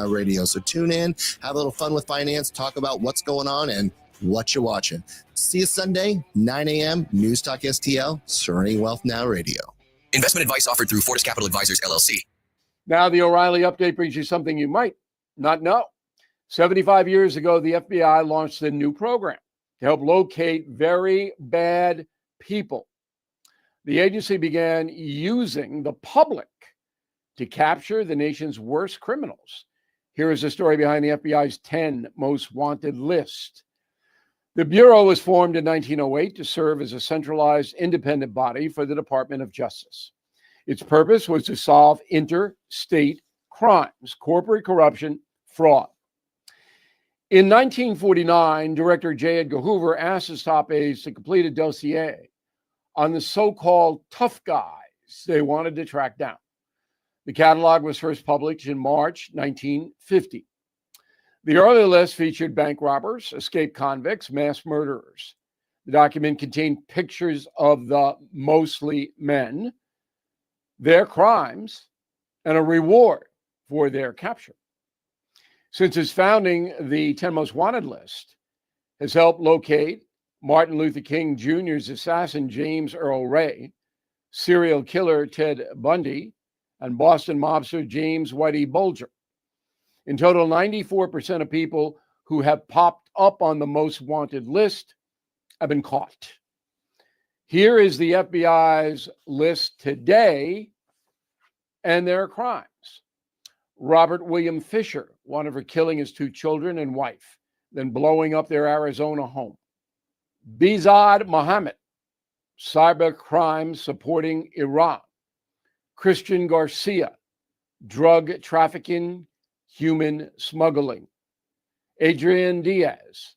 Now Radio. So tune in, have a little fun with finance, talk about what's going on and what you're watching. See you Sunday, 9 a.m., News Talk STL, Serenity Wealth Now Radio. Investment advice offered through Fortis Capital Advisors, LLC. Now the O'Reilly Update brings you something you might not know. 75 years ago, the FBI launched a new program to help locate very bad people. The agency began using the public to capture the nation's worst criminals. Here is the story behind the FBI's 10 most wanted list. The Bureau was formed in 1908 to serve as a centralized independent body for the Department of Justice. Its purpose was to solve interstate crimes, corporate corruption, fraud. In 1949, Director J. Edgar Hoover asked his top aides to complete a dossier on the so-called tough guys they wanted to track down. The catalog was first published in March 1950. The early list featured bank robbers, escaped convicts, mass murderers. The document contained pictures of the mostly men, their crimes, and a reward for their capture. Since its founding, the 10 Most Wanted list has helped locate Martin Luther King Jr.'s assassin, James Earl Ray, serial killer Ted Bundy, and Boston mobster James Whitey Bulger. In total, 94% of people who have popped up on the Most Wanted list have been caught. Here is the FBI's list today and their crimes. Robert William Fisher, wanted for killing his 2 children and wife, then blowing up their Arizona home. Bezod Mohammed, cyber crime supporting Iran. Christian Garcia, drug trafficking, human smuggling. Adrian Diaz,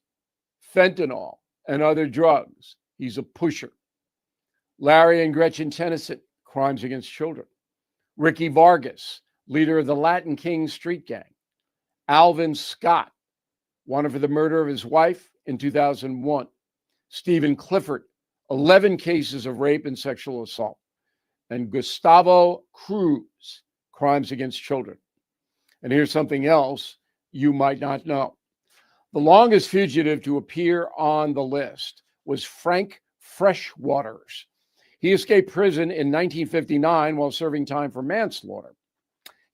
fentanyl and other drugs. He's a pusher. Larry and Gretchen Tennyson, crimes against children. Ricky Vargas, leader of the Latin King street gang. Alvin Scott, wanted for the murder of his wife in 2001. Stephen Clifford, 11 cases of rape and sexual assault. And Gustavo Cruz, crimes against children. And here's something else you might not know. The longest fugitive to appear on the list was Frank Freshwaters. He escaped prison in 1959 while serving time for manslaughter.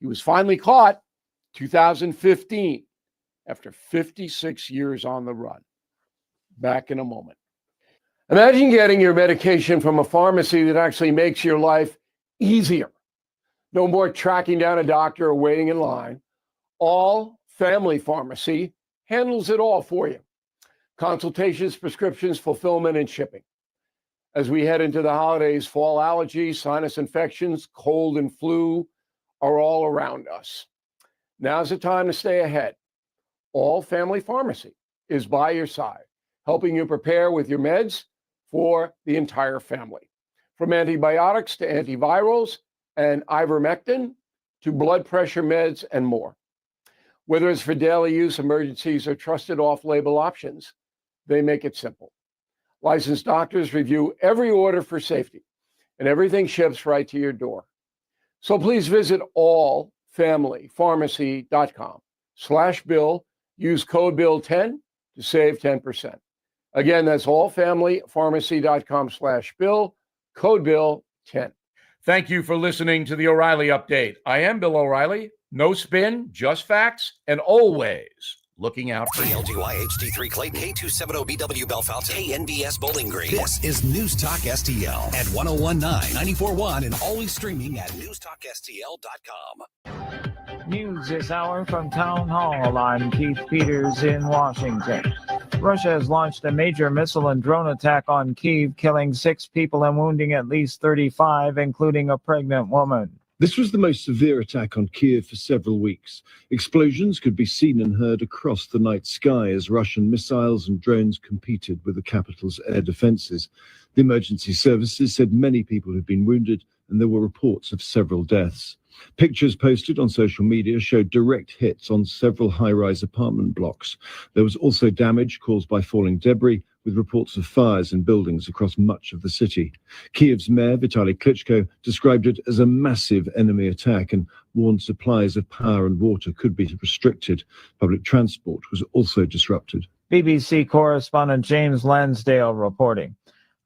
He was finally caught 2015 after 56 years on the run. Back in a moment. Imagine getting your medication from a pharmacy that actually makes your life easier. No more tracking down a doctor or waiting in line. All Family Pharmacy handles it all for you. Consultations, prescriptions, fulfillment, and shipping. As we head into the holidays, fall allergies, sinus infections, cold and flu are all around us. Now's the time to stay ahead. All Family Pharmacy is by your side, helping you prepare with your meds for the entire family. From antibiotics to antivirals and ivermectin to blood pressure meds and more. Whether it's for daily use, emergencies, or trusted off-label options, they make it simple. Licensed doctors review every order for safety, and everything ships right to your door. So please visit allfamilypharmacy.com/bill. Use code BILL10 to save 10%. Again, that's allfamilypharmacy.com/bill, code BILL10. Thank you for listening to the O'Reilly Update. I am Bill O'Reilly. No spin, just facts, and always looking out for you. KLGY HD3 Clayton, K270BW Bellefonte, KNBS Bowling Green. This is News Talk STL at 1019, 94.1, and always streaming at newstalkstl.com. News this hour from Town Hall. I'm Keith Peters in Washington. Russia has launched a major missile and drone attack on Kyiv, killing 6 people and wounding at least 35, including a pregnant woman. This was the most severe attack on Kyiv for several weeks. Explosions could be seen and heard across the night sky as Russian missiles and drones competed with the capital's air defenses. The emergency services said many people had been wounded, and there were reports of several deaths. Pictures posted on social media showed direct hits on several high-rise apartment blocks. There was also damage caused by falling debris, with reports of fires in buildings across much of the city. Kiev's mayor, Vitaly Klitschko, described it as a massive enemy attack and warned supplies of power and water could be restricted. Public transport was also disrupted. BBC correspondent James Lansdale reporting.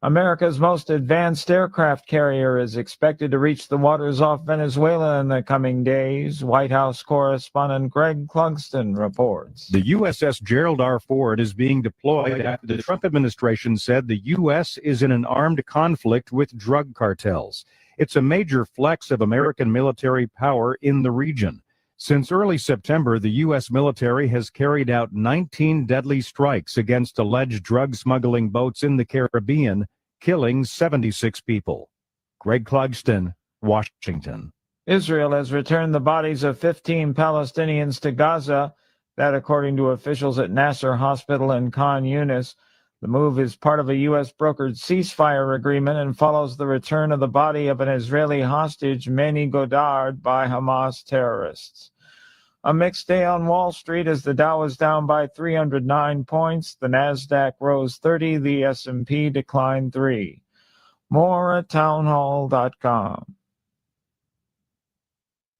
America's most advanced aircraft carrier is expected to reach the waters off Venezuela in the coming days. White House correspondent Greg Clugston reports. The USS Gerald R. Ford is being deployed after the Trump administration said the U.S. is in an armed conflict with drug cartels. It's a major flex of American military power in the region. Since early September, the U.S. military has carried out 19 deadly strikes against alleged drug smuggling boats in the Caribbean, killing 76 people. Greg Clugston, Washington. Israel has returned the bodies of 15 Palestinians to Gaza. That, according to officials at Nasser Hospital in Khan Yunis. The move is part of a U.S. brokered ceasefire agreement and follows the return of the body of an Israeli hostage, Meni Godard, by Hamas terrorists. A mixed day on Wall Street as the Dow is down by 309 points. The Nasdaq rose 30. The S&P declined 3. More at townhall.com.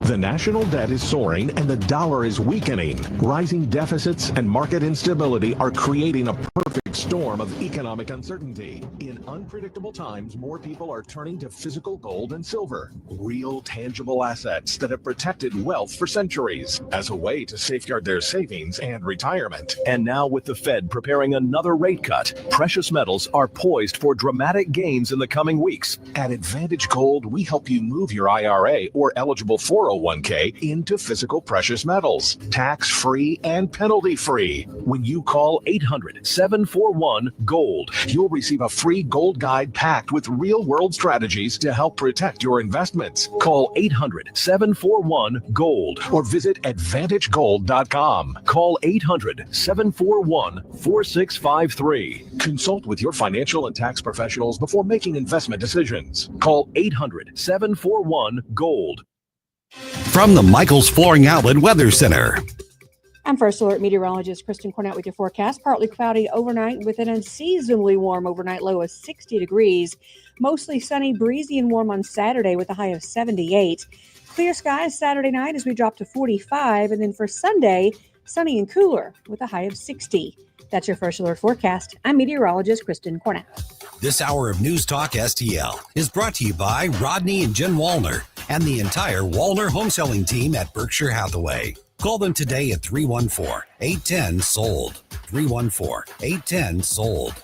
The national debt is soaring and the dollar is weakening. Rising deficits and market instability are creating a perfect storm of economic uncertainty. In unpredictable times, more people are turning to physical gold and silver, real tangible assets that have protected wealth for centuries, as a way to safeguard their savings and retirement. And now, with the Fed preparing another rate cut, precious metals are poised for dramatic gains in the coming weeks. At Advantage Gold, we help you move your IRA or eligible 401k into physical precious metals, tax-free and penalty-free. When you call 800-741-GOLD, you'll receive a free gold guide packed with real-world strategies to help protect your investments. Call 800-741-GOLD or visit AdvantageGold.com. Call 800-741-4653. Consult with your financial and tax professionals before making investment decisions. Call 800-741-GOLD. From the Michaels Flooring Outlet Weather Center. I'm First Alert meteorologist Kristen Cornett with your forecast. Partly cloudy overnight with an unseasonably warm overnight low of 60 degrees. Mostly sunny, breezy, and warm on Saturday with a high of 78. Clear skies Saturday night as we drop to 45. And then for Sunday, sunny and cooler with a high of 60. That's your First Alert forecast. I'm meteorologist Kristen Cornett. This hour of News Talk STL is brought to you by Rodney and Jen Wallner and the entire Wallner home selling team at Berkshire Hathaway. Call them today at 314-810-SOLD. 314-810-SOLD.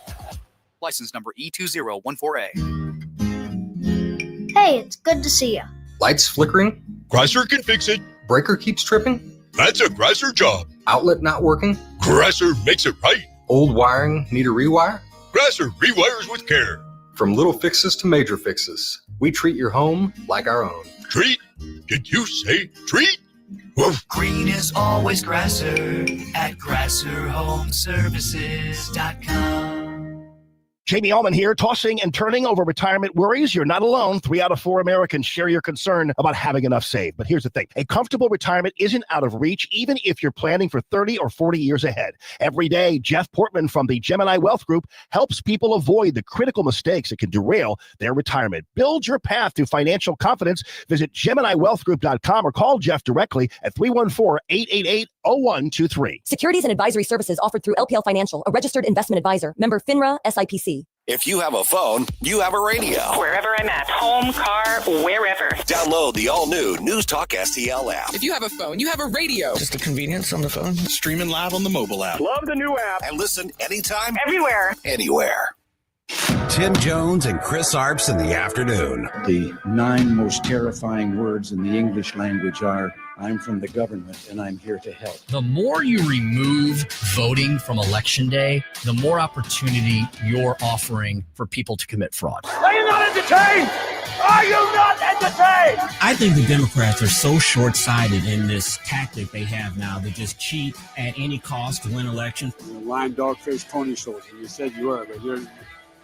License number E2014A. Hey, it's good to see you. Lights flickering? Chrysler can fix it. Breaker keeps tripping? That's a Chrysler job. Outlet not working? Chrysler makes it right. Old wiring need a rewire? Chrysler rewires with care. From little fixes to major fixes, we treat your home like our own. Treat? Did you say treat? Woof. Green is always Grasser at GrasserHomeservices.com. Jamie Allman here, tossing and turning over retirement worries. You're not alone. 3 out of 4 Americans share your concern about having enough saved. But here's the thing. A comfortable retirement isn't out of reach, even if you're planning for 30 or 40 years ahead. Every day, Jeff Portman from the Gemini Wealth Group helps people avoid the critical mistakes that can derail their retirement. Build your path to financial confidence. Visit GeminiWealthGroup.com or call Jeff directly at 314-888-0123. Securities and advisory services offered through LPL Financial, a registered investment advisor. Member FINRA, SIPC. If you have a phone, you have a radio. Wherever I'm at, home, car, wherever. Download the all-new News Talk STL app. If you have a phone, you have a radio. Just the convenience on the phone. Streaming live on the mobile app. Love the new app. And listen anytime. Everywhere. Anywhere. Tim Jones and Chris Arps in the afternoon. The 9 most terrifying words in the English language are, I'm from the government and I'm here to help. The more you remove voting from Election Day, the more opportunity you're offering for people to commit fraud. Are you not entertained? Are you not entertained? I think the Democrats are so short-sighted in this tactic they have now to just cheat at any cost to win elections. You're a lying dog-faced pony soldier. You said you were, but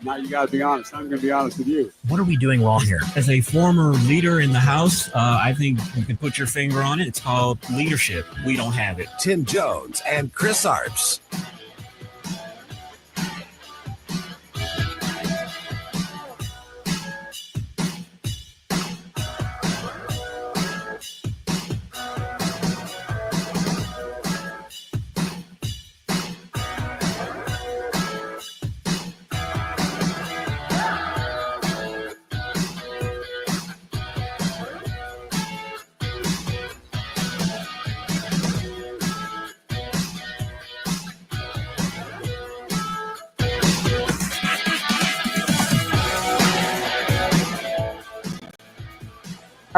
now you got to be honest. I'm going to be honest with you. What are we doing wrong here? As a former leader in the House, I think you can put your finger on it. It's called leadership. We don't have it. Tim Jones and Chris Arps.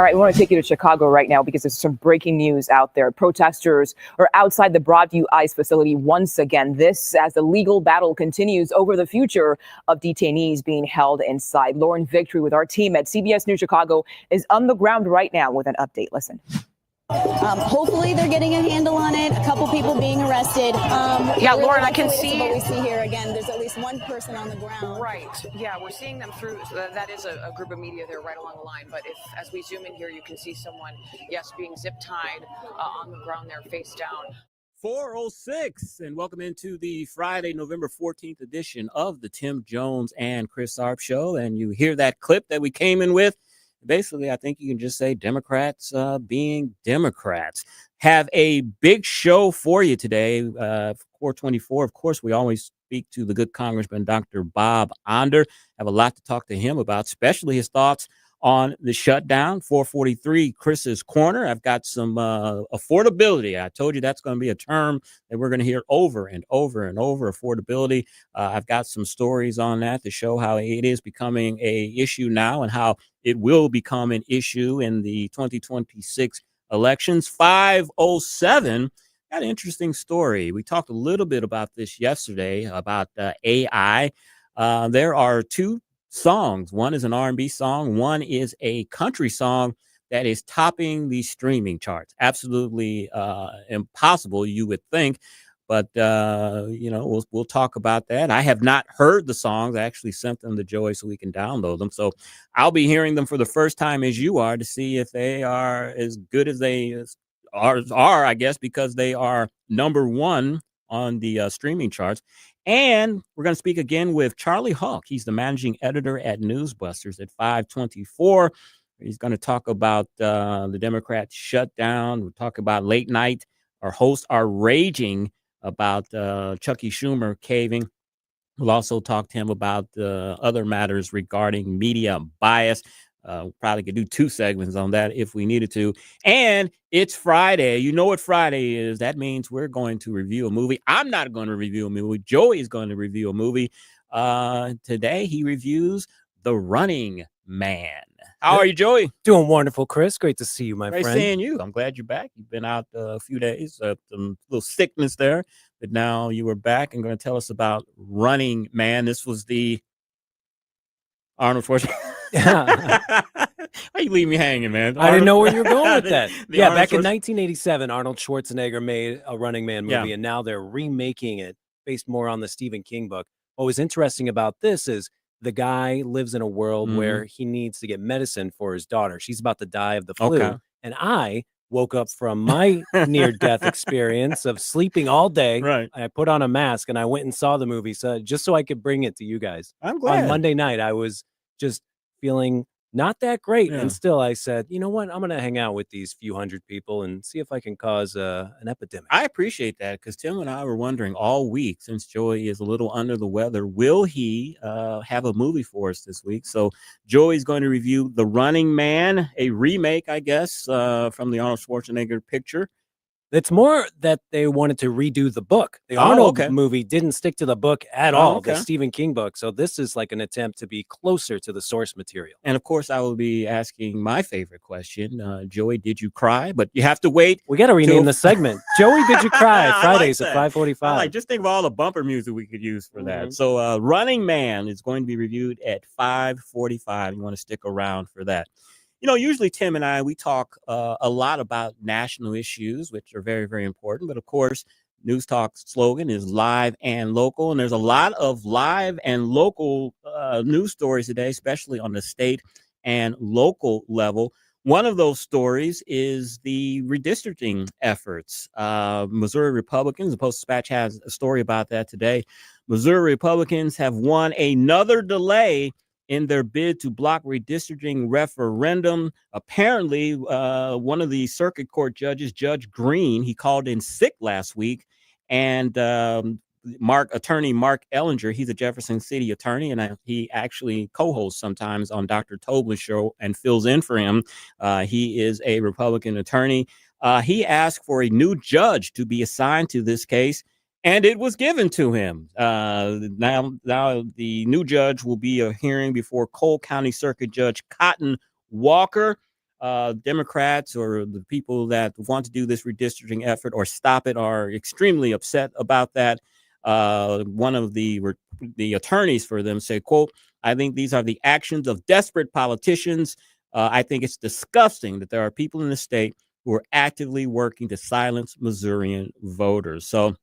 All right, we want to take you to Chicago right now because there's some breaking news out there. Protesters are outside the Broadview ICE facility once again. This as the legal battle continues over the future of detainees being held inside. Lauren Victory with our team at CBS News Chicago is on the ground right now with an update. Listen. Hopefully they're getting a handle on it. A couple people being arrested. Yeah, really Lauren, I can what see. we see here again. There's at least one person on the ground. Right. Yeah, we're seeing them through. That is a group of media there right along the line. But if, as we zoom in here, you can see someone, yes, being zip tied on the ground there, face down. 4:06, and welcome into the Friday, November 14th edition of the Tim Jones and Chris Arps Show. And you hear that clip that we came in with. Basically, I think you can just say Democrats being Democrats. Have a big show for you today. 424, of course, we always speak to the good Congressman, Dr. Bob Onder. Have a lot to talk to him about, especially his thoughts on the shutdown. 443, Chris's Corner. I've got some affordability. I told you that's going to be a term that we're going to hear over and over and over, affordability. I've got some stories on that to show how it is becoming a issue now and how it will become an issue in the 2026 elections. 507, got an interesting story. We talked a little bit about this yesterday about AI. There are two songs. One is an R&B song. One is a country song that is topping the streaming charts. Absolutely impossible, you would think. But, we'll talk about that. I have not heard the songs. I actually sent them to Joey so we can download them. So I'll be hearing them for the first time as you are to see if they are as good as they are, I guess, because they are number one on the streaming charts. And we're going to speak again with Charlie Houck. He's the managing editor at Newsbusters at 524. He's going to talk about the Democrat shutdown. We'll talk about late night. Our hosts are raging about Chucky Schumer caving. We'll also talk to him about other matters regarding media bias. Probably could do 2 segments on that if we needed to. And it's Friday. You know what Friday is. That means we're going to review a movie. I'm not going to review a movie. Joey is going to review a movie. Today, he reviews The Running Man. How are you, Joey? Doing wonderful, Chris. Great to see you, my Great friend. seeing you. I'm glad you're back. You've been out a few days, some little sickness there, but now you were back and going to tell us about Running Man. This was the Arnold Schwarzenegger. Why you leave me hanging, man? I didn't know where you were going with that. Arnold Back in 1987, Arnold Schwarzenegger made a Running Man movie, Yeah. and now they're remaking it based more on the Stephen King book. What was interesting about this is the guy lives in a world where he needs to get medicine for his daughter. She's about to die of the flu. Okay. And I woke up from my near-death experience of sleeping all day. Right. I put on a mask, and I went and saw the movie just so I could bring it to you guys. I'm glad. On Monday night, I was just feeling not that great. Yeah. And still I said, you know what? I'm going to hang out with these few hundred people and see if I can cause an epidemic. I appreciate that because Tim and I were wondering all week, since Joey is a little under the weather, will he have a movie for us this week? So Joey's going to review The Running Man, a remake, I guess, from the Arnold Schwarzenegger picture. It's more that they wanted to redo the book. The Arnold movie didn't stick to the book at all, the Stephen King book. So this is like an attempt to be closer to the source material. And of course, I will be asking my favorite question. Joey, did you cry? But you have to wait. We got to rename the segment. Joey, did you cry? Fridays at 5:45. Just think of all the bumper music we could use for that. So Running Man is going to be reviewed at 5:45. You want to stick around for that. You know, usually Tim and I, we talk a lot about national issues, which are very, very important. But of course, News Talk's slogan is live and local. And there's a lot of live and local news stories today, especially on the state and local level. One of those stories is the redistricting efforts. Missouri Republicans, the Post-Dispatch has a story about that today. Missouri Republicans have won another delay in their bid to block redistricting referendum. Apparently, one of the circuit court judges, Judge Green, he called in sick last week. And attorney Mark Ellinger, he's a Jefferson City attorney, and he actually co-hosts sometimes on Dr. Tobler's show and fills in for him. He is a Republican attorney. He asked for a new judge to be assigned to this case, and it was given to him. Now the new judge will be a hearing before Cole County Circuit Judge Cotton Walker. Democrats or the people that want to do this redistricting effort or stop it are extremely upset about that. One of the attorneys for them said, quote, "I think these are the actions of desperate politicians. I think it's disgusting that there are people in the state who are actively working to silence Missourian voters." So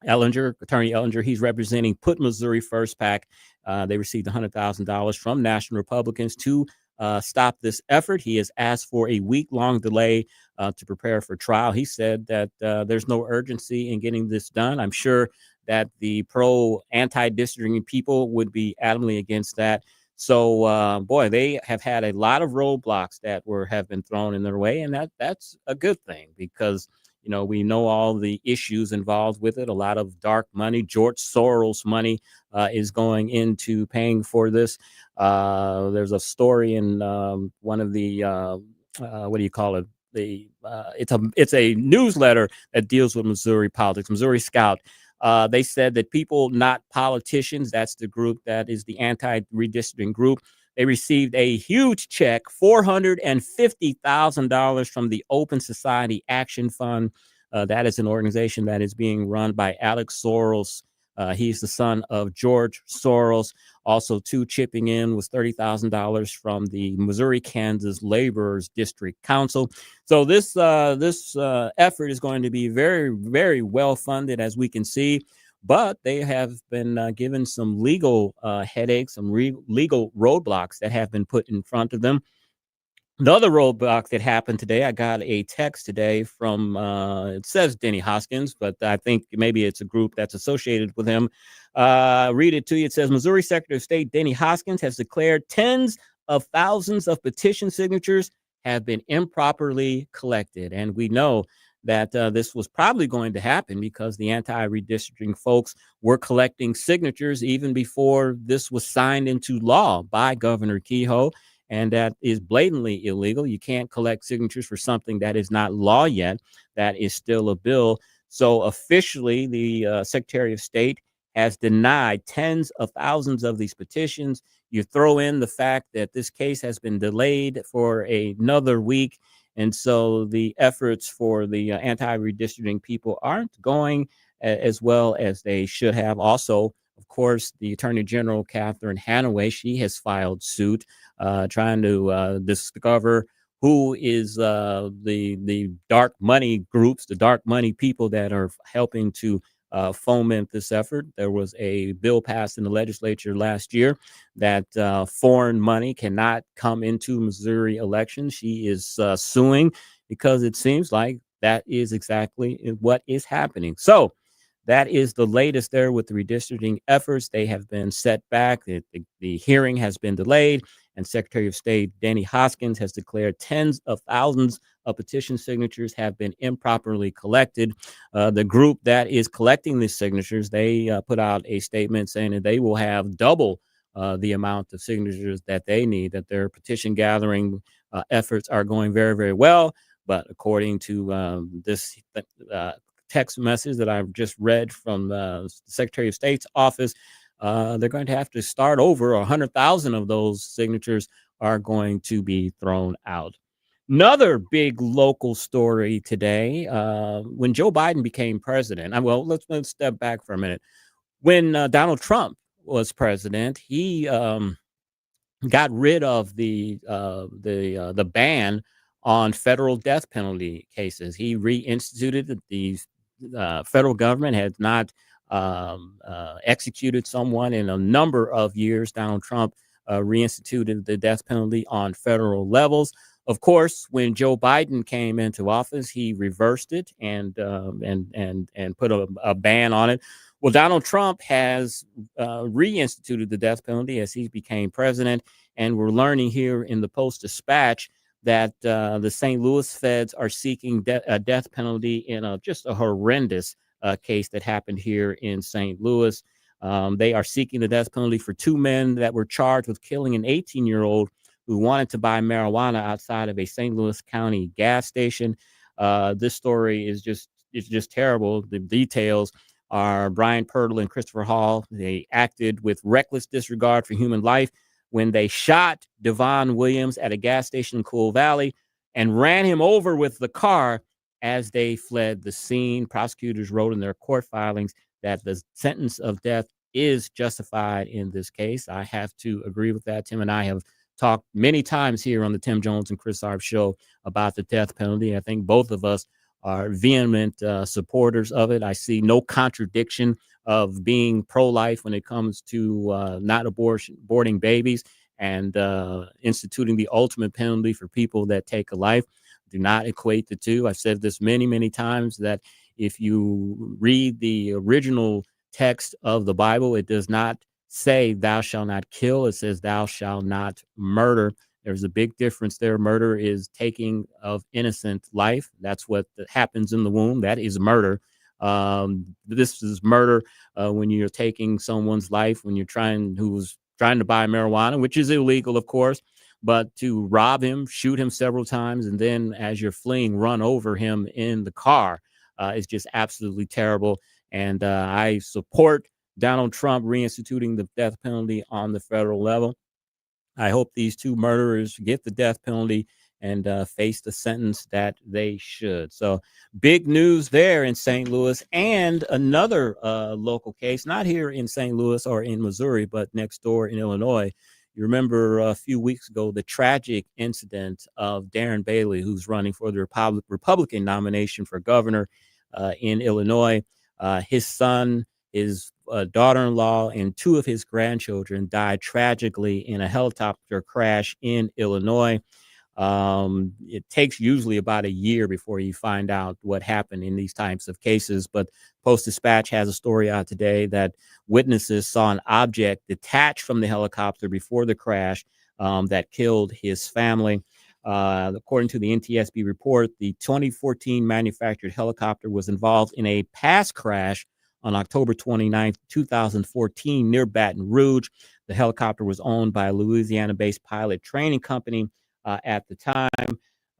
Attorney Ellinger, he's representing Put Missouri First PAC. They received $100,000 from National Republicans to stop this effort. He has asked for a week-long delay to prepare for trial. He said that there's no urgency in getting this done. I'm sure that the anti-districting people would be adamantly against that. So, boy, they have had a lot of roadblocks that have been thrown in their way, and that's a good thing because we know all the issues involved with it. A lot of dark money, George Soros money is going into paying for this. There's a story in one of the, what do you call it? It's a newsletter that deals with Missouri politics, Missouri Scout. They said that people, not politicians, that's the group that is the anti-redistricting group, they received a huge check, $450,000 from the Open Society Action Fund. That is an organization that is being run by Alex Soros. He's the son of George Soros. Also, too, chipping in was $30,000 from the Missouri-Kansas Laborers District Council. So this effort is going to be very, very well funded, as we can see. But they have been given some legal headaches, some legal roadblocks that have been put in front of them. Another roadblock that happened today, I got a text today from, it says Denny Hoskins, but I think maybe it's a group that's associated with him. Read it to you. It says, Missouri Secretary of State Denny Hoskins has declared tens of thousands of petition signatures have been improperly collected. And we know that this was probably going to happen because the anti-redistricting folks were collecting signatures even before this was signed into law by Governor Kehoe. And that is blatantly illegal. You can't collect signatures for something that is not law yet. That is still a bill. So officially, the Secretary of State has denied tens of thousands of these petitions. You throw in the fact that this case has been delayed for another week. And so the efforts for the anti-redistricting people aren't going as well as they should have. Also, of course, the Attorney General, Catherine Hanaway, she has filed suit trying to discover who is the dark money groups, the dark money people that are helping to foment this effort. There was a bill passed in the legislature last year that foreign money cannot come into Missouri elections. She is suing because it seems like that is exactly what is happening. So that is the latest there with the redistricting efforts. They have been set back. The hearing has been delayed, and Secretary of State Denny Hoskins has declared tens of thousands of petition signatures have been improperly collected. The group that is collecting these signatures, they put out a statement saying that they will have double the amount of signatures that they need, that their petition gathering efforts are going very, very well. But according to this text message that I've just read from the Secretary of State's office, they're going to have to start over. 100,000 of those signatures are going to be thrown out. Another big local story today, when Joe Biden became president. Well, let's step back for a minute. When Donald Trump was president, he got rid of the ban on federal death penalty cases. He reinstituted the federal government had not executed someone in a number of years. Donald Trump reinstituted the death penalty on federal levels. Of course, when Joe Biden came into office, he reversed it and put a ban on it. Well, Donald Trump has reinstituted the death penalty as he became president, and we're learning here in the Post-Dispatch that the St. Louis feds are seeking a death penalty in just a horrendous case that happened here in St. Louis. They are seeking the death penalty for two men that were charged with killing an 18-year-old who wanted to buy marijuana outside of a St. Louis County gas station. This story is just terrible. The details are Brian Purtle and Christopher Hall. They acted with reckless disregard for human life when they shot Devon Williams at a gas station in Cool Valley. and ran him over with the car as they fled the scene. Prosecutors wrote in their court filings that the sentence of death is justified in this case. I have to agree with that. Tim and I have talked many times here on the Tim Jones and Chris Arps show about the death penalty. I think both of us are vehement supporters of it. I see no contradiction of being pro-life when it comes to not aborting babies and instituting the ultimate penalty for people that take a life. Do not equate the two. I've said this many, many times that if you read the original text of the Bible, it does not say thou shalt not kill. It says thou shalt not murder. There's a big difference there. Murder is taking of innocent life. That's what happens in the womb. That is murder. This is murder when you're taking someone's life, when you're who's trying to buy marijuana, which is illegal, of course, but to rob him, shoot him several times, and then as you're fleeing, run over him in the car is just absolutely terrible. And I support Donald Trump reinstituting the death penalty on the federal level. I hope these two murderers get the death penalty and face the sentence that they should. So big news there in St. Louis. And another local case, not here in St. Louis or in Missouri, but next door in Illinois. You remember a few weeks ago, the tragic incident of Darren Bailey, who's running for the Republican nomination for governor in Illinois. His son, his daughter-in-law, and two of his grandchildren died tragically in a helicopter crash in Illinois. It takes usually about a year before you find out what happened in these types of cases. But Post-Dispatch has a story out today that witnesses saw an object detached from the helicopter before the crash that killed his family. According to the NTSB report, the 2014 manufactured helicopter was involved in a past crash on October 29, 2014, near Baton Rouge. The helicopter was owned by a Louisiana-based pilot training company at the time.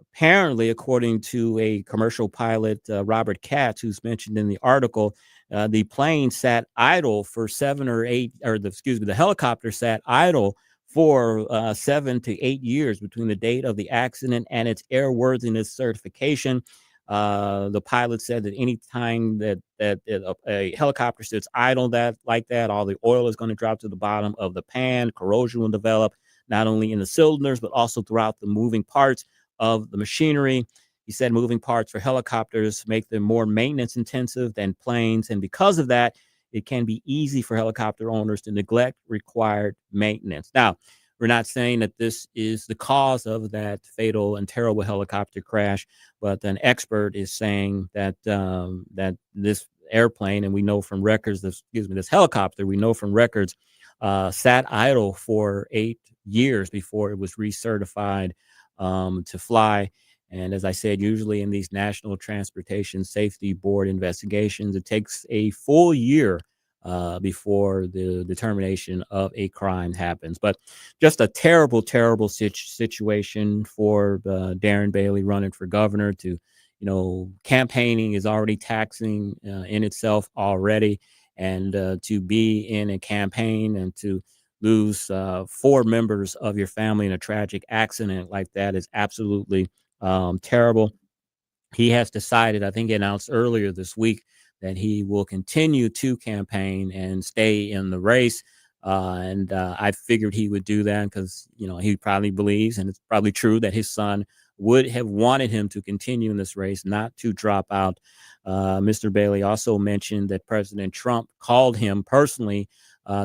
Apparently, according to a commercial pilot, Robert Katz, who's mentioned in the article, the plane sat idle for the helicopter sat idle for 7 to 8 years between the date of the accident and its airworthiness certification. The pilot said that any time that a helicopter sits idle like that, all the oil is going to drop to the bottom of the pan. Corrosion will develop, not only in the cylinders, but also throughout the moving parts of the machinery. He said moving parts for helicopters make them more maintenance intensive than planes. And because of that, it can be easy for helicopter owners to neglect required maintenance. Now, we're not saying that this is the cause of that fatal and terrible helicopter crash, but an expert is saying that that this airplane, and we know from records, this helicopter, we know from records, sat idle for 8 years before it was recertified to fly. And as I said, usually in these National Transportation Safety Board investigations, it takes a full year before the determination of a crime happens. But just a terrible, terrible situation for Darren Bailey running for governor. Campaigning is already taxing in itself already. And to be in a campaign and to lose 4 members of your family in a tragic accident like that is absolutely terrible. He has decided, I think he announced earlier this week, that he will continue to campaign and stay in the race. And I figured he would do that because, he probably believes, and it's probably true, that his son would have wanted him to continue in this race, not to drop out. Mr. Bailey also mentioned that President Trump called him personally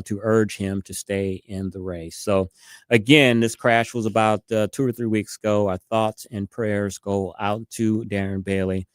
to urge him to stay in the race. So again, this crash was about 2 or 3 weeks ago. Our thoughts and prayers go out to Darren Bailey.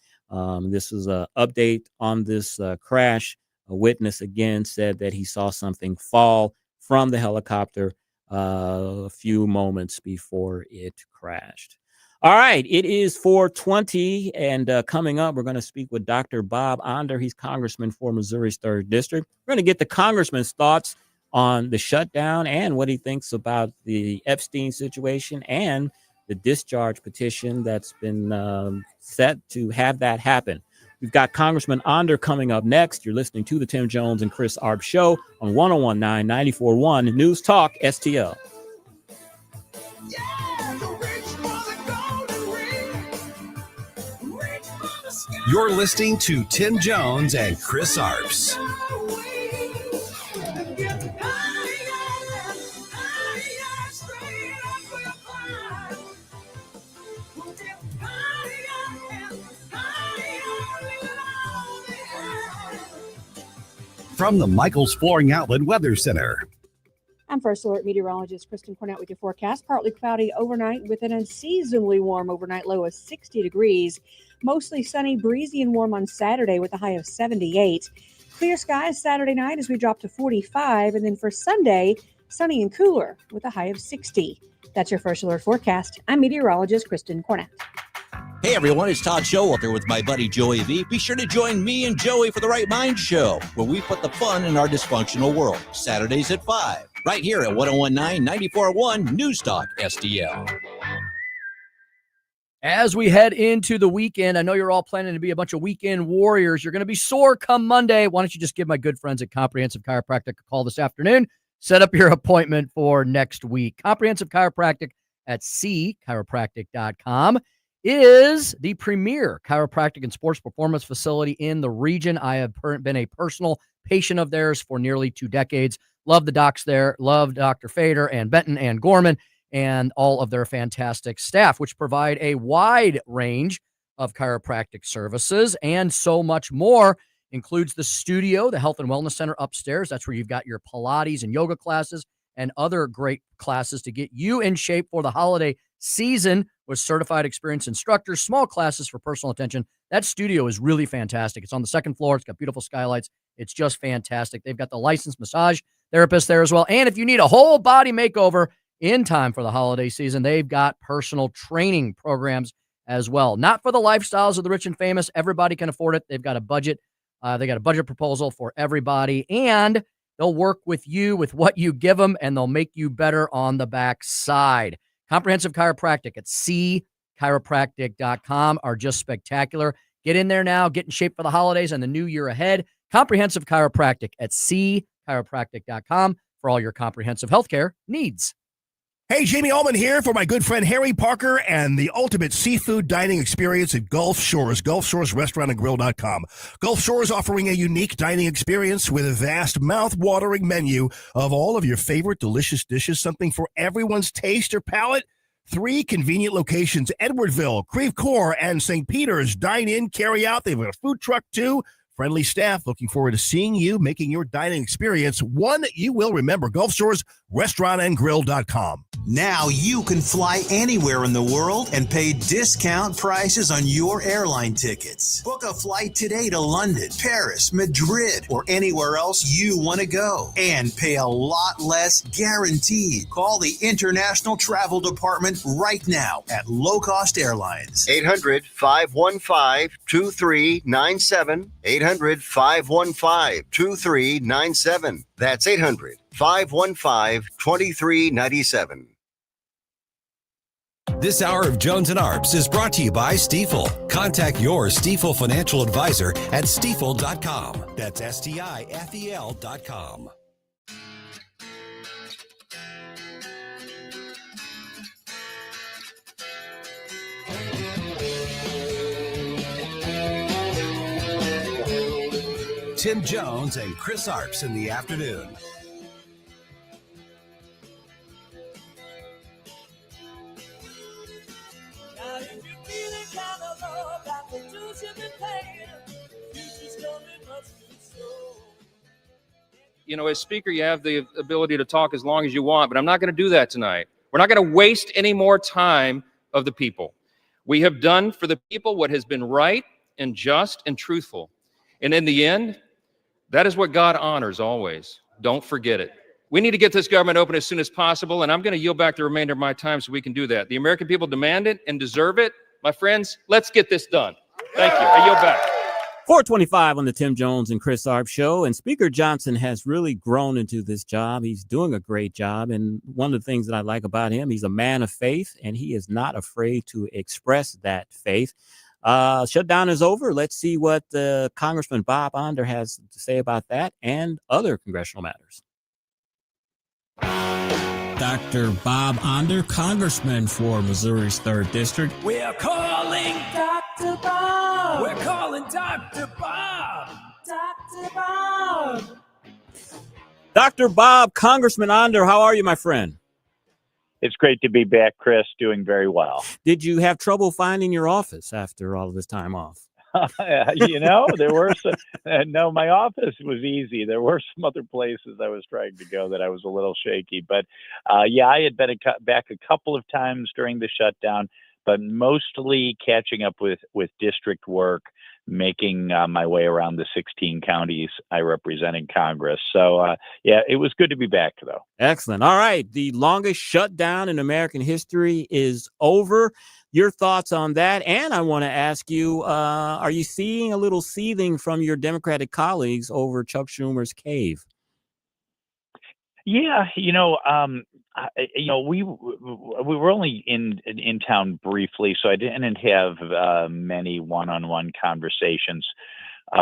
This is an update on this crash. A witness again said that he saw something fall from the helicopter a few moments before it crashed. All right, it is 4:20, and coming up, we're going to speak with Dr. Bob Onder. He's congressman for Missouri's 3rd District. We're going to get the congressman's thoughts on the shutdown and what he thinks about the Epstein situation and the discharge petition that's been set to have that happen. We've got Congressman Onder coming up next. You're listening to the Tim Jones and Chris Arps Show on 101.9 94.1 News Talk STL. Yeah, the rich for the golden ring. You're listening to Tim Jones and Chris Arps. From the Michaels Flooring Outlet Weather Center. I'm First Alert meteorologist Kristen Cornett with your forecast. Partly cloudy overnight with an unseasonably warm overnight low of 60 degrees. Mostly sunny, breezy, and warm on Saturday with a high of 78. Clear skies Saturday night as we drop to 45. And then for Sunday, sunny and cooler with a high of 60. That's your First Alert forecast. I'm meteorologist Kristen Cornett. Hey everyone, it's Todd Showalter with my buddy Joey V. Be sure to join me and Joey for the Right Mind Show, where we put the fun in our dysfunctional world. Saturdays at 5, right here at 1019 94.1 News Talk STL. As we head into the weekend, I know you're all planning to be a bunch of weekend warriors. You're going to be sore come Monday. Why don't you just give my good friends at Comprehensive Chiropractic a call this afternoon? Set up your appointment for next week. Comprehensive Chiropractic at cchiropractic.com is the premier chiropractic and sports performance facility in the region. I have been a personal patient of theirs for nearly 2 decades. Love the docs there. Love Dr. Fader and Benton and Gorman and all of their fantastic staff, which provide a wide range of chiropractic services and so much more. Includes the studio, the health and wellness center upstairs. That's where you've got your Pilates and yoga classes and other great classes to get you in shape for the holiday season with certified experienced instructors, small classes for personal attention. That studio is really fantastic. It's on the second floor. It's got beautiful skylights. It's just fantastic. They've got the licensed massage therapist there as well. And if you need a whole body makeover in time for the holiday season, they've got personal training programs as well. Not for the lifestyles of the rich and famous. Everybody can afford it. They've got a budget. They got a budget proposal for everybody, and they'll work with you with what you give them, and they'll make you better on the backside. Comprehensive Chiropractic at cchiropractic.com are just spectacular. Get in there now. Get in shape for the holidays and the new year ahead. Comprehensive Chiropractic at cchiropractic.com for all your comprehensive healthcare needs. Hey, Jamie Allman here for my good friend Harry Parker and the ultimate seafood dining experience at Gulf Shores, GulfShoresRestaurantandGrill.com. Gulf Shores offering a unique dining experience with a vast, mouth-watering menu of all of your favorite delicious dishes, something for everyone's taste or palate. 3 convenient locations, Edwardville, Creve Coeur, and St. Peter's. Dine in, carry out. They've got a food truck, too. Friendly staff, looking forward to seeing you, making your dining experience one you will remember. Gulf Shores RestaurantandGrill.com. Now you can fly anywhere in the world and pay discount prices on your airline tickets. Book a flight today to London, Paris, Madrid, or anywhere else you want to go and pay a lot less guaranteed. Call the International Travel Department right now at Low Cost Airlines. 800-515-2397. 800-515-2397. That's 800-515-2397. This hour of Jones and Arps is brought to you by Stifel. Contact your Stifel financial advisor at stifel.com. That's STIFEL.com. Tim Jones and Chris Arps in the afternoon. You know, as speaker, you have the ability to talk as long as you want, but I'm not going to do that tonight. We're not going to waste any more time of the people. We have done for the people what has been right and just and truthful. And in the end, that is what God honors always. Don't forget it. We need to get this government open as soon as possible, and I'm going to yield back the remainder of my time so we can do that. The American people demand it and deserve it. My friends, let's get this done. Thank you. I yield back. 425 on the Tim Jones and Chris Arps show. And Speaker Johnson has really grown into this job. He's doing a great job. And one of the things that I like about him, he's a man of faith, and he is not afraid to express that faith. Shutdown is over. Let's see what Congressman Bob Onder has to say about that and other congressional matters. Dr. Bob Onder, Congressman for Missouri's 3rd District. We're calling Dr. Bob. We're calling Dr. Bob, Congressman Onder, how are you, my friend? It's great to be back, Chris. Doing very well. Did you have trouble finding your office after all of this time off? There were some. No, my office was easy. There were some other places I was trying to go that I was a little shaky. But I had been back a couple of times during the shutdown, but mostly catching up with district work, making my way around the 16 counties I represent in Congress. So, it was good to be back, though. Excellent. All right. The longest shutdown in American history is over. Your thoughts on that? And I want to ask you, are you seeing a little seething from your Democratic colleagues over Chuck Schumer's cave? Yeah, we were only in town briefly, so I didn't have many one-on-one conversations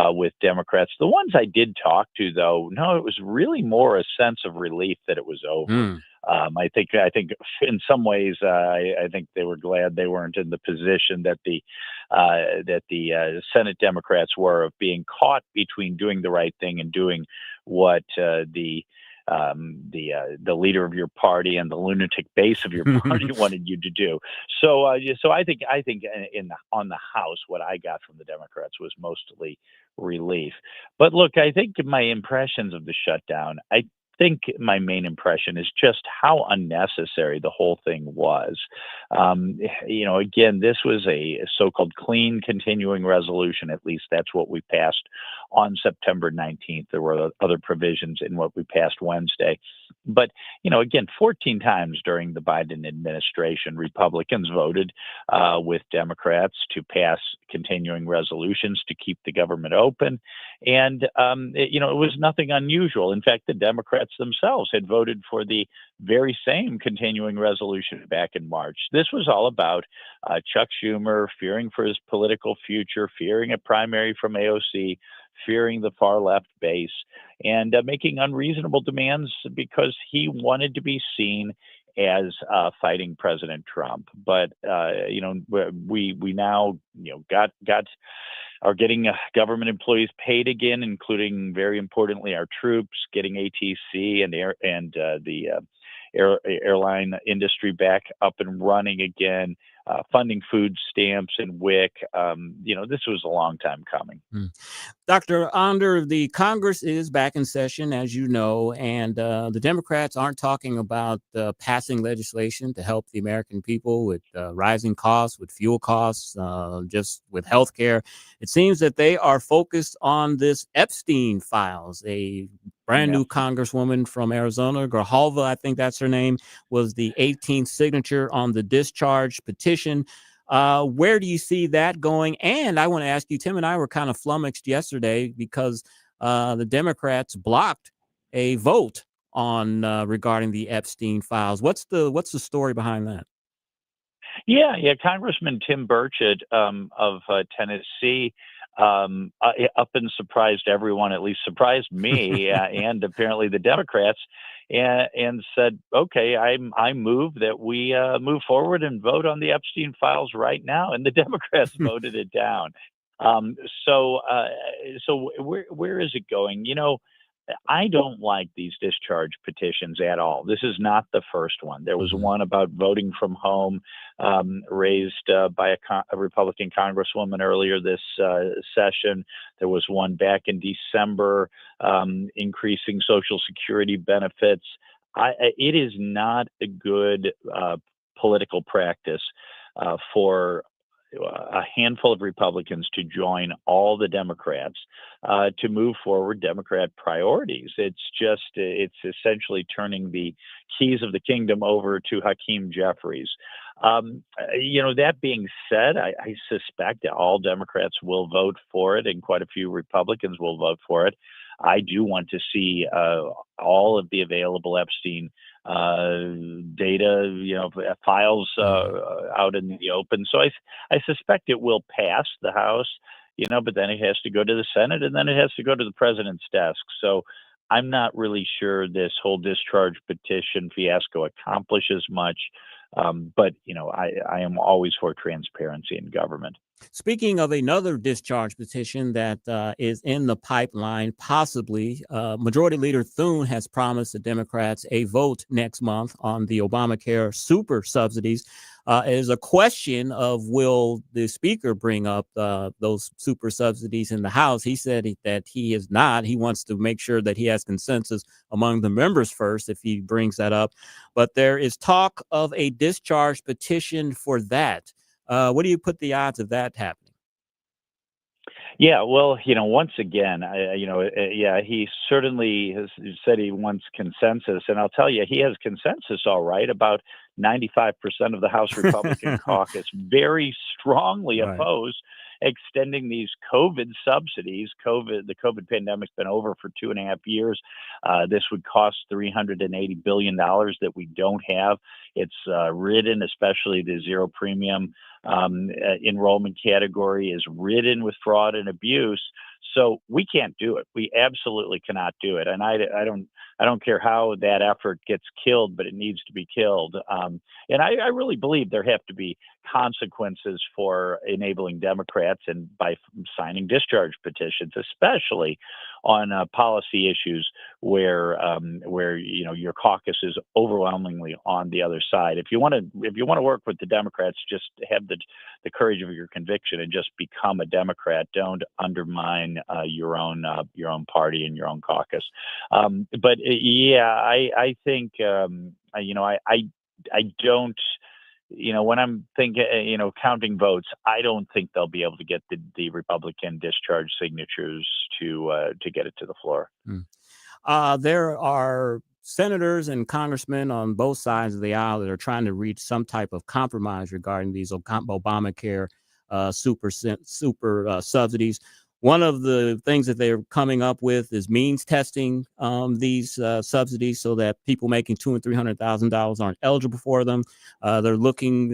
with Democrats. The ones I did talk to, though, no, it was really more a sense of relief that it was over. I think in some ways, I think they were glad they weren't in the position that the Senate Democrats were, of being caught between doing the right thing and doing what the leader of your party and the lunatic base of your party wanted you to do. So I think on the House, what I got from the Democrats was mostly relief. But look, I think my impressions of the shutdown, I think my main impression is just how unnecessary the whole thing was. Again, this was a so-called clean continuing resolution. At least that's what we passed on September 19th. There were other provisions in what we passed Wednesday. But, again, 14 times during the Biden administration, Republicans voted with Democrats to pass continuing resolutions to keep the government open. And, it was nothing unusual. In fact, the Democrats themselves had voted for the very same continuing resolution back in March. This was all about Chuck Schumer fearing for his political future, fearing a primary from AOC, fearing the far left base, and making unreasonable demands because he wanted to be seen as fighting President Trump. But we now are getting government employees paid again, including, very importantly, our troops, getting ATC and the airline industry back up and running again, funding food stamps and WIC. This was a long time coming. Dr. Onder, the Congress is back in session, as you know, and the Democrats aren't talking about passing legislation to help the American people with rising costs, with fuel costs, just with health care. It seems that they are focused on this Epstein files. A brand new Congresswoman from Arizona, Grijalva, I think that's her name, was the 18th signature on the discharge petition. Where do you see that going? And I want to ask you, Tim and I were kind of flummoxed yesterday because the Democrats blocked a vote on regarding the Epstein files. What's the story behind that? Yeah. Congressman Tim Burchett of Tennessee up and surprised everyone, at least surprised me and apparently the Democrats, and said, okay, I move that we move forward and vote on the Epstein files right now. And the Democrats voted it down. So where is it going? I don't like these discharge petitions at all. This is not the first one. There was one about voting from home raised by a Republican congresswoman earlier this session. There was one back in December increasing Social Security benefits. It is not a good political practice for a handful of Republicans to join all the Democrats to move forward Democrat priorities. It's essentially turning the keys of the kingdom over to Hakeem Jeffries. That being said, I suspect that all Democrats will vote for it and quite a few Republicans will vote for it. I do want to see all of the available Epstein data, files out in the open. So I suspect it will pass the House, but then it has to go to the Senate and then it has to go to the president's desk. So I'm not really sure this whole discharge petition fiasco accomplishes much. But I am always for transparency in government. Speaking of another discharge petition that is in the pipeline, possibly, Majority Leader Thune has promised the Democrats a vote next month on the Obamacare super subsidies. It is a question of will the speaker bring up those super subsidies in the House. He said that he is not. He wants to make sure that he has consensus among the members first if he brings that up. But there is talk of a discharge petition for that. What do you put the odds of that happening? Yeah, well, once again, he certainly has said he wants consensus, and I'll tell you, he has consensus, all right, about 95% of the House Republican caucus very strongly Right. oppose extending these COVID subsidies. The COVID pandemic's been over for 2.5 years. This would cost $380 billion that we don't have. It's ridden, especially the zero premium enrollment category is ridden with fraud and abuse. So we can't do it. We absolutely cannot do it. And I don't care how that effort gets killed, but it needs to be killed. And I really believe there have to be consequences for enabling Democrats and by signing discharge petitions, especially on policy issues where your caucus is overwhelmingly on the other side. If you want to work with the Democrats, just have the courage of your conviction and just become a Democrat. Don't undermine your own party and your own caucus. But I think I don't. When I'm thinking, counting votes, I don't think they'll be able to get the Republican discharge signatures to get it to the floor. There are senators and congressmen on both sides of the aisle that are trying to reach some type of compromise regarding these Obamacare super subsidies. One of the things that they're coming up with is means testing these subsidies so that people making $200,000 and $300,000 aren't eligible for them. They're looking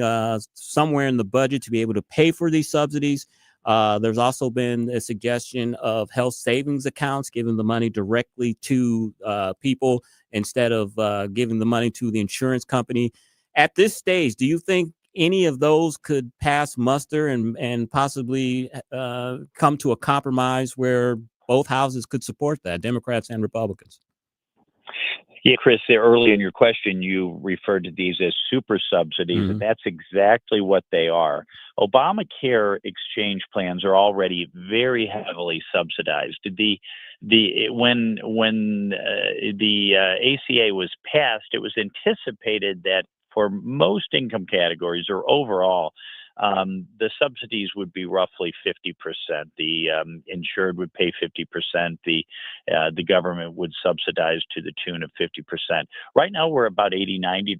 somewhere in the budget to be able to pay for these subsidies. There's also been a suggestion of health savings accounts, giving the money directly to people instead of giving the money to the insurance company. At this stage, do you think any of those could pass muster and possibly come to a compromise where both houses could support that, Democrats and Republicans? Yeah, Chris, early in your question, you referred to these as super subsidies, and that's exactly what they are. Obamacare exchange plans are already very heavily subsidized. When the ACA was passed, it was anticipated that for most income categories or overall, the subsidies would be roughly 50%. The insured would pay 50%. The government would subsidize to the tune of 50%. Right now, we're about 80-90%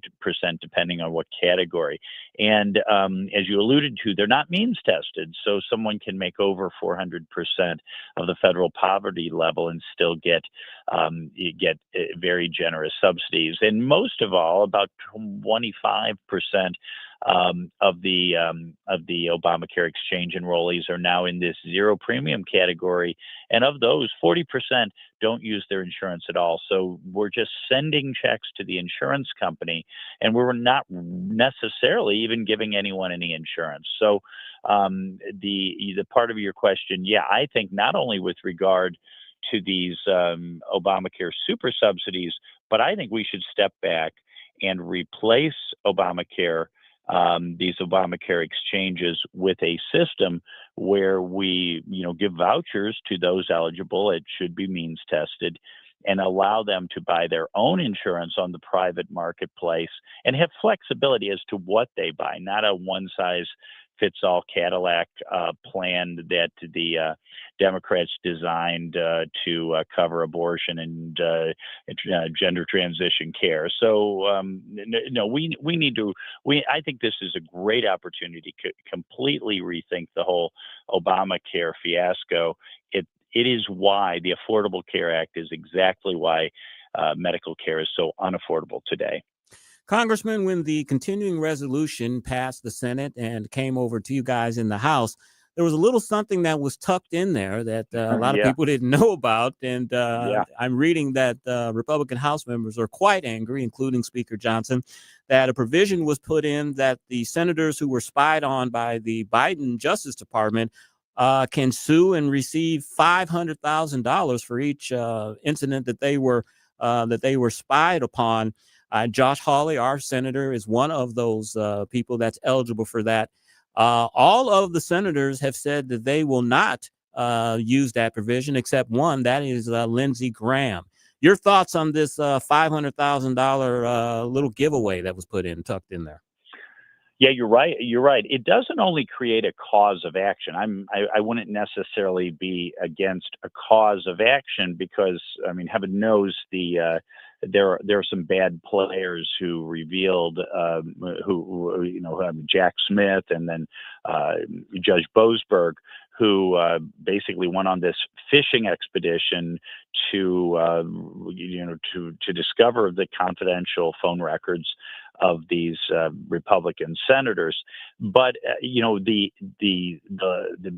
depending on what category. And as you alluded to, they're not means tested. So someone can make over 400% of the federal poverty level and still get very generous subsidies. And most of all, about 25% of the Obamacare exchange enrollees are now in this zero premium category, and of those, 40% don't use their insurance at all. So we're just sending checks to the insurance company, and we're not necessarily even giving anyone any insurance. So the part of your question, yeah, I think not only with regard to these Obamacare super subsidies, but I think we should step back and replace Obamacare, these Obamacare exchanges, with a system where we, give vouchers to those eligible. It should be means tested, and allow them to buy their own insurance on the private marketplace and have flexibility as to what they buy, not a one-size-fits-all Cadillac plan that the Democrats designed to cover abortion and gender transition care. So no, we need to. I think this is a great opportunity to completely rethink the whole Obamacare fiasco. It is why the Affordable Care Act is exactly why medical care is so unaffordable today. Congressman, when the continuing resolution passed the Senate and came over to you guys in the House, there was a little something that was tucked in there that a lot of Yeah. people didn't know about. And Yeah. I'm reading that Republican House members are quite angry, including Speaker Johnson, that a provision was put in that the senators who were spied on by the Biden Justice Department can sue and receive $500,000 for each incident that they were spied upon. Josh Hawley, our senator, is one of those people that's eligible for that. All of the senators have said that they will not use that provision, except one, that is Lindsey Graham. Your thoughts on this $500,000 little giveaway that was tucked in there? Yeah, you're right. You're right. It doesn't only create a cause of action. I wouldn't necessarily be against a cause of action because, I mean, heaven knows there are some bad players who revealed Jack Smith and then Judge Boasberg, who basically went on this fishing expedition to discover the confidential phone records of these Republican senators. But the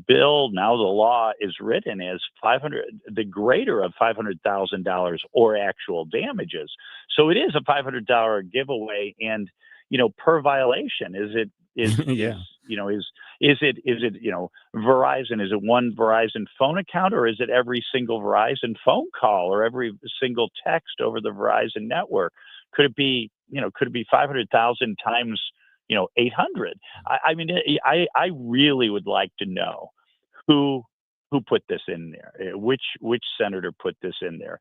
bill, now the law is written as the greater of $500,000 or actual damages. So it is a $500 giveaway, and per violation. Is it Verizon? Is it one Verizon phone account, or is it every single Verizon phone call or every single text over the Verizon network? Could it be 500,000 times 800? I mean, I really would like to know who put this in there. Which senator put this in there?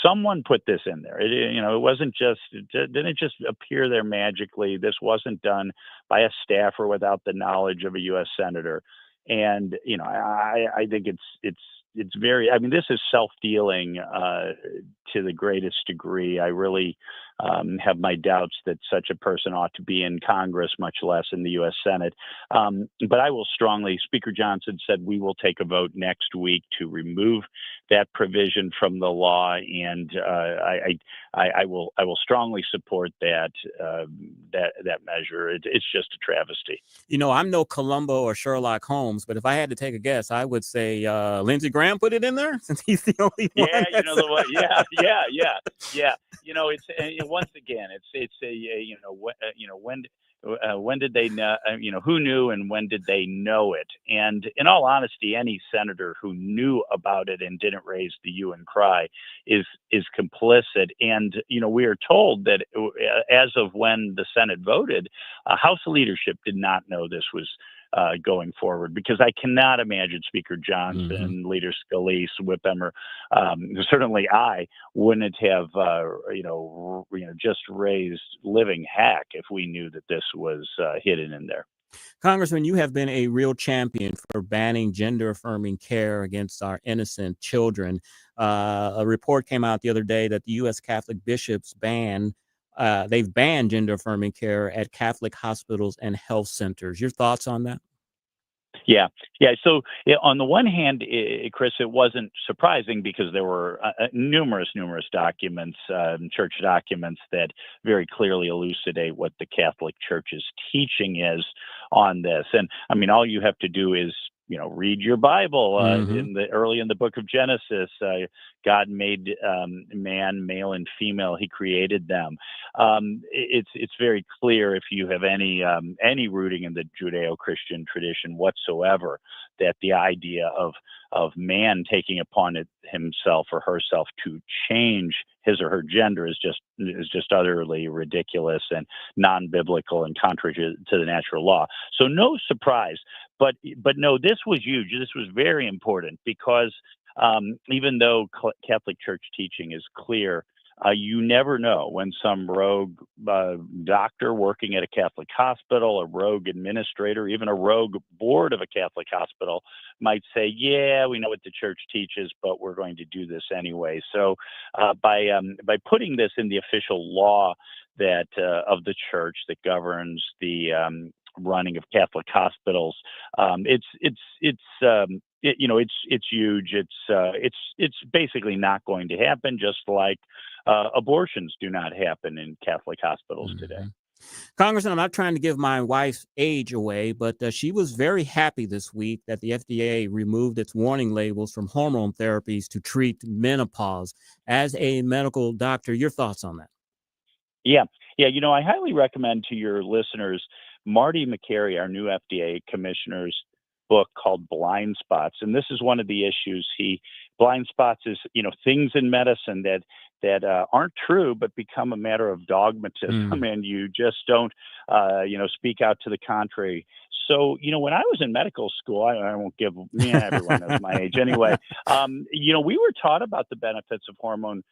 Someone put this in there. It wasn't just, it didn't just appear there magically. This wasn't done by a staffer without the knowledge of a U.S. senator. And I think it's very. I mean, this is self-dealing to the greatest degree. I really have my doubts that such a person ought to be in Congress, much less in the U.S. Senate. But I will strongly. Speaker Johnson said we will take a vote next week to remove that provision from the law, and I will strongly support that measure. It's just a travesty. I'm no Columbo or Sherlock Holmes, but if I had to take a guess, I would say Lindsey Graham put it in there since he's the only one. Yeah, the one. Yeah. It's once again, it's when did they know? Who knew and when did they know it? And in all honesty, any senator who knew about it and didn't raise the hue and cry is complicit. And we are told that as of when the Senate voted, House leadership did not know this was going forward, because I cannot imagine Speaker Johnson, Leader Scalise, Whip Emmer, certainly I wouldn't have, just raised living heck if we knew that this was hidden in there. Congressman, you have been a real champion for banning gender-affirming care against our innocent children. A report came out the other day that the U.S. Catholic bishops they've banned gender-affirming care at Catholic hospitals and health centers. Your thoughts on that? Yeah. So on the one hand, Chris, it wasn't surprising because there were numerous documents, church documents that very clearly elucidate what the Catholic Church's teaching is on this. And I mean, all you have to do is read your Bible. Early in the book of Genesis, God made man, male and female. He created them. It's very clear, if you have any rooting in the Judeo-Christian tradition whatsoever, that the idea of man taking upon himself or herself to change his or her gender is just utterly ridiculous and non-biblical and contrary to the natural law. So no surprise. But no, this was huge. This was very important because even though Catholic Church teaching is clear, you never know when some rogue doctor working at a Catholic hospital, a rogue administrator, even a rogue board of a Catholic hospital might say, yeah, we know what the church teaches, but we're going to do this anyway. So by putting this in the official law that of the church that governs the running of Catholic hospitals, it's huge. It's basically not going to happen, just like abortions do not happen in Catholic hospitals today. Congressman, I'm not trying to give my wife's age away, but she was very happy this week that the FDA removed its warning labels from hormone therapies to treat menopause. As a medical doctor, your thoughts on that? Yeah. Yeah. I highly recommend to your listeners Marty McCary, our new FDA commissioner's book called Blind Spots. And this is one of the issues. Blind spots is, things in medicine that aren't true, but become a matter of dogmatism, and you just don't, speak out to the contrary. So, when I was in medical school, I won't give, everyone knows my age anyway. We were taught about the benefits of hormone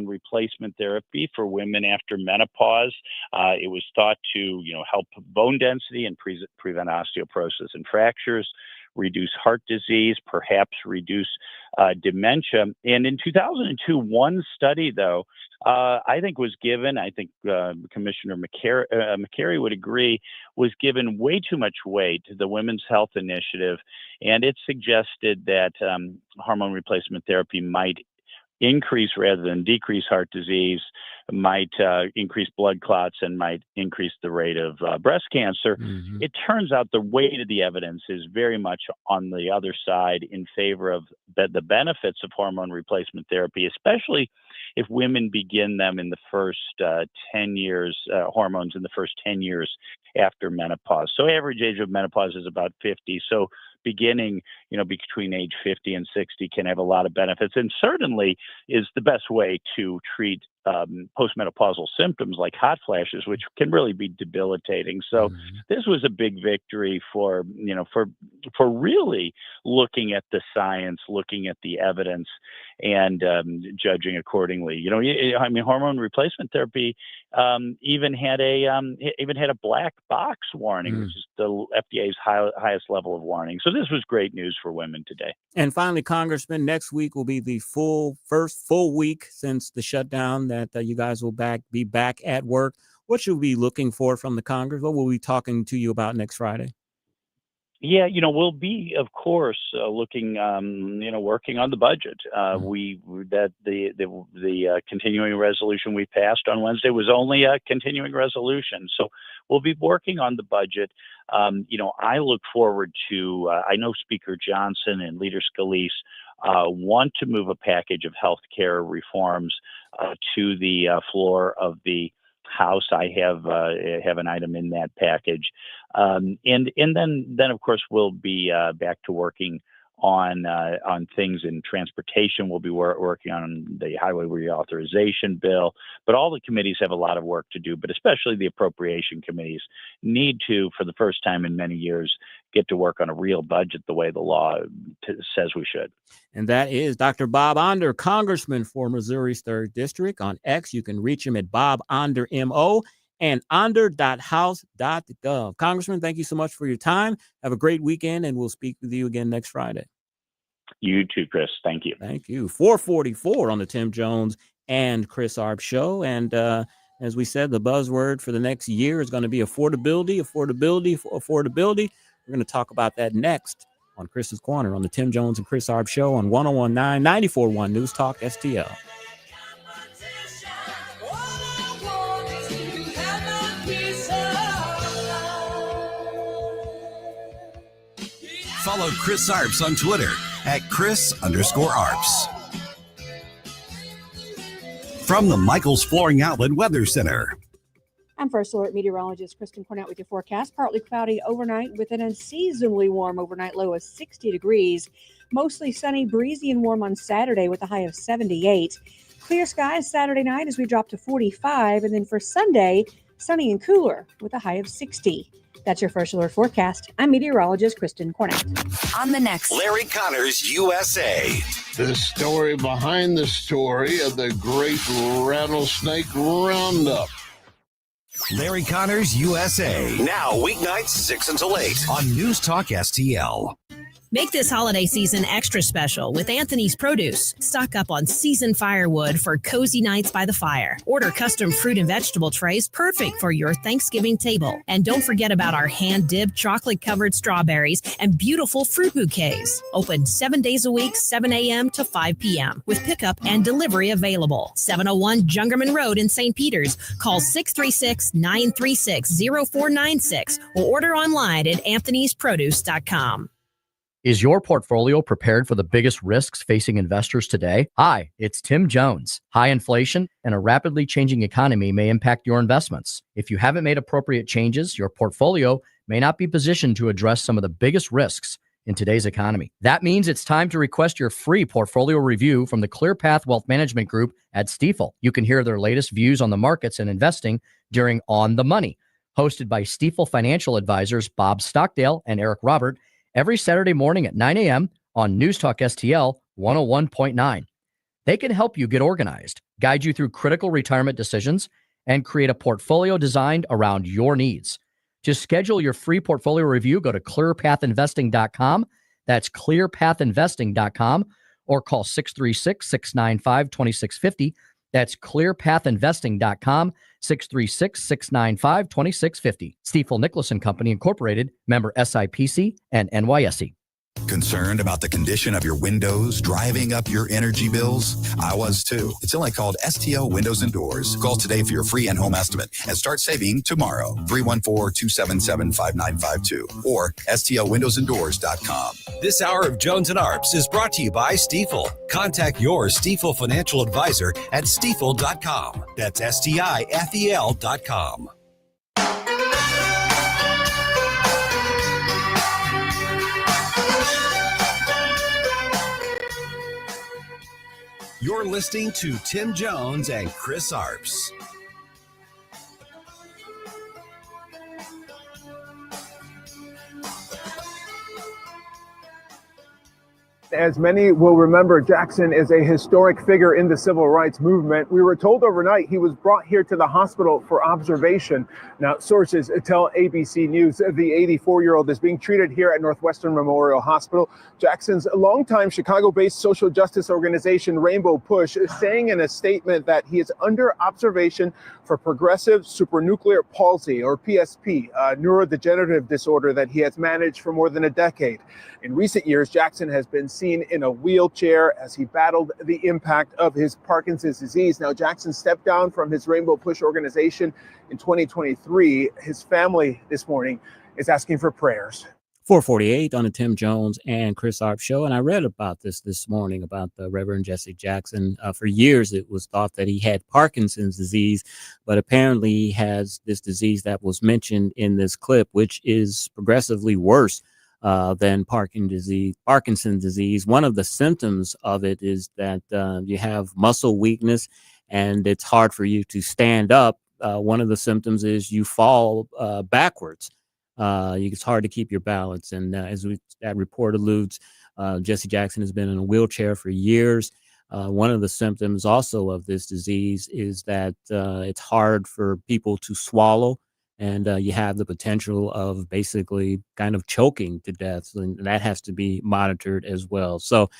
replacement therapy for women after menopause. It was thought to, help bone density and prevent osteoporosis and fractures, reduce heart disease, perhaps reduce dementia. And in 2002, one study, though, I think was given, Commissioner McCary would agree, was given way too much weight to the Women's Health Initiative. And it suggested that hormone replacement therapy might increase rather than decrease heart disease, might increase blood clots, and might increase the rate of breast cancer. It turns out the weight of the evidence is very much on the other side in favor of the benefits of hormone replacement therapy, especially if women begin them in the first 10 years, hormones in the first 10 years after menopause. So average age of menopause is about 50. So beginning, between age 50 and 60 can have a lot of benefits, and certainly is the best way to treat postmenopausal symptoms like hot flashes, which can really be debilitating. So this was a big victory for really looking at the science, looking at the evidence, and judging accordingly. Hormone replacement therapy even had a black box warning, which is the FDA's highest level of warning. So this was great news for women today. And finally, Congressman, next week will be the first full week since the shutdown that you guys will be back at work. What should we be looking for from the Congress? What will we be talking to you about next Friday? Yeah, we'll be, of course, looking, working on the budget. The continuing resolution we passed on Wednesday was only a continuing resolution, so we'll be working on the budget. I look forward to. I know Speaker Johnson and Leader Scalise want to move a package of health care reforms to the floor of the House. I have an item in that package, and then of course we'll be back to working on things in transportation. We'll be working on the highway reauthorization bill, but all the committees have a lot of work to do, but especially the appropriation committees need to, for the first time in many years, get to work on a real budget the way the law says we should. And that is Dr. Bob Onder, Congressman for Missouri's 3rd District. On X, you can reach him at Bob Onder, MO, and onder.house.gov. Congressman, thank you so much for your time. Have a great weekend, and we'll speak with you again next Friday. You too, Chris. Thank you. Thank you. 444 on the Tim Jones and Chris Arps show. And as we said, the buzzword for the next year is going to be affordability. We're going to talk about that next on Chris's Corner on the Tim Jones and Chris Arps show on 101.9, 94.1 News Talk STL. Follow Chris Arps on Twitter at Chris_Arps. From the Michaels Flooring Outlet Weather Center. I'm First Alert Meteorologist Kristen Cornett with your forecast. Partly cloudy overnight with an unseasonably warm overnight low of 60 degrees. Mostly sunny, breezy, and warm on Saturday with a high of 78. Clear skies Saturday night as we drop to 45. And then for Sunday, sunny and cooler with a high of 60. That's your First Alert forecast. I'm meteorologist Kristen Cornett. On the next, Larry Connors, USA. The story behind the story of the Great Rattlesnake Roundup. Larry Connors, USA. Now, weeknights 6 until 8 on News Talk STL. Make this holiday season extra special with Anthony's Produce. Stock up on seasoned firewood for cozy nights by the fire. Order custom fruit and vegetable trays perfect for your Thanksgiving table. And don't forget about our hand-dipped chocolate-covered strawberries and beautiful fruit bouquets. Open 7 days a week, 7 a.m. to 5 p.m. with pickup and delivery available. 701 Jungerman Road in St. Peters. Call 636-936-0496 or order online at anthonysproduce.com. Is your portfolio prepared for the biggest risks facing investors today? Hi, it's Tim Jones. High inflation and a rapidly changing economy may impact your investments. If you haven't made appropriate changes, your portfolio may not be positioned to address some of the biggest risks in today's economy. That means it's time to request your free portfolio review from the ClearPath Wealth Management Group at Stifel. You can hear their latest views on the markets and investing during On the Money, hosted by Stifel financial advisors Bob Stockdale and Eric Robert, every Saturday morning at 9 a.m. on News Talk STL 101.9. They can help you get organized, guide you through critical retirement decisions, and create a portfolio designed around your needs. To schedule your free portfolio review, go to clearpathinvesting.com. That's clearpathinvesting.com, or call 636-695-2650. That's clearpathinvesting.com, 636-695-2650. Stifel Nicholas & Company Incorporated, member SIPC and NYSE. Concerned about the condition of your windows driving up your energy bills? I was too. It's only called STL Windows and Doors. Call today for your free in-home estimate and start saving tomorrow. 314-277-5952 or stlwindowsanddoors.com. This hour of Jones and Arps is brought to you by Stifel. Contact your Stifel financial advisor at stifel.com. That's STIFEL.com. You're listening to Tim Jones and Chris Arps. As many will remember, Jackson is a historic figure in the civil rights movement. We were told overnight he was brought here to the hospital for observation. Now, sources tell ABC News the 84-year-old is being treated here at Northwestern Memorial Hospital. Jackson's longtime Chicago-based social justice organization Rainbow Push is saying in a statement that he is under observation for progressive supranuclear palsy, or PSP, a neurodegenerative disorder that he has managed for more than a decade. In recent years, Jackson has been seen in a wheelchair as he battled the impact of his Parkinson's disease. Now, Jackson stepped down from his Rainbow Push organization in 2023. His family this morning is asking for prayers. 448 on the Tim Jones and Chris Arp show. And I read about this morning about the Reverend Jesse Jackson. For years, it was thought that he had Parkinson's disease, but apparently he has this disease that was mentioned in this clip, which is progressively worse than Parkinson's disease. One of the symptoms of it is that you have muscle weakness and it's hard for you to stand up. One of the symptoms is you fall backwards. It's hard to keep your balance. And as that report alludes, Jesse Jackson has been in a wheelchair for years. One of the symptoms also of this disease is that it's hard for people to swallow, and you have the potential of basically kind of choking to death. And that has to be monitored as well. So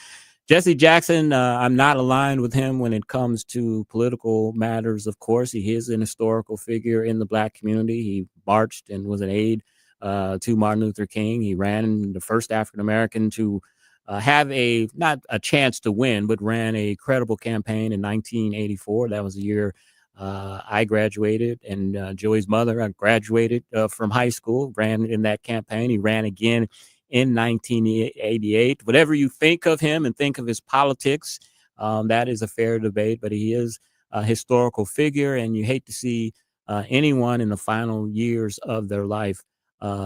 Jesse Jackson, I'm not aligned with him when it comes to political matters. Of course, he is an historical figure in the Black community. He marched and was an aide to Martin Luther King. He ran the first African-American to have not a chance to win, but ran a credible campaign in 1984. That was the year I graduated, and Joey's mother graduated from high school, ran in that campaign. He ran again in 1988. Whatever you think of him and think of his politics, that is a fair debate, but he is a historical figure, and you hate to see anyone in the final years of their life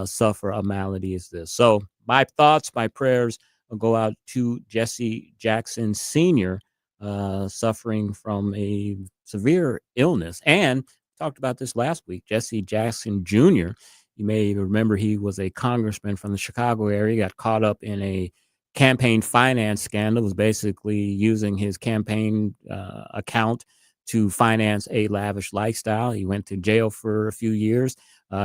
suffer a malady as this. So my thoughts, my prayers will go out to Jesse Jackson Sr., suffering from a severe illness. And talked about this last week, Jesse Jackson Jr., you may remember he was a congressman from the Chicago area. He got caught up in a campaign finance scandal, was basically using his campaign account to finance a lavish lifestyle. He went to jail for a few years,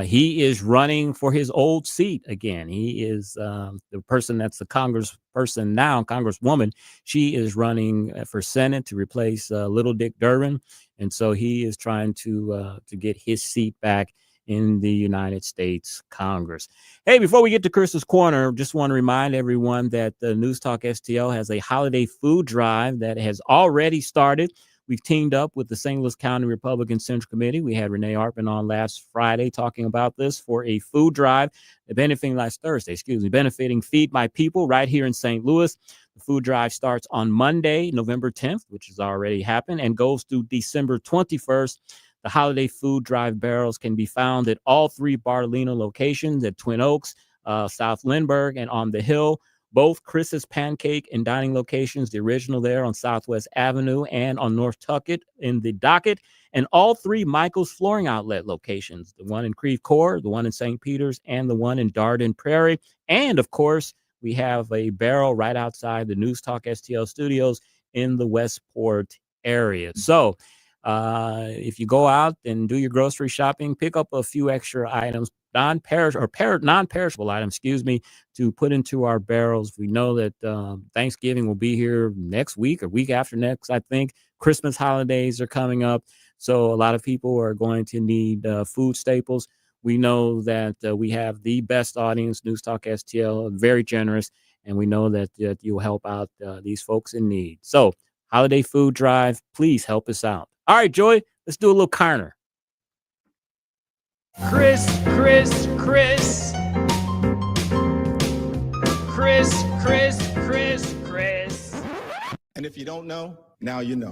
He is running for his old seat again. He is the person that's the congressperson now, congresswoman. She is running for Senate to replace Little Dick Durbin. And so he is trying to get his seat back in the United States Congress. Hey, before we get to Chris's Corner, just want to remind everyone that the News Talk STL has a holiday food drive that has already started. We've teamed up with the St. Louis County Republican Central Committee. We had Renee Arpin on last Friday talking about this for a food drive, benefiting Feed My People right here in St. Louis. The food drive starts on Monday, November 10th, which has already happened, and goes through December 21st. The holiday food drive barrels can be found at all three Bartolino locations at Twin Oaks, South Lindbergh, and on the Hill. Both Chris's Pancake and Dining locations, the original there on Southwest Avenue and on North Tuckett in the Docket, and all three Michael's Flooring Outlet locations, the one in Creve Coeur, the one in St. Peters, and the one in Darden Prairie. And, of course, we have a barrel right outside the News Talk STL studios in the Westport area. So if you go out and do your grocery shopping, pick up a few extra items, non-perishable items, to put into our barrels. We know that Thanksgiving will be here next week or week after next, I think. Christmas holidays are coming up, so a lot of people are going to need food staples. We know that we have the best audience, News Talk STL, very generous, and we know that you'll help out these folks in need. So, holiday food drive, please help us out. All right, Joy, let's do a little Carner. Chris. And if you don't know, now you know.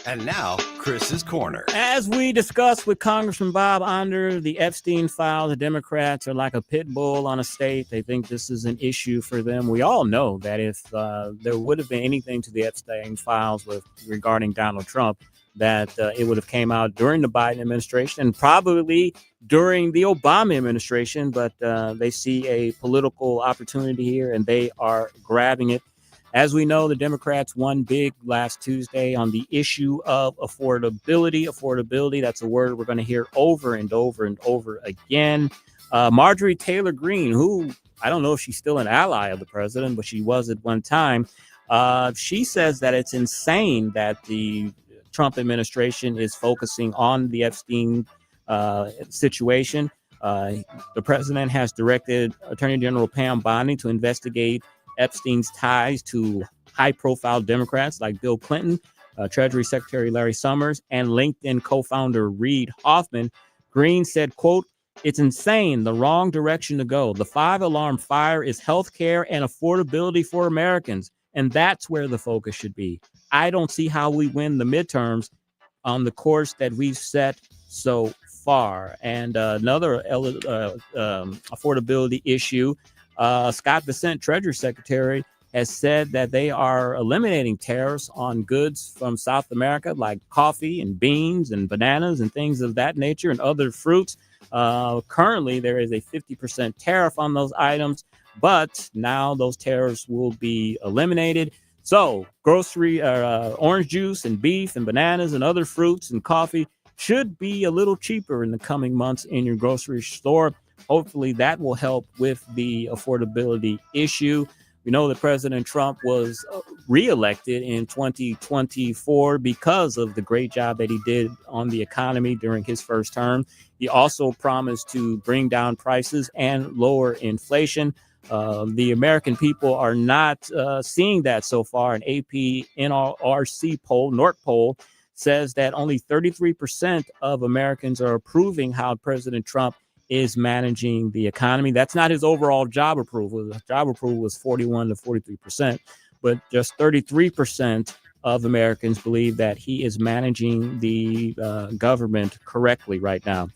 And now, Chris's Corner. As we discussed with Congressman Bob Onder, the Epstein file, the Democrats are like a pit bull on a state. They think this is an issue for them. We all know that if there would have been anything to the Epstein files regarding Donald Trump, that it would have came out during the Biden administration and probably during the Obama administration. But they see a political opportunity here, and they are grabbing it. As we know, the Democrats won big last Tuesday on the issue of affordability. Affordability, that's a word we're going to hear over and over and over again. Marjorie Taylor Greene, who I don't know if she's still an ally of the president, but she was at one time. She says that it's insane that the Trump administration is focusing on the Epstein situation. The president has directed Attorney General Pam Bondi to investigate Epstein's ties to high-profile Democrats like Bill Clinton, Treasury Secretary Larry Summers, and LinkedIn co-founder Reid Hoffman. Greene said, quote, "It's insane, the wrong direction to go. The five-alarm fire is health care and affordability for Americans, and that's where the focus should be. I don't see how we win the midterms on the course that we've set so far." And another affordability issue, Scott Bessent, Treasury Secretary, has said that they are eliminating tariffs on goods from South America, like coffee and beans and bananas and things of that nature and other fruits. Currently, there is a 50% tariff on those items, but now those tariffs will be eliminated. So grocery, orange juice and beef and bananas and other fruits and coffee should be a little cheaper in the coming months in your grocery store. Hopefully that will help with the affordability issue. We know that President Trump was reelected in 2024 because of the great job that he did on the economy during his first term. He also promised to bring down prices and lower inflation. The American people are not seeing that so far. An AP NRC poll, NORC poll, says that only 33% of Americans are approving how President Trump is managing the economy. That's not his overall job approval. His job approval was 41 to 43%, but just 33% of Americans believe that he is managing the government correctly right now.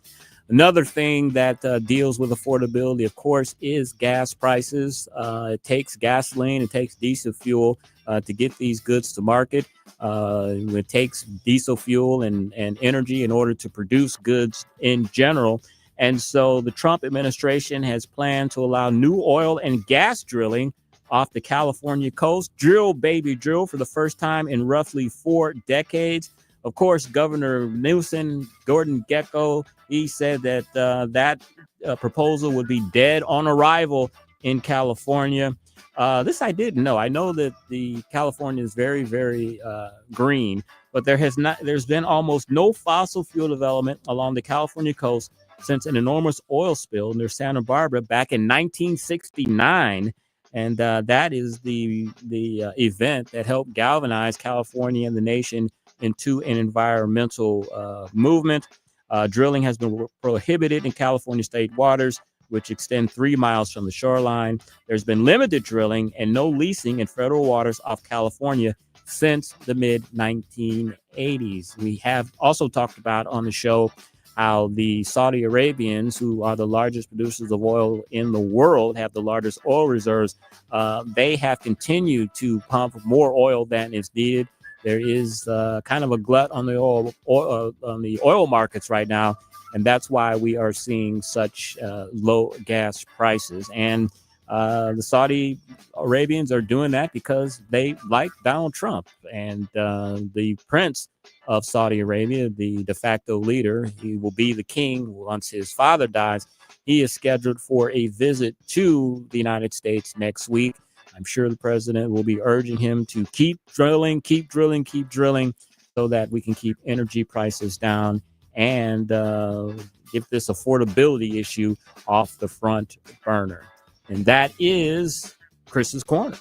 Another thing that deals with affordability, of course, is gas prices. It takes gasoline, it takes diesel fuel to get these goods to market. It takes diesel fuel and energy in order to produce goods in general. And so the Trump administration has planned to allow new oil and gas drilling off the California coast. Drill, baby, drill, for the first time in roughly 4 decades. Of course, Governor Newsom, Gordon Gekko, he said that that proposal would be dead on arrival in California. This I didn't know. I know that the California is very, very green, but there's been almost no fossil fuel development along the California coast since an enormous oil spill near Santa Barbara back in 1969. And that is the event that helped galvanize California and the nation into an environmental movement. Drilling has been prohibited in California state waters, which extend 3 miles from the shoreline. There's been limited drilling and no leasing in federal waters off California since the mid-1980s. We have also talked about on the show how the Saudi Arabians, who are the largest producers of oil in the world, have the largest oil reserves. They have continued to pump more oil than is needed. There is kind of a glut on the oil markets right now, and that's why we are seeing such low gas prices. And the Saudi Arabians are doing that because they like Donald Trump. And the prince of Saudi Arabia, the de facto leader, he will be the king once his father dies. He is scheduled for a visit to the United States next week. I'm sure the president will be urging him to keep drilling, so that we can keep energy prices down and get this affordability issue off the front burner. And that is Chris's Corner.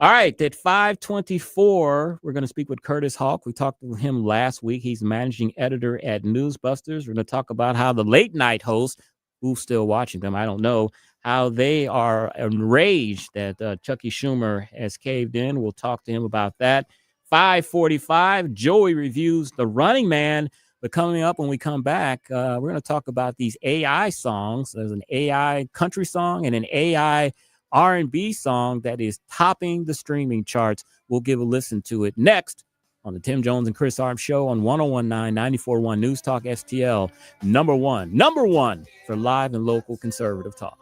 All right, at 5:24, we're going to speak with Curtis Houck. We talked to him last week. He's managing editor at Newsbusters. We're going to talk about how the late night hosts, who's still watching them, I don't know, how they are enraged that Chucky Schumer has caved in. We'll talk to him about that. 5:45, Joey reviews The Running Man. But coming up when we come back, we're going to talk about these AI songs. There's an AI country song and an AI R&B song that is topping the streaming charts. We'll give a listen to it next on the Tim Jones and Chris Arps Show on 101.9 94.1 News Talk STL. Number one for live and local conservative talk.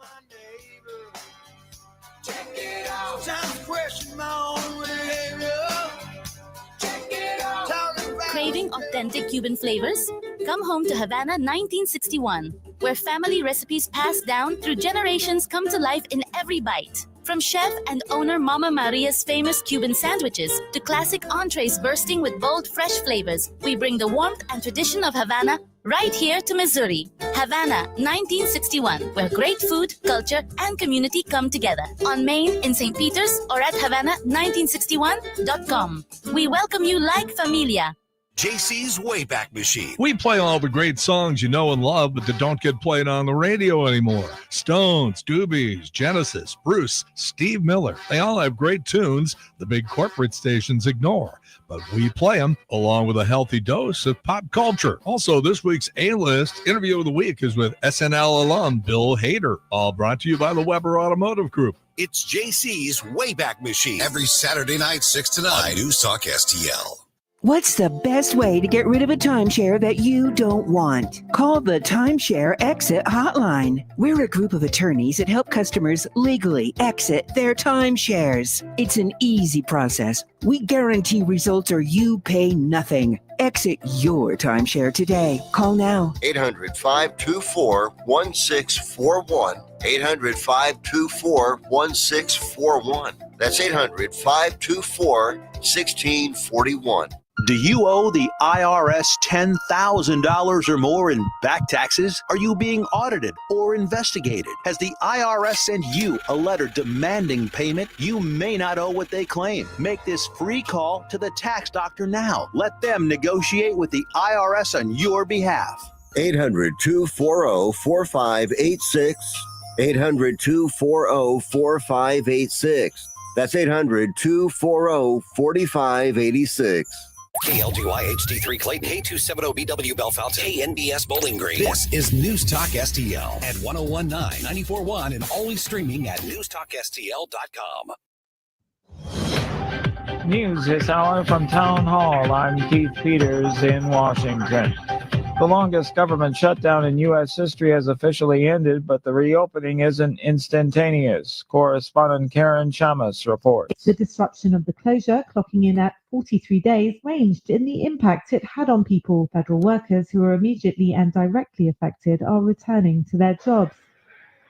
Craving authentic Cuban flavors? Come home to Havana 1961, where family recipes passed down through generations come to life in every bite. From chef and owner Mama Maria's famous Cuban sandwiches to classic entrees bursting with bold, fresh flavors, we bring the warmth and tradition of Havana right here to Missouri. Havana 1961, where great food, culture, and community come together. On Main, in St. Peter's, or at Havana1961.com. We welcome you like familia. JC's Wayback Machine. We play all the great songs you know and love, but that don't get played on the radio anymore. Stones, Doobies, Genesis, Bruce, Steve Miller. They all have great tunes the big corporate stations ignore. But we play them along with a healthy dose of pop culture. Also, this week's A-List interview of the week is with SNL alum Bill Hader. All brought to you by the Weber Automotive Group. It's JC's Wayback Machine. Every Saturday night, 6 to 9. On News Talk STL. What's the best way to get rid of a timeshare that you don't want? Call the Timeshare Exit Hotline. We're a group of attorneys that help customers legally exit their timeshares. It's an easy process. We guarantee results or you pay nothing. Exit your timeshare today. Call now. 800-524-1641. 800-524-1641. That's 800-524-1641. Do you owe the IRS $10,000 or more in back taxes? Are you being audited or investigated? Has the IRS sent you a letter demanding payment? You may not owe what they claim. Make this free call to the tax doctor now. Let them negotiate with the IRS on your behalf. 800-240-4586. 800-240-4586. That's 800-240-4586. KLGY HD3 Clayton, K270BW Bellefonte, KNBS Bowling Green. This is News Talk STL at 101.9, 94.1, and always streaming at newstalksTL.com. News this hour from Town Hall. I'm Keith Peters in Washington. The longest government shutdown in U.S. history has officially ended, but the reopening isn't instantaneous. Correspondent Karen Chamas reports. The disruption of the closure clocking in at 43 days ranged in the impact it had on people. Federal workers who are immediately and directly affected are returning to their jobs.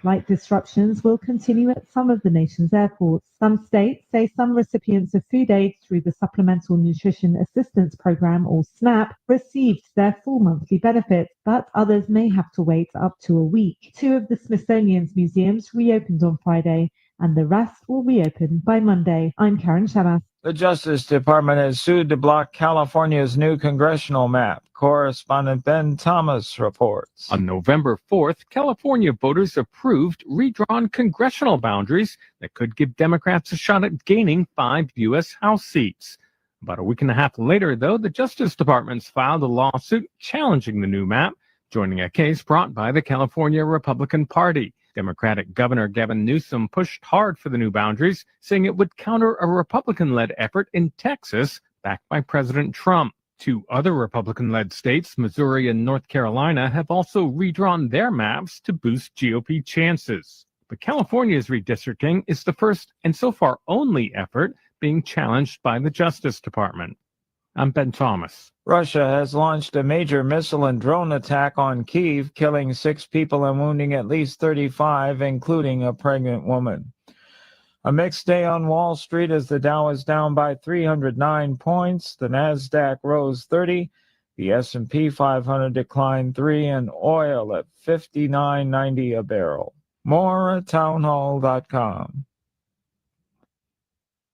Flight disruptions will continue at some of the nation's airports. Some states say some recipients of food aid through the Supplemental Nutrition Assistance Program, or SNAP, received their full monthly benefits, but others may have to wait up to a week. 2 of the Smithsonian's museums reopened on Friday, and the rest will reopen by Monday. I'm Karen Shamas. The Justice Department has sued to block California's new congressional map. Correspondent Ben Thomas reports. On November 4th, California voters approved redrawn congressional boundaries that could give Democrats a shot at gaining 5 U.S. House seats. About a week and a half later, though, the Justice Department's filed a lawsuit challenging the new map, joining a case brought by the California Republican Party. Democratic Governor Gavin Newsom pushed hard for the new boundaries, saying it would counter a Republican-led effort in Texas backed by President Trump. 2 other Republican-led states, Missouri and North Carolina, have also redrawn their maps to boost GOP chances. But California's redistricting is the first and so far only effort being challenged by the Justice Department. I'm Ben Thomas. Russia has launched a major missile and drone attack on Kyiv, killing 6 people and wounding at least 35, including a pregnant woman. A mixed day on Wall Street as the Dow is down by 309 points, the Nasdaq rose 30, the S&P 500 declined 3, and oil at $59.90 a barrel. More at townhall.com.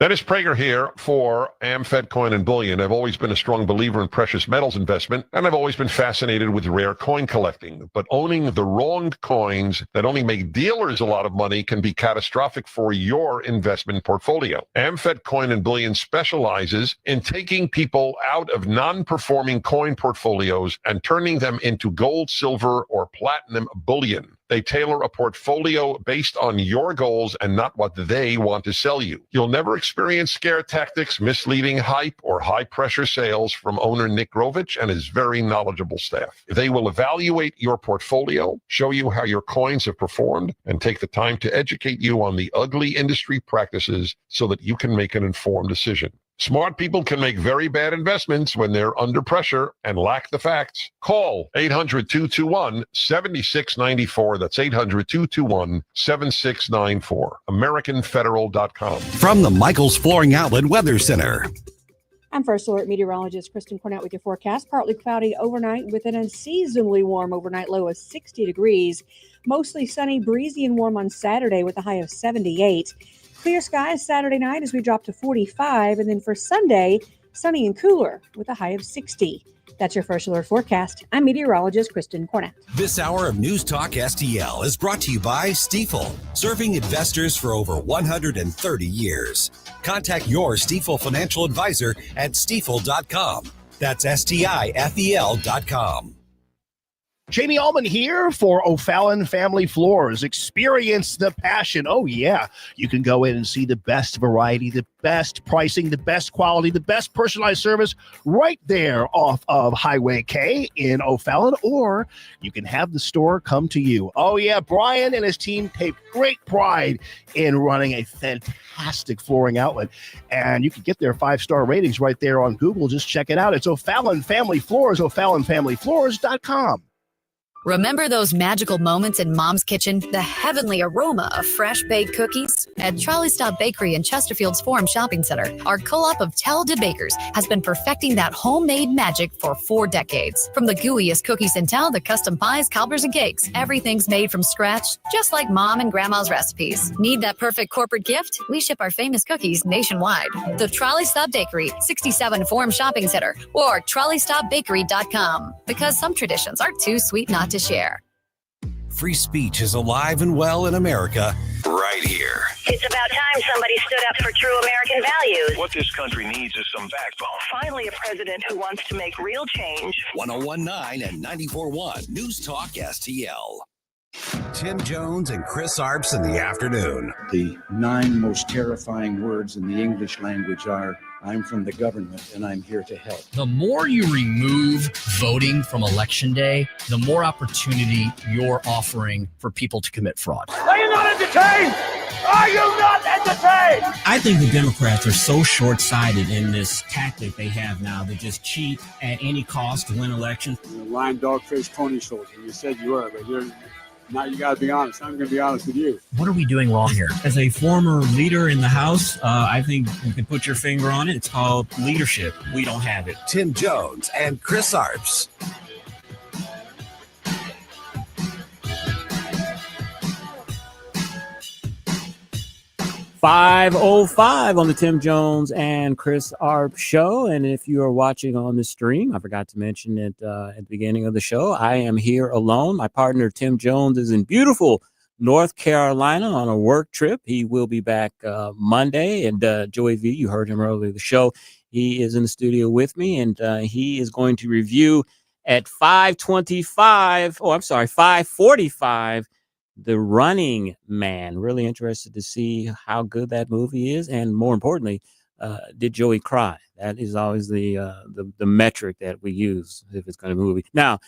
Dennis Prager here for AmFed Coin and Bullion. I've always been a strong believer in precious metals investment, and I've always been fascinated with rare coin collecting. But owning the wrong coins that only make dealers a lot of money can be catastrophic for your investment portfolio. AmFed Coin and Bullion specializes in taking people out of non-performing coin portfolios and turning them into gold, silver, or platinum bullion. They tailor a portfolio based on your goals and not what they want to sell you. You'll never experience scare tactics, misleading hype, or high-pressure sales from owner Nick Grovich and his very knowledgeable staff. They will evaluate your portfolio, show you how your coins have performed, and take the time to educate you on the ugly industry practices so that you can make an informed decision. Smart people can make very bad investments when they're under pressure and lack the facts. Call 800-221-7694. That's 800-221-7694. AmericanFederal.com. From the Michaels Flooring Outlet Weather Center. I'm First Alert Meteorologist Kristen Cornett with your forecast. Partly cloudy overnight with an unseasonably warm overnight low of 60 degrees. Mostly sunny, breezy, and warm on Saturday with a high of 78. Clear skies Saturday night as we drop to 45, and then for Sunday, sunny and cooler with a high of 60. That's your First Alert forecast. I'm meteorologist Kristen Cornett. This hour of News Talk STL is brought to you by Stifel, serving investors for over 130 years. Contact your Stifel financial advisor at stifel.com. That's STIFEL.com. Jamie Allman here for O'Fallon Family Floors. Experience the passion. Oh, yeah. You can go in and see the best variety, the best pricing, the best quality, the best personalized service right there off of Highway K in O'Fallon, or you can have the store come to you. Oh, yeah. Brian and his team take great pride in running a fantastic flooring outlet, and you can get their 5-star ratings right there on Google. Just check it out. It's O'Fallon Family Floors, O'FallonFamilyFloors.com. Remember those magical moments in Mom's kitchen? The heavenly aroma of fresh baked cookies? At Trolley Stop Bakery in Chesterfield's Forum Shopping Center, our co-op of talented bakers has been perfecting that homemade magic for 4 decades. From the gooeyest cookies in town to custom pies, cobblers, and cakes, everything's made from scratch, just like Mom and Grandma's recipes. Need that perfect corporate gift? We ship our famous cookies nationwide. The Trolley Stop Bakery, 67 Forum Shopping Center, or TrolleyStopBakery.com. Because some traditions are too sweet not to share. Free speech is alive and well in America right here. It's about time somebody stood up for true American values. What this country needs is some backbone. Finally, a president who wants to make real change. 101.9 and 94.1 News Talk STL. Tim Jones and Chris Arps in the afternoon. The 9 most terrifying words in the English language are, I'm from the government and I'm here to help. The more you remove voting from Election Day, the more opportunity you're offering for people to commit fraud. Are you not entertained? Are you not entertained? I think the Democrats are so short-sighted in this tactic they have now to just cheat at any cost to win elections. You're a lying dog-faced pony soldier. You said you were, but now you got to be honest. I'm going to be honest with you. What are we doing wrong here? As a former leader in the House, I think you can put your finger on it. It's called leadership. We don't have it. Tim Jones and Chris Arps. 5:05 on the Tim Jones and Chris Arp show. And if you are watching on the stream, I forgot to mention it at the beginning of the show, I am here alone. My partner, Tim Jones, is in beautiful North Carolina on a work trip. He will be back Monday. And Joey V, you heard him earlier in the show. He is in the studio with me, and he is going to review at 5:45, The Running Man. Really interested to see how good that movie is, and more importantly, did Joey cry? That is always the metric that we use if it's going to be a movie. Now,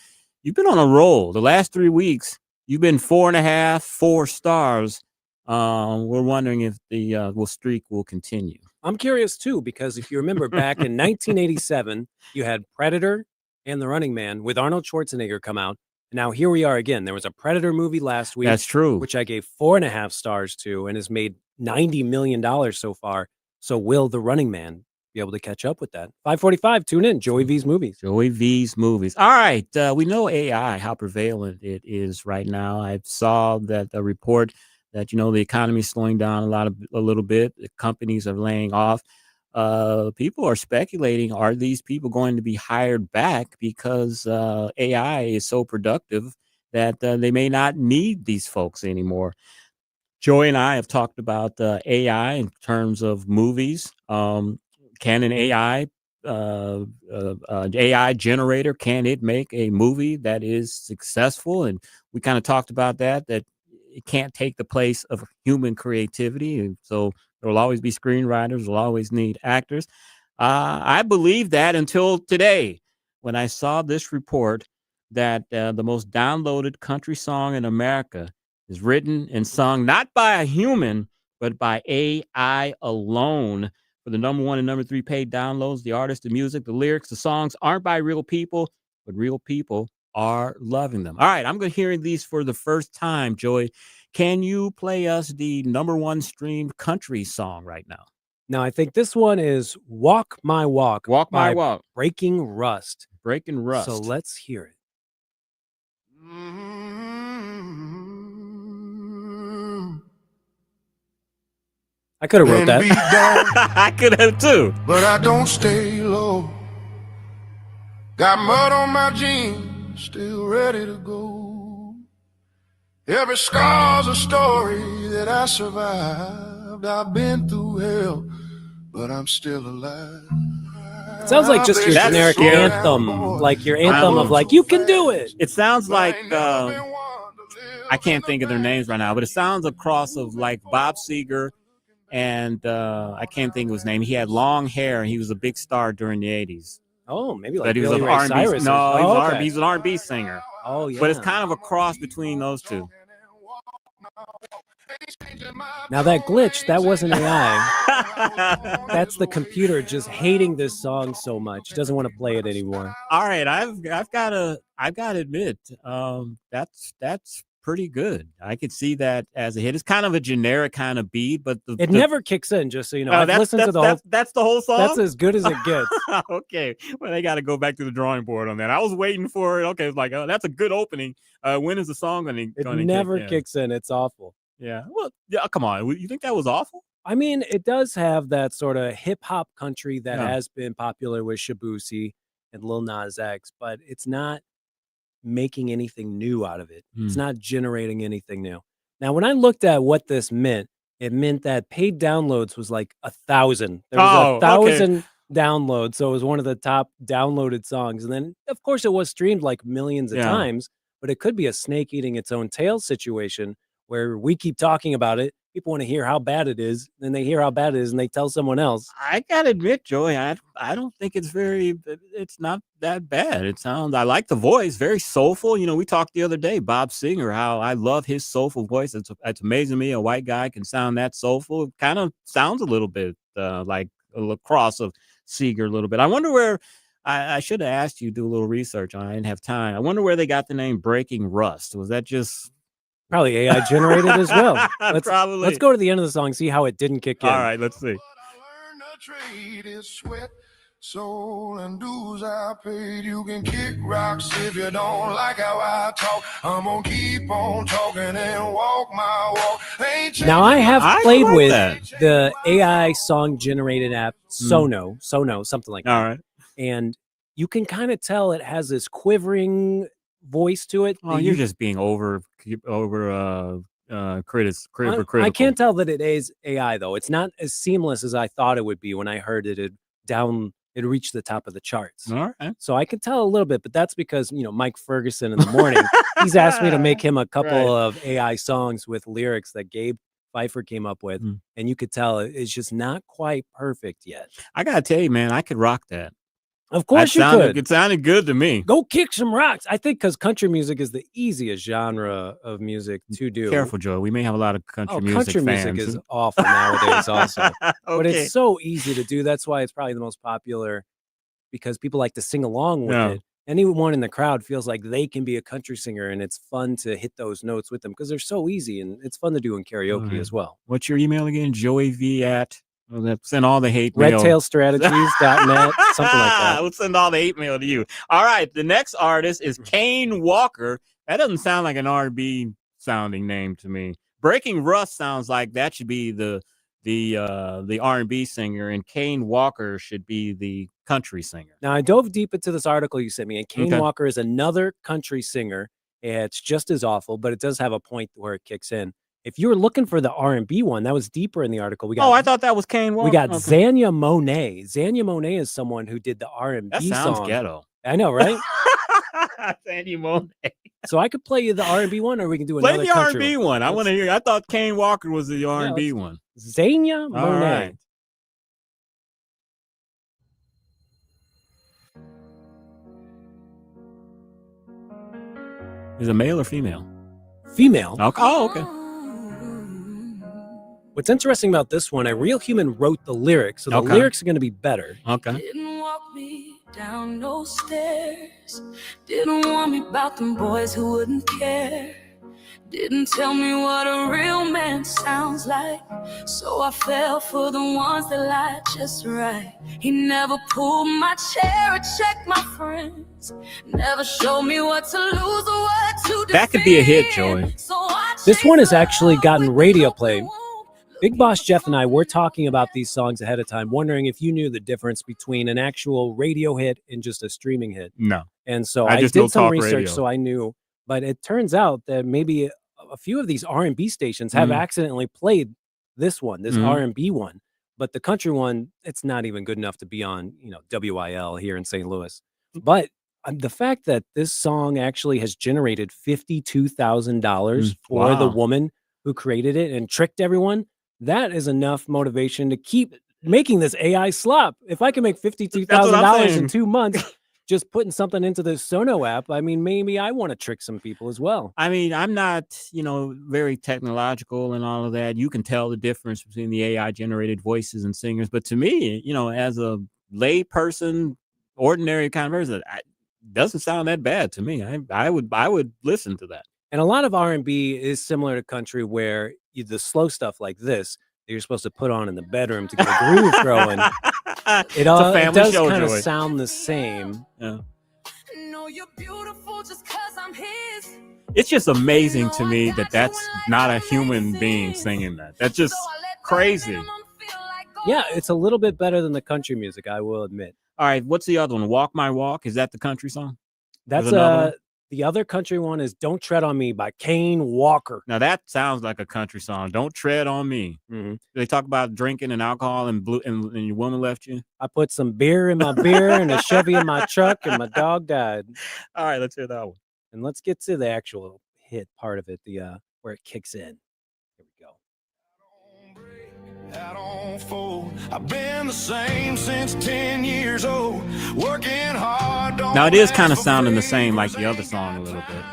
you've been on a roll. The last 3 weeks, you've been 4.5, 4 stars. We're wondering if the streak will continue. I'm curious too, because if you remember back in 1987, you had Predator and The Running Man with Arnold Schwarzenegger come out. Now here we are again. There was a Predator movie last week. That's true. Which I gave 4.5 stars to and has made $90 million so far. So will The Running Man be able to catch up with that? 5:45, tune in. Joey V's Movies. Joey V's Movies. All right. We know AI, how prevalent it is right now. I saw that the report that, the economy is slowing down a little bit. The companies are laying off. People are speculating, are these people going to be hired back because AI is so productive that they may not need these folks anymore? Joey and I have talked about AI in terms of movies. Can an AI generator, can it make a movie that is successful? And we kind of talked about that it can't take the place of human creativity. And so there will always be screenwriters, will always need actors. I believed that until today, when I saw this report that the most downloaded country song in America is written and sung not by a human, but by AI alone. For the number 1 and number 3 paid downloads, the artist, the music, the lyrics, the songs aren't by real people, but real people are loving them. All right, I'm going to hear these for the first time, Joey. Can you play us the number 1 streamed country song right now? Now, I think this one is Walk My Walk. Walk My Walk. Breaking Rust. Breaking Rust. So let's hear it. I could have wrote that. I could have too. But I don't stay low. Got mud on my jeans, still ready to go. Every scar's a story that I survived. I've been through hell, but I'm still alive. It sounds like just your generic anthem, like your anthem of like, you can do it. It sounds like, I can't think of their names right now, but it sounds a cross of like Bob Seger and I can't think of his name. He had long hair and he was a big star during the 80s. Oh, maybe like but he was Billy an Ray R&B. Cyrus. No, he's an R&B singer. Oh, yeah. But it's kind of a cross between those two. Now that glitch, that wasn't AI. That's the computer just hating this song so much, doesn't want to play it anymore. All right, I've got to admit, that's pretty good. I could see that as a hit. It's kind of a generic kind of beat, but it never kicks in. Just so you know, I've listened to the whole. That's the whole song. That's as good as it gets. Okay, well they got to go back to the drawing board on that. I was waiting for it. Okay, it's like, oh, that's a good opening. When is the song going to? It never kicks in. It's awful. Yeah. Well, yeah. Come on. You think that was awful? I mean, it does have that sort of hip hop country that has been popular with Shabusi and Lil Nas X, but it's not making anything new out of it. It's not generating anything new. Now, when I looked at what this meant, it meant that paid downloads was like 1,000. There was 1,000 downloads, so it was one of the top downloaded songs. And then, of course, it was streamed like millions of times, but it could be a snake eating its own tail situation where we keep talking about it. people want to hear how bad it is. Then they hear how bad it is and they tell someone else. I gotta admit, Joey, I don't think it's not that bad. I like the voice, very soulful. We talked the other day, Bob Singer, how I love his soulful voice. It's amazing to me a white guy can sound that soulful. It kind of sounds a little bit like a cross of Seeger a little bit. I wonder where I should have asked you to do a little research on. I didn't have time. I wonder where they got the name Breaking Rust. Was that just probably AI generated as well? Probably. Let's go to the end of the song, see how it didn't kick in. All right, let's see. Trade is sweat, soul, and dues I paid. You can kick rocks if you don't like how I talk. I'm gonna keep on talking and walk my walk. Now, I have played with the AI song generated app Sono, something like that. All right. And you can kind of tell it has this quivering voice to it. Oh, you're just being critical. I can't tell that it is AI though. It's not as seamless as I thought it would be when I heard it reached the top of the charts. All right. So I can tell a little bit, but that's because Mike Ferguson in the morning, he's asked me to make him a couple of AI songs with lyrics that Gabe Pfeiffer came up with, and you could tell it's just not quite perfect yet. I gotta tell you, man, I could rock that. Of course you could. It sounded good to me. Go kick some rocks. I think because country music is the easiest genre of music to do. Careful, Joe. We may have a lot of country music country fans. music is awful nowadays also. Okay. But it's so easy to do. That's why it's probably the most popular, because people like to sing along with it. Anyone in the crowd feels like they can be a country singer, and it's fun to hit those notes with them because they're so easy, and it's fun to do in karaoke as well. What's your email again? joeyv@ send all the hate mail. redtailstrategies.net, something like that. We'll send all the hate mail to you. All right. The next artist is Kane Walker. That doesn't sound like an R&B sounding name to me. Breaking Rust sounds like that should be the R&B singer, and Kane Walker should be the country singer. Now, I dove deep into this article you sent me, and Kane Walker is another country singer. It's just as awful, but it does have a point where it kicks in. If you were looking for the R&B one, that was deeper in the article. I thought that was Kane Walker. We got Zanya Monet. Zanya Monet is someone who did the R&B that song. sounds ghetto. I know, right? Zanya Monet. So I could play you the R&B one, or we can do play another the country R&B one. I want to hear. I thought Kane Walker was the R&B one. Zanya Monet. All right. Is it male or female? Female. Okay. Oh, okay. What's interesting about this one, a real human wrote the lyrics, so the lyrics are going to be better. Okay. Didn't walk me down no stairs. Didn't warn me about them boys who wouldn't care. Didn't tell me what a real man sounds like. So I fell for the ones that lied just right. He never pulled my chair or checked my friends. Never showed me what to lose or what to defend. That could be a hit, Joey. This one has actually gotten radio play. Big Boss Jeff and I were talking about these songs ahead of time, wondering if you knew the difference between an actual radio hit and just a streaming hit. No. And so I did some research, so I knew. But it turns out that maybe a few of these R&B stations have accidentally played this one, this R&B one. But the country one, it's not even good enough to be on, WIL here in St. Louis. But the fact that this song actually has generated $52,000 for the woman who created it and tricked everyone, that is enough motivation to keep making this AI slop. If I can make $52,000 in 2 months just putting something into the Sono app, I mean, maybe I want to trick some people as well. I mean, I'm not, very technological and all of that. You can tell the difference between the AI generated voices and singers. But to me, as a lay person, ordinary kind of person, it doesn't sound that bad to me. I would listen to that. And a lot of R&B is similar to country, where the slow stuff like this that you're supposed to put on in the bedroom to get a groove going. It does kind of sound the same. Yeah. It's just amazing to me that that's not a human being singing that. That's just crazy. Yeah, it's a little bit better than the country music, I will admit. All right, what's the other one? Walk My Walk? Is that the country song? That's the other country one is Don't Tread on Me by Kane Walker. Now that sounds like a country song. Don't tread on me. Mm-hmm. They talk about drinking and alcohol and your woman left you. I put some beer in my beer and a Chevy in my truck and my dog died. All right, let's hear that one. And let's get to the actual hit part of it, where it kicks in. Here we go. I've been the same since 10 years old, working hard. Now it is kind of sounding the same like the other song a little bit.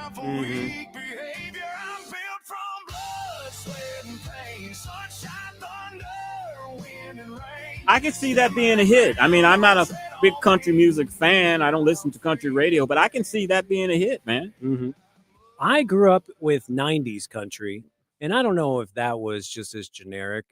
I can see that being a hit. I mean, I'm not a big country music fan. I don't listen to country radio, but I can see that being a hit, man. Mm-hmm. I grew up with 90s country, and I don't know if that was just as generic,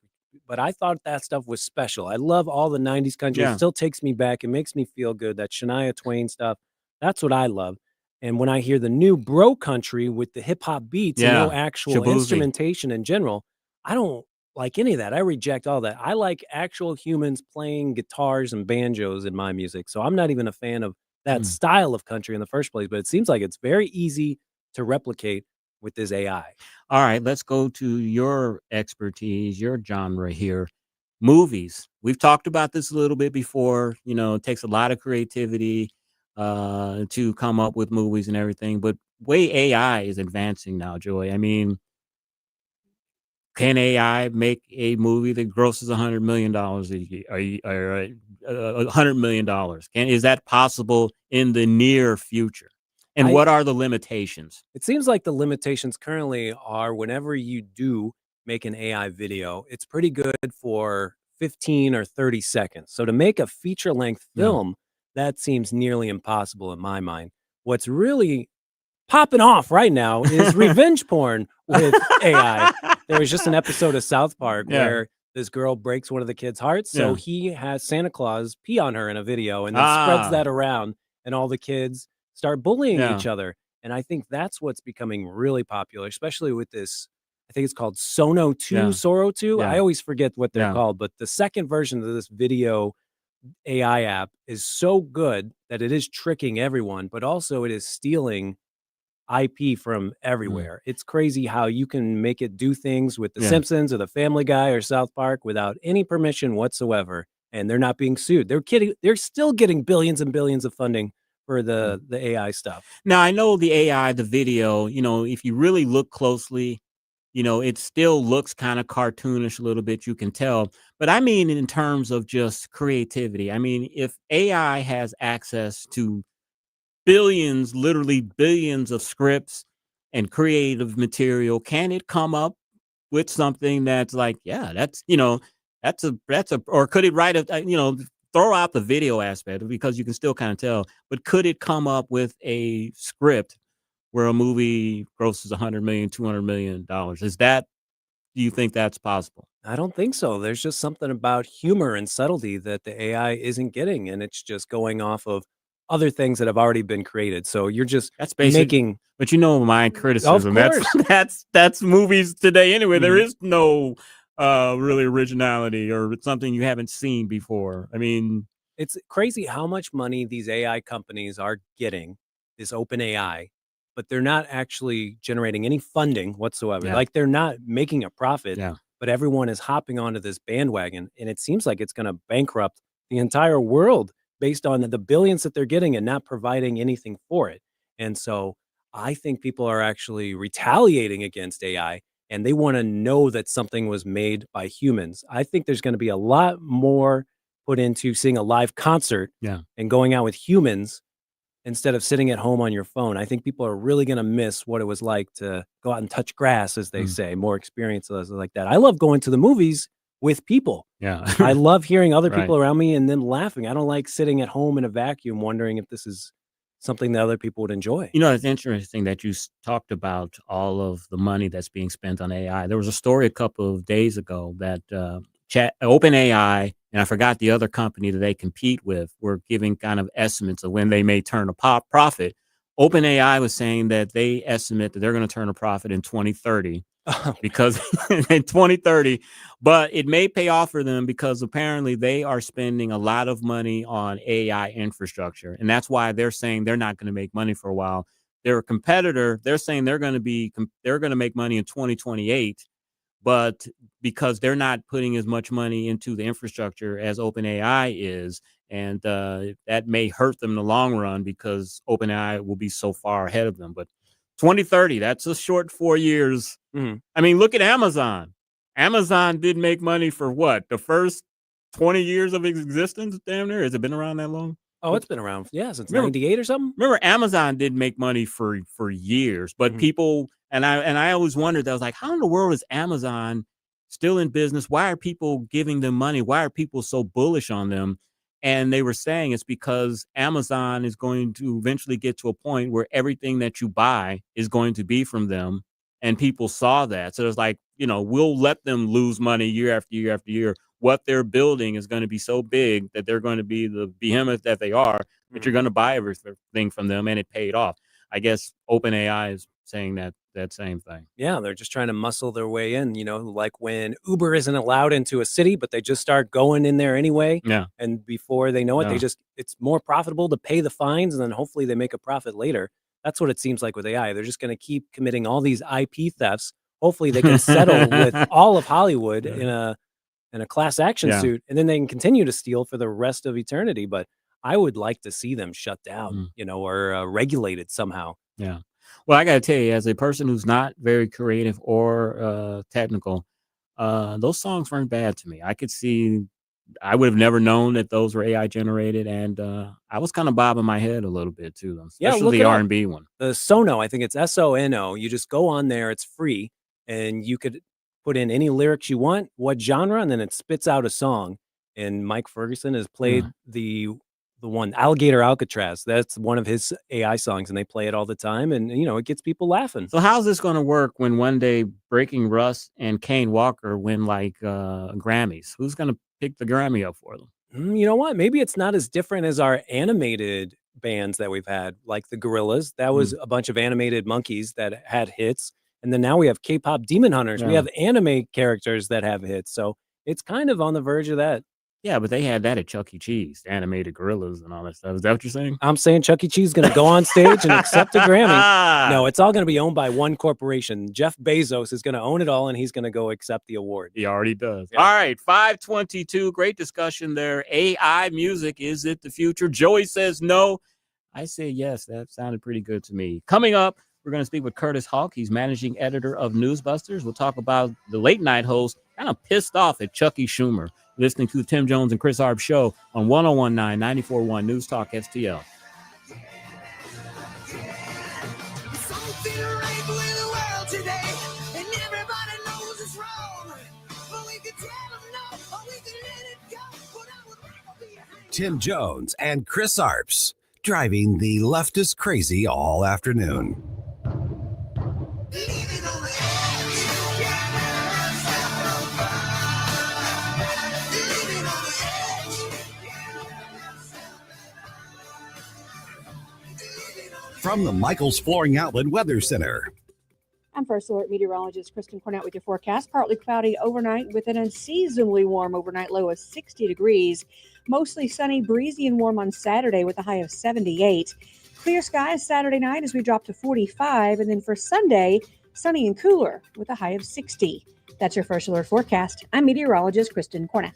but I thought that stuff was special. I love all the 90s country. Yeah. It still takes me back. It makes me feel good. That Shania Twain stuff, that's what I love. And when I hear the new bro country with the hip hop beats and no actual Shaboozey. instrumentation in general, I don't like any of that. I reject all that. I like actual humans playing guitars and banjos in my music. So I'm not even a fan of that style of country in the first place, but it seems like it's very easy to replicate with this AI. All right, let's go to your expertise, your genre here. Movies. We've talked about this a little bit before. You know, it takes a lot of creativity to come up with movies and everything. But way AI is advancing now, Joy. I mean, can AI make a movie that grosses $100 million a year, or $100 million? Is that possible in the near future? And what are the limitations? It seems like the limitations currently are whenever you do make an AI video, it's pretty good for 15 or 30 seconds. So to make a feature-length film, that seems nearly impossible in my mind. What's really popping off right now is revenge porn with AI. There was just an episode of South Park where this girl breaks one of the kids' hearts. So he has Santa Claus pee on her in a video and then spreads that around, and all the kids start bullying each other. And I think that's what's becoming really popular, especially with this. I think it's called Sono 2, Soro 2. I always forget what they're called, but the second version of this video AI app is so good that it is tricking everyone, but also it is stealing IP from everywhere. It's crazy how you can make it do things with The Simpsons or The Family Guy or South Park without any permission whatsoever, and they're not being sued. They're still getting billions and billions of funding for the AI stuff. Now, I know the AI, the video, you know, if you really look closely, you know, it still looks kind of cartoonish a little bit, you can tell. But I mean, in terms of just creativity, I mean, if AI has access to billions, literally billions of scripts and creative material, can it come up with something that's like, that's, you know, that's a, or could it write a, you know, throw out the video aspect because you can still kind of tell, but could it come up with a script where a movie grosses $100 million, $200 million? Do you think that's possible? I don't think so. There's just something about humor and subtlety that the AI isn't getting, and it's just going off of other things that have already been created. So you're just making. But you know my criticism. Of course. That's movies today anyway. There is no really originality or something you haven't seen before. I mean, it's crazy how much money these AI companies are getting, this open AI, but they're not actually generating any funding whatsoever. Like they're not making a profit, but everyone is hopping onto this bandwagon, and it seems like it's going to bankrupt the entire world based on the billions that they're getting and not providing anything for it. And so I think people are actually retaliating against AI, and they want to know that something was made by humans. I think there's going to be a lot more put into seeing a live concert and going out with humans instead of sitting at home on your phone. I think people are really going to miss what it was like to go out and touch grass, as they say, more experiences like that. I love going to the movies with people. I love hearing other people around me and then laughing. I don't like sitting at home in a vacuum wondering if this is something that other people would enjoy. You know, it's interesting that you talked about all of the money that's being spent on AI. There was a story a couple of days ago that OpenAI, and I forgot the other company that they compete with, were giving kind of estimates of when they may turn a profit. OpenAI was saying that they estimate that they're going to turn a profit in 2030 because in 2030, but it may pay off for them because apparently they are spending a lot of money on AI infrastructure. And that's why they're saying they're not going to make money for a while. Their competitor, they're saying they're going to make money in 2028, but because they're not putting as much money into the infrastructure as OpenAI is, and that may hurt them in the long run because OpenAI will be so far ahead of them. But 2030, that's a short 4 years. I mean, look at Amazon. Amazon did make money for what? The first 20 years of its existence, damn near? Has it been around that long? Oh, it's been around, since 98 or something. Remember, Amazon did make money for years, but people and I always wondered. I was like, how in the world is Amazon still in business? Why are people giving them money? Why are people so bullish on them? And they were saying it's because Amazon is going to eventually get to a point where everything that you buy is going to be from them, and people saw that. So it's like, we'll let them lose money year after year after year. What they're building is going to be so big that they're going to be the behemoth that they are, that you're going to buy everything from them, and it paid off. I guess OpenAI is saying that same thing. Yeah, they're just trying to muscle their way in, like when Uber isn't allowed into a city, but they just start going in there anyway. Yeah. And before they know it, Yeah. it's more profitable to pay the fines, and then hopefully they make a profit later. That's what it seems like with AI. They're just going to keep committing all these IP thefts. Hopefully they can settle with all of Hollywood in a class action suit, and then they can continue to steal for the rest of eternity. But I would like to see them shut down, or regulated somehow. Yeah. Well, I got to tell you, as a person who's not very creative or technical, those songs weren't bad to me. I would have never known that those were AI generated, and I was kind of bobbing my head a little bit too, especially the R&B one. The Sono, I think it's SONO. You just go on there; it's free, and you could put in any lyrics you want, what genre, and then it spits out a song. And Mike Ferguson has played the one Alligator Alcatraz. That's one of his AI songs, and they play it all the time, and it gets people laughing. So how's this going to work when one day Breaking Russ and Kane Walker win like Grammys? Who's going to pick the Grammy up for them? You know what? Maybe it's not as different as our animated bands that we've had, like the Gorillaz. That was a bunch of animated monkeys that had hits. And then now we have K-pop Demon Hunters. Yeah. We have anime characters that have hits. So it's kind of on the verge of that. Yeah, but they had that at Chuck E. Cheese, animated gorillas and all that stuff. Is that what you're saying? I'm saying Chuck E. Cheese is going to go on stage and accept a Grammy. No, it's all going to be owned by one corporation. Jeff Bezos is going to own it all, and he's going to go accept the award. He already does. Yeah. All right, 522. Great discussion there. AI music, is it the future? Joey says no. I say yes. That sounded pretty good to me. Coming up, we're going to speak with Curtis Houck. He's managing editor of Newsbusters. We'll talk about the late night host kind of pissed off at Chucky Schumer. Listening to the Tim Jones and Chris Arps show on 1019 94.1 News Talk STL. Tim Jones and Chris Arps, driving the leftist crazy all afternoon. From the Michaels Flooring Outlet Weather Center. I'm First Alert meteorologist Kristen Cornett with your forecast. Partly cloudy overnight with an unseasonably warm overnight low of 60 degrees. Mostly sunny, breezy, and warm on Saturday with a high of 78. Clear skies Saturday night as we drop to 45. And then for Sunday, sunny and cooler with a high of 60. That's your First Alert forecast. I'm meteorologist Kristen Cornett.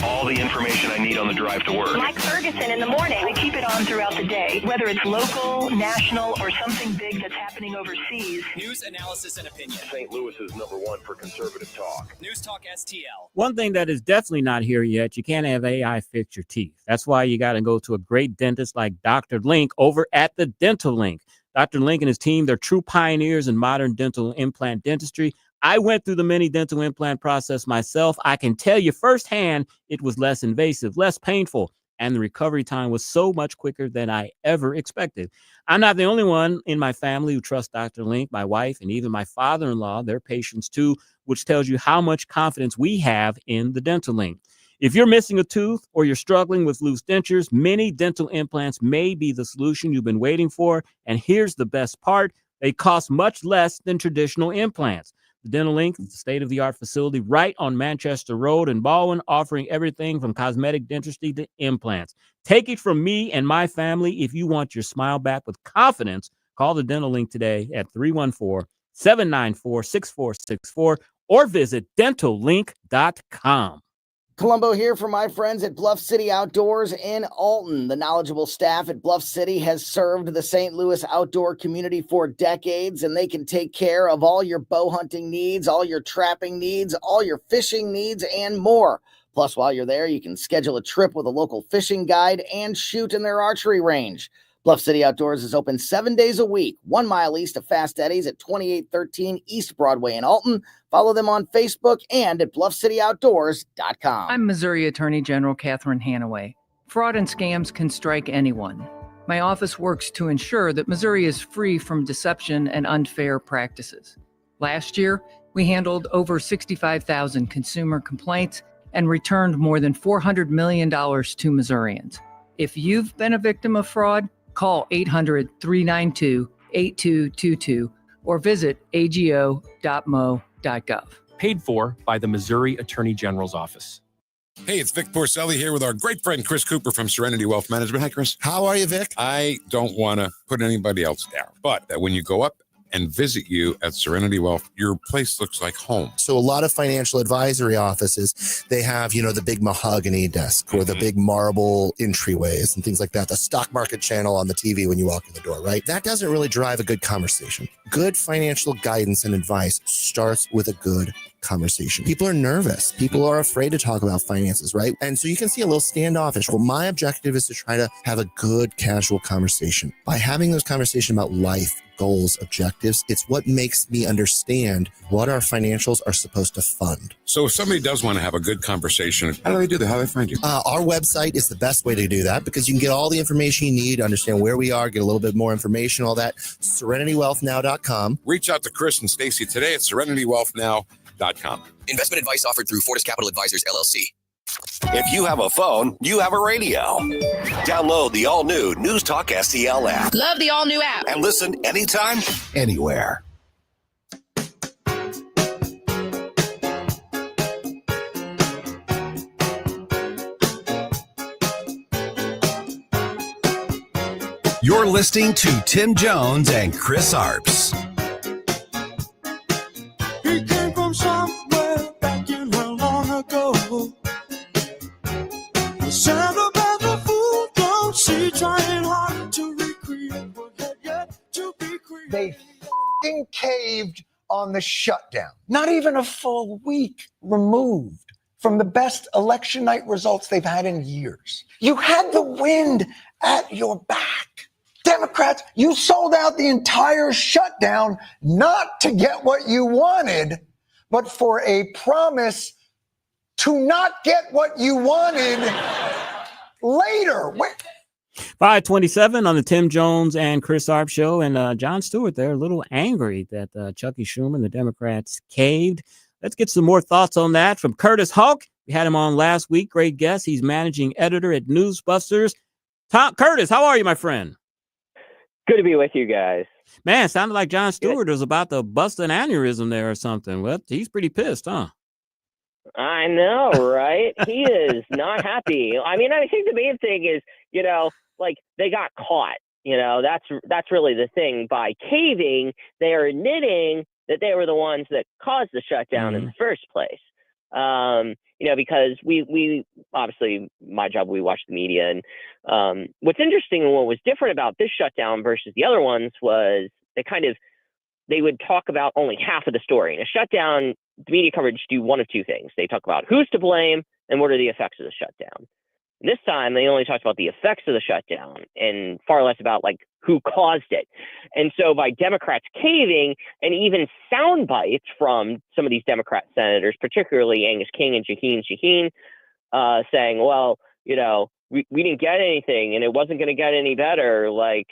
All the information I need on the drive to work. Mike Ferguson in the morning. I keep it on throughout the day, whether it's local, national, or something big that's happening overseas. News, analysis, and opinion. St. Louis is #1 for conservative talk. News Talk STL. One thing that is definitely not here yet, you can't have AI fix your teeth. That's why you got to go to a great dentist like Dr. Link over at the Dental Link. Dr. Link and his team, they're true pioneers in modern dental implant dentistry. I went through the mini dental implant process myself. I can tell you firsthand, it was less invasive, less painful, and the recovery time was so much quicker than I ever expected. I'm not the only one in my family who trusts Dr. Link. My wife and even my father-in-law, they're patients too, which tells you how much confidence we have in the Dental Link. If you're missing a tooth or you're struggling with loose dentures, mini dental implants may be the solution you've been waiting for. And here's the best part. They cost much less than traditional implants. The Dental Link is a state-of-the-art facility right on Manchester Road in Baldwin, offering everything from cosmetic dentistry to implants. Take it from me and my family. If you want your smile back with confidence, call the Dental Link today at 314-794-6464 or visit dentallink.com. Columbo here for my friends at Bluff City Outdoors in Alton. The knowledgeable staff at Bluff City has served the St. Louis outdoor community for decades, and they can take care of all your bow hunting needs, all your trapping needs, all your fishing needs, and more. Plus, while you're there, you can schedule a trip with a local fishing guide and shoot in their archery range. Bluff City Outdoors is open 7 days a week, 1 mile east of Fast Eddie's at 2813 East Broadway in Alton. Follow them on Facebook and at bluffcityoutdoors.com. I'm Missouri Attorney General Catherine Hanaway. Fraud and scams can strike anyone. My office works to ensure that Missouri is free from deception and unfair practices. Last year, we handled over 65,000 consumer complaints and returned more than $400 million to Missourians. If you've been a victim of fraud, call 800-392-8222 or visit ago.mo.gov. Paid for by the Missouri Attorney General's Office. Hey, it's Vic Porcelli here with our great friend Chris Cooper from Serenity Wealth Management. Hi, Chris. How are you, Vic? I don't want to put anybody else down, but when you go up and visit you at Serenity Wealth, your place looks like home. So a lot of financial advisory offices, they have, the big mahogany desk or the big marble entryways and things like that. The stock market channel on the TV when you walk in the door, right? That doesn't really drive a good conversation. Good financial guidance and advice starts with a good conversation. People are nervous. People are afraid to talk about finances, right? And so you can see a little standoffish. Well, my objective is to try to have a good casual conversation. By having those conversations about life, goals, objectives, it's what makes me understand what our financials are supposed to fund. So if somebody does want to have a good conversation, how do they do that? How do they find you? Our website is the best way to do that because you can get all the information you need to understand where we are, get a little bit more information, all that. SerenityWealthNow.com. Reach out to Chris and Stacy today at SerenityWealthNow.com. Investment advice offered through Fortis Capital Advisors, LLC. If you have a phone, you have a radio. Download the all-new News Talk STL app. Love the all-new app. And listen anytime, anywhere. You're listening to Tim Jones and Chris Arps. He came from somewhere back in hell long ago. The sound of the fool don't see, trying hard to recreate what had yet to be created. They f***ing caved on the shutdown. Not even a full week removed from the best election night results they've had in years. You had the wind at your back. Democrats, you sold out the entire shutdown not to get what you wanted, but for a promise to not get what you wanted later. 527 on the Tim Jones and Chris Arps show. And Jon Stewart there, a little angry that Chucky Schumer and the Democrats caved. Let's get some more thoughts on that from Curtis Houck. We had him on last week. Great guest. He's managing editor at Newsbusters. Curtis, how are you, my friend? Good to be with you guys. Man, sounded like Jon Stewart was about to bust an aneurysm there or something. Well, he's pretty pissed, huh? I know, right? He is not happy. I mean, I think the main thing is, they got caught. That's really the thing. By caving, they are admitting that they were the ones that caused the shutdown in the first place. Because we obviously, my job, we watch the media. And what's interesting and what was different about this shutdown versus the other ones was they would talk about only half of the story. In a shutdown, the media coverage do one of two things. They talk about who's to blame and what are the effects of the shutdown. This time, they only talked about the effects of the shutdown and far less about who caused it. And so by Democrats caving, and even sound bites from some of these Democrat senators, particularly Angus King and Shaheen, saying, well, we didn't get anything and it wasn't going to get any better. It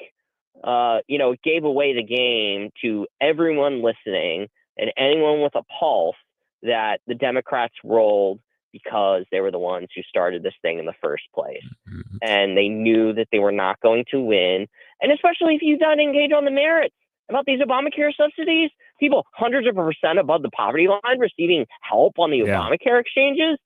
gave away the game to everyone listening and anyone with a pulse that the Democrats rolled because they were the ones who started this thing in the first place. Mm-hmm. And they knew that they were not going to win. And especially if you don't engage on the merits about these Obamacare subsidies, people hundreds of % above the poverty line receiving help on the Obamacare exchanges.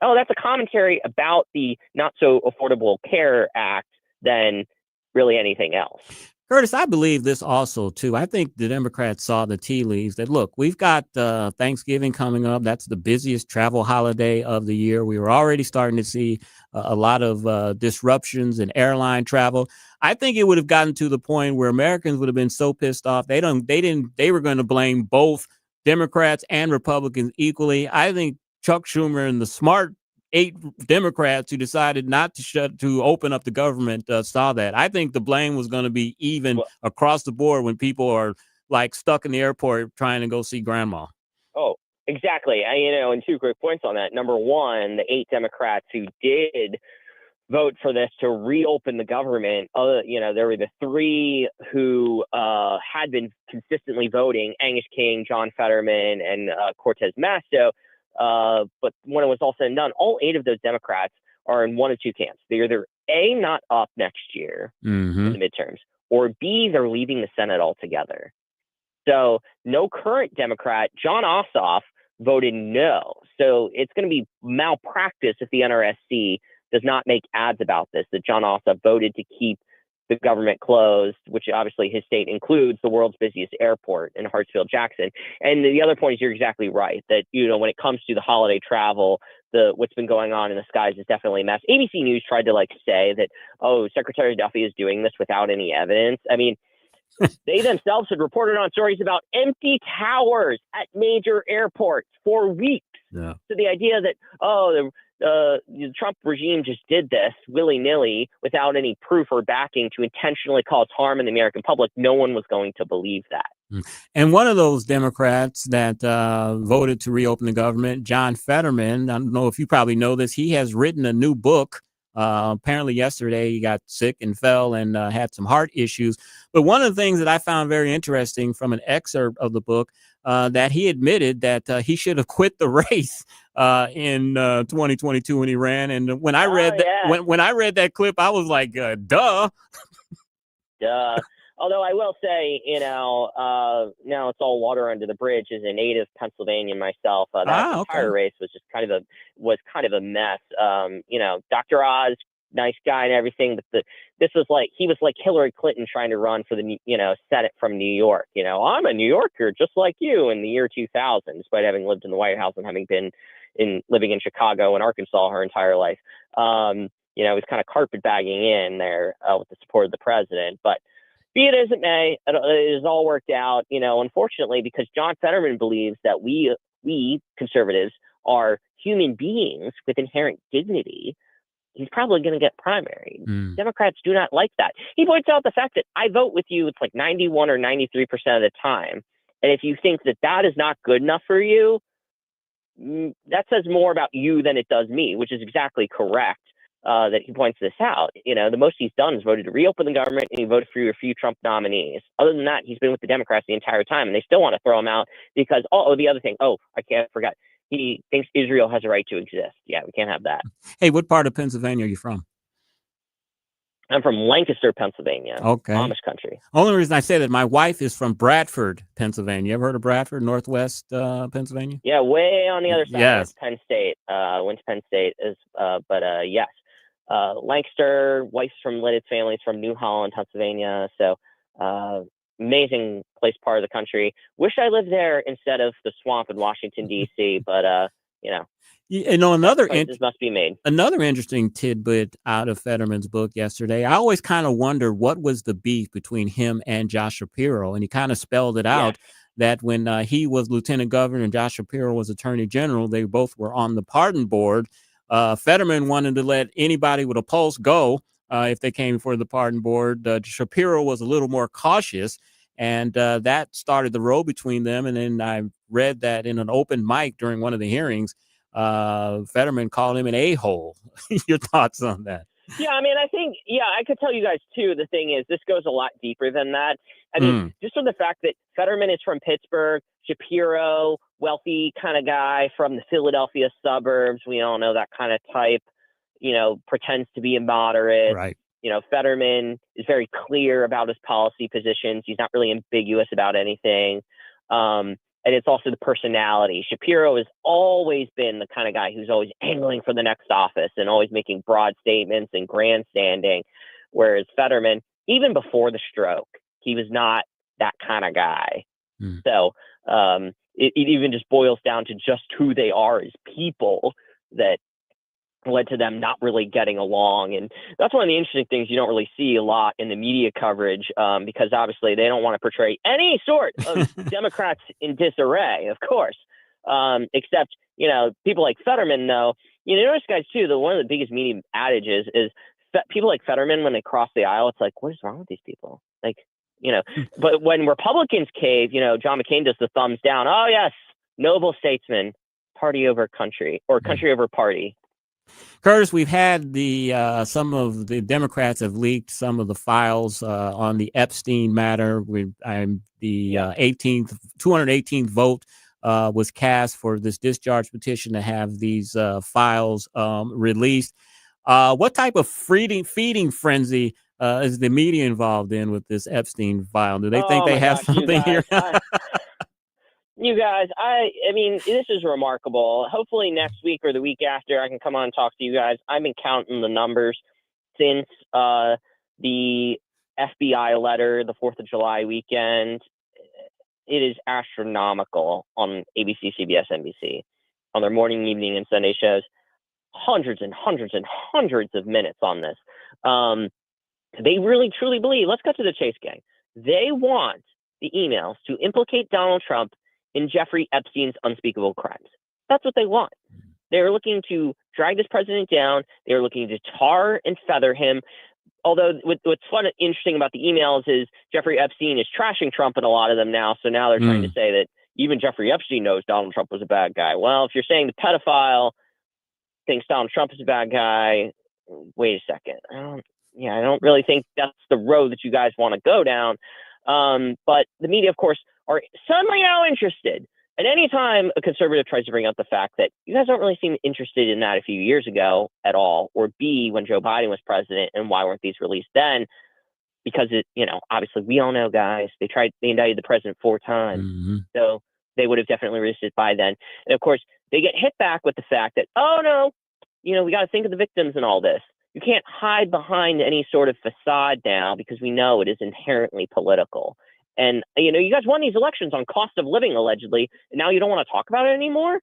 Oh, that's a commentary about the not so affordable care act than really anything else. Curtis, I believe this also, too. I think the Democrats saw the tea leaves that, look, we've got Thanksgiving coming up. That's the busiest travel holiday of the year. We were already starting to see a lot of disruptions in airline travel. I think it would have gotten to the point where Americans would have been so pissed off. They were going to blame both Democrats and Republicans equally. I think Chuck Schumer and the smart 8 Democrats who decided not to open up the government saw that. I think the blame was going to be even across the board when people are like stuck in the airport trying to go see grandma. Oh, exactly. And 2 quick points on that. Number one, the 8 Democrats who did vote for this to reopen the government, there were the 3 who had been consistently voting, Angus King, John Fetterman, and Cortez Masto. But when it was all said and done, all 8 of those Democrats are in one of 2 camps. They're either A, not up next year in the midterms, or B, they're leaving the Senate altogether. So no current Democrat, John Ossoff, voted no. So it's going to be malpractice if the NRSC does not make ads about this, that John Ossoff voted to keep the government closed, which obviously his state includes the world's busiest airport in Hartsfield-Jackson. And the other point is you're exactly right that, when it comes to the holiday travel, what's been going on in the skies is definitely a mess. ABC News tried to say that, Secretary Duffy is doing this without any evidence. I mean, they themselves had reported on stories about empty towers at major airports for weeks. Yeah. So the idea that, the Trump regime just did this willy-nilly without any proof or backing to intentionally cause harm in the American public, no one was going to believe that. And one of those Democrats that voted to reopen the government, John Fetterman, I don't know if you probably know this, he has written a new book. Apparently yesterday he got sick and fell and had some heart issues. But one of the things that I found very interesting from an excerpt of the book, that he admitted that he should have quit the race in 2022 when he ran. And when I read when I read that clip, I was like, duh. Duh. Although I will say, now it's all water under the bridge. As a native Pennsylvanian myself, that entire race was just kind of a mess. Dr. Oz, nice guy and everything, but he was like Hillary Clinton trying to run for the Senate from New York. I'm a New Yorker just like you in the year 2000, despite having lived in the White House and having been living in Chicago and Arkansas her entire life. He was kind of carpetbagging in there with the support of the president, but. Be it as it may, it has all worked out, unfortunately, because John Fetterman believes that we conservatives are human beings with inherent dignity. He's probably going to get primaried. Democrats do not like that. He points out the fact that I vote with you, it's like 91 or 93% of the time. And if you think that is not good enough for you, that says more about you than it does me, which is exactly correct. That he points this out. The most he's done is voted to reopen the government, and he voted for a few Trump nominees. Other than that, he's been with the Democrats the entire time, and they still want to throw him out because, the other thing, I forgot. He thinks Israel has a right to exist. Yeah, we can't have that. Hey, what part of Pennsylvania are you from? I'm from Lancaster, Pennsylvania. Okay. Amish country. Only reason I say that, my wife is from Bradford, Pennsylvania. You ever heard of Bradford, Northwest Pennsylvania? Yeah, way on the other side. Yes. Penn State. Went to Penn State, yes. Lancaster, wife's from Lidded, families from New Holland, Pennsylvania. So amazing place, part of the country. Wish I lived there instead of the swamp in Washington, D.C., but, another must be made. Another interesting tidbit out of Fetterman's book yesterday. I always kind of wonder what was the beef between him and Josh Shapiro, and he kind of spelled it out. That when he was lieutenant governor and Josh Shapiro was attorney general, they both were on the pardon board. Fetterman wanted to let anybody with a pulse go if they came for the pardon board. Shapiro was a little more cautious, and that started the row between them. And then I read that in an open mic during one of the hearings, Fetterman called him an a-hole. Your thoughts on that? Yeah, I mean, I think, I could tell you guys, too, the thing is, this goes a lot deeper than that. I mean, just from the fact that Fetterman is from Pittsburgh, Shapiro, wealthy kind of guy from the Philadelphia suburbs. We all know that kind of type, pretends to be a moderate. Right. Fetterman is very clear about his policy positions. He's not really ambiguous about anything. And it's also the personality. Shapiro has always been the kind of guy who's always angling for the next office and always making broad statements and grandstanding. Whereas Fetterman, even before the stroke, he was not that kind of guy. So it even just boils down to just who they are as people that led to them not really getting along. And that's one of the interesting things you don't really see a lot in the media coverage, because obviously they don't want to portray any sort of Democrats in disarray, of course, except, people like Fetterman, though. Notice, guys, too, one of the biggest media adages is people like Fetterman, when they cross the aisle, it's like, what is wrong with these people? Like, but when Republicans cave, John McCain does the thumbs down. Oh, yes, noble statesman, party over country, or country over party. Curtis, we've had some of the Democrats have leaked some of the files on the Epstein matter. The 218th vote was cast for this discharge petition to have these files released. What type of feeding frenzy is the media involved in with this Epstein file? Do they think they have something here? You guys, I mean, this is remarkable. Hopefully next week or the week after, I can come on and talk to you guys. I've been counting the numbers since the FBI letter, the 4th of July weekend. It is astronomical on ABC, CBS, NBC, on their morning, evening, and Sunday shows. Hundreds and hundreds and hundreds of minutes on this. They really, truly believe, let's cut to the chase, gang. They want the emails to implicate Donald Trump in Jeffrey Epstein's unspeakable crimes. That's what they want. They're looking to drag this president down. They're looking to tar and feather him. Although what's fun and interesting about the emails is Jeffrey Epstein is trashing Trump in a lot of them now. So now they're trying to say that even Jeffrey Epstein knows Donald Trump was a bad guy. Well, if you're saying the pedophile thinks Donald Trump is a bad guy, wait a second. I don't really think that's the road that you guys want to go down. But the media, of course, are suddenly now interested. And anytime a conservative tries to bring up the fact that you guys don't really seem interested in that a few years ago at all, or B, when Joe Biden was president, and why weren't these released then? Because obviously we all know, guys, they indicted the president 4 times. So they would have definitely released it by then. And of course, they get hit back with the fact that, oh no, we got to think of the victims and all this. You can't hide behind any sort of facade now, because we know it is inherently political. And, you guys won these elections on cost of living, allegedly, and now you don't want to talk about it anymore?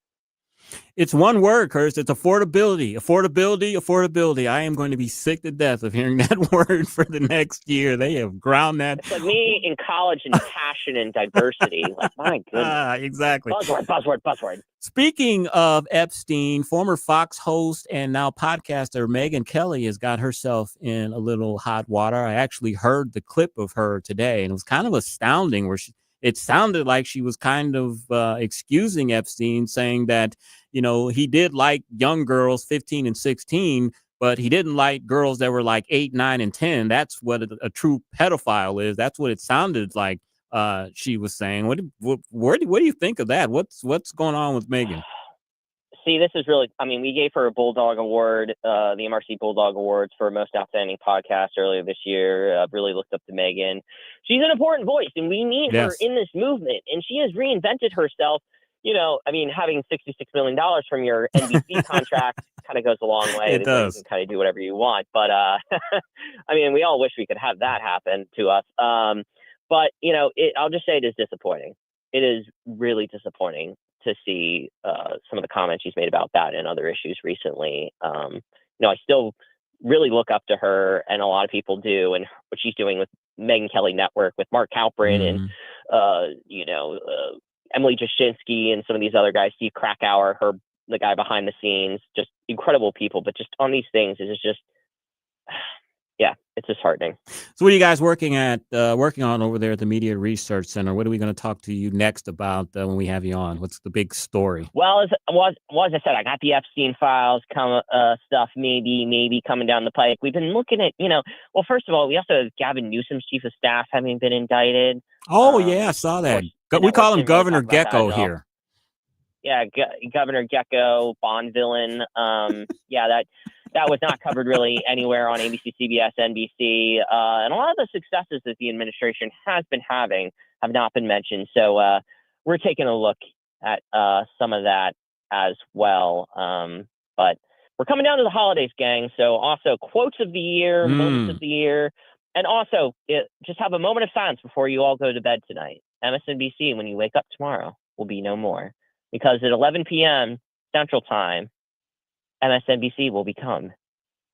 It's one word, Curtis. It's affordability. Affordability. I am going to be sick to death of hearing that word for the next year. They have ground that. It's like me in college in passion and diversity. Like, my goodness. Exactly. Buzzword. Speaking of Epstein, former Fox host and now podcaster Megyn Kelly has got herself in a little hot water. I actually heard the clip of her today, and it was kind of astounding where it sounded like she was kind of excusing Epstein, saying that, he did like young girls 15 and 16, but he didn't like girls that were like 8, 9, and 10. That's what a true pedophile is. That's what it sounded like she was saying. What do you think of that? What's going on with Megyn? See, this is really, we gave her a Bulldog Award, the MRC Bulldog Awards for Most Outstanding Podcast earlier this year. I've really looked up to Megyn. She's an important voice, and we need her in this movement. And she has reinvented herself. Having $66 million from your NBC contract kind of goes a long way. It does. You can kind of do whatever you want. But, we all wish we could have that happen to us. But, I'll just say it is disappointing. It is really disappointing to see some of the comments she's made about that and other issues recently. I still really look up to her, and a lot of people do, and what she's doing with Megyn Kelly Network with Mark Halperin and Emily Jashinsky and some of these other guys, Steve Krakauer, the guy behind the scenes, just incredible people. But just on these things, it's just, it's disheartening. So what are you guys working on over there at the Media Research Center? What are we going to talk to you next about when we have you on? What's the big story? Well, as I said, I got the Epstein files stuff maybe coming down the pike. We've been looking at, well, first of all, we also have Gavin Newsom's chief of staff having been indicted. Oh, I saw that. We call him Governor Gecko here. Yeah, Governor Gecko, Bond villain. That was not covered really anywhere on ABC, CBS, NBC. And a lot of the successes that the administration has been having have not been mentioned. So we're taking a look at some of that as well. But we're coming down to the holidays, gang. So also quotes of the year, moments of the year. And also, just have a moment of silence before you all go to bed tonight. MSNBC, when you wake up tomorrow, will be no more. Because at 11 p.m. Central Time, MSNBC will become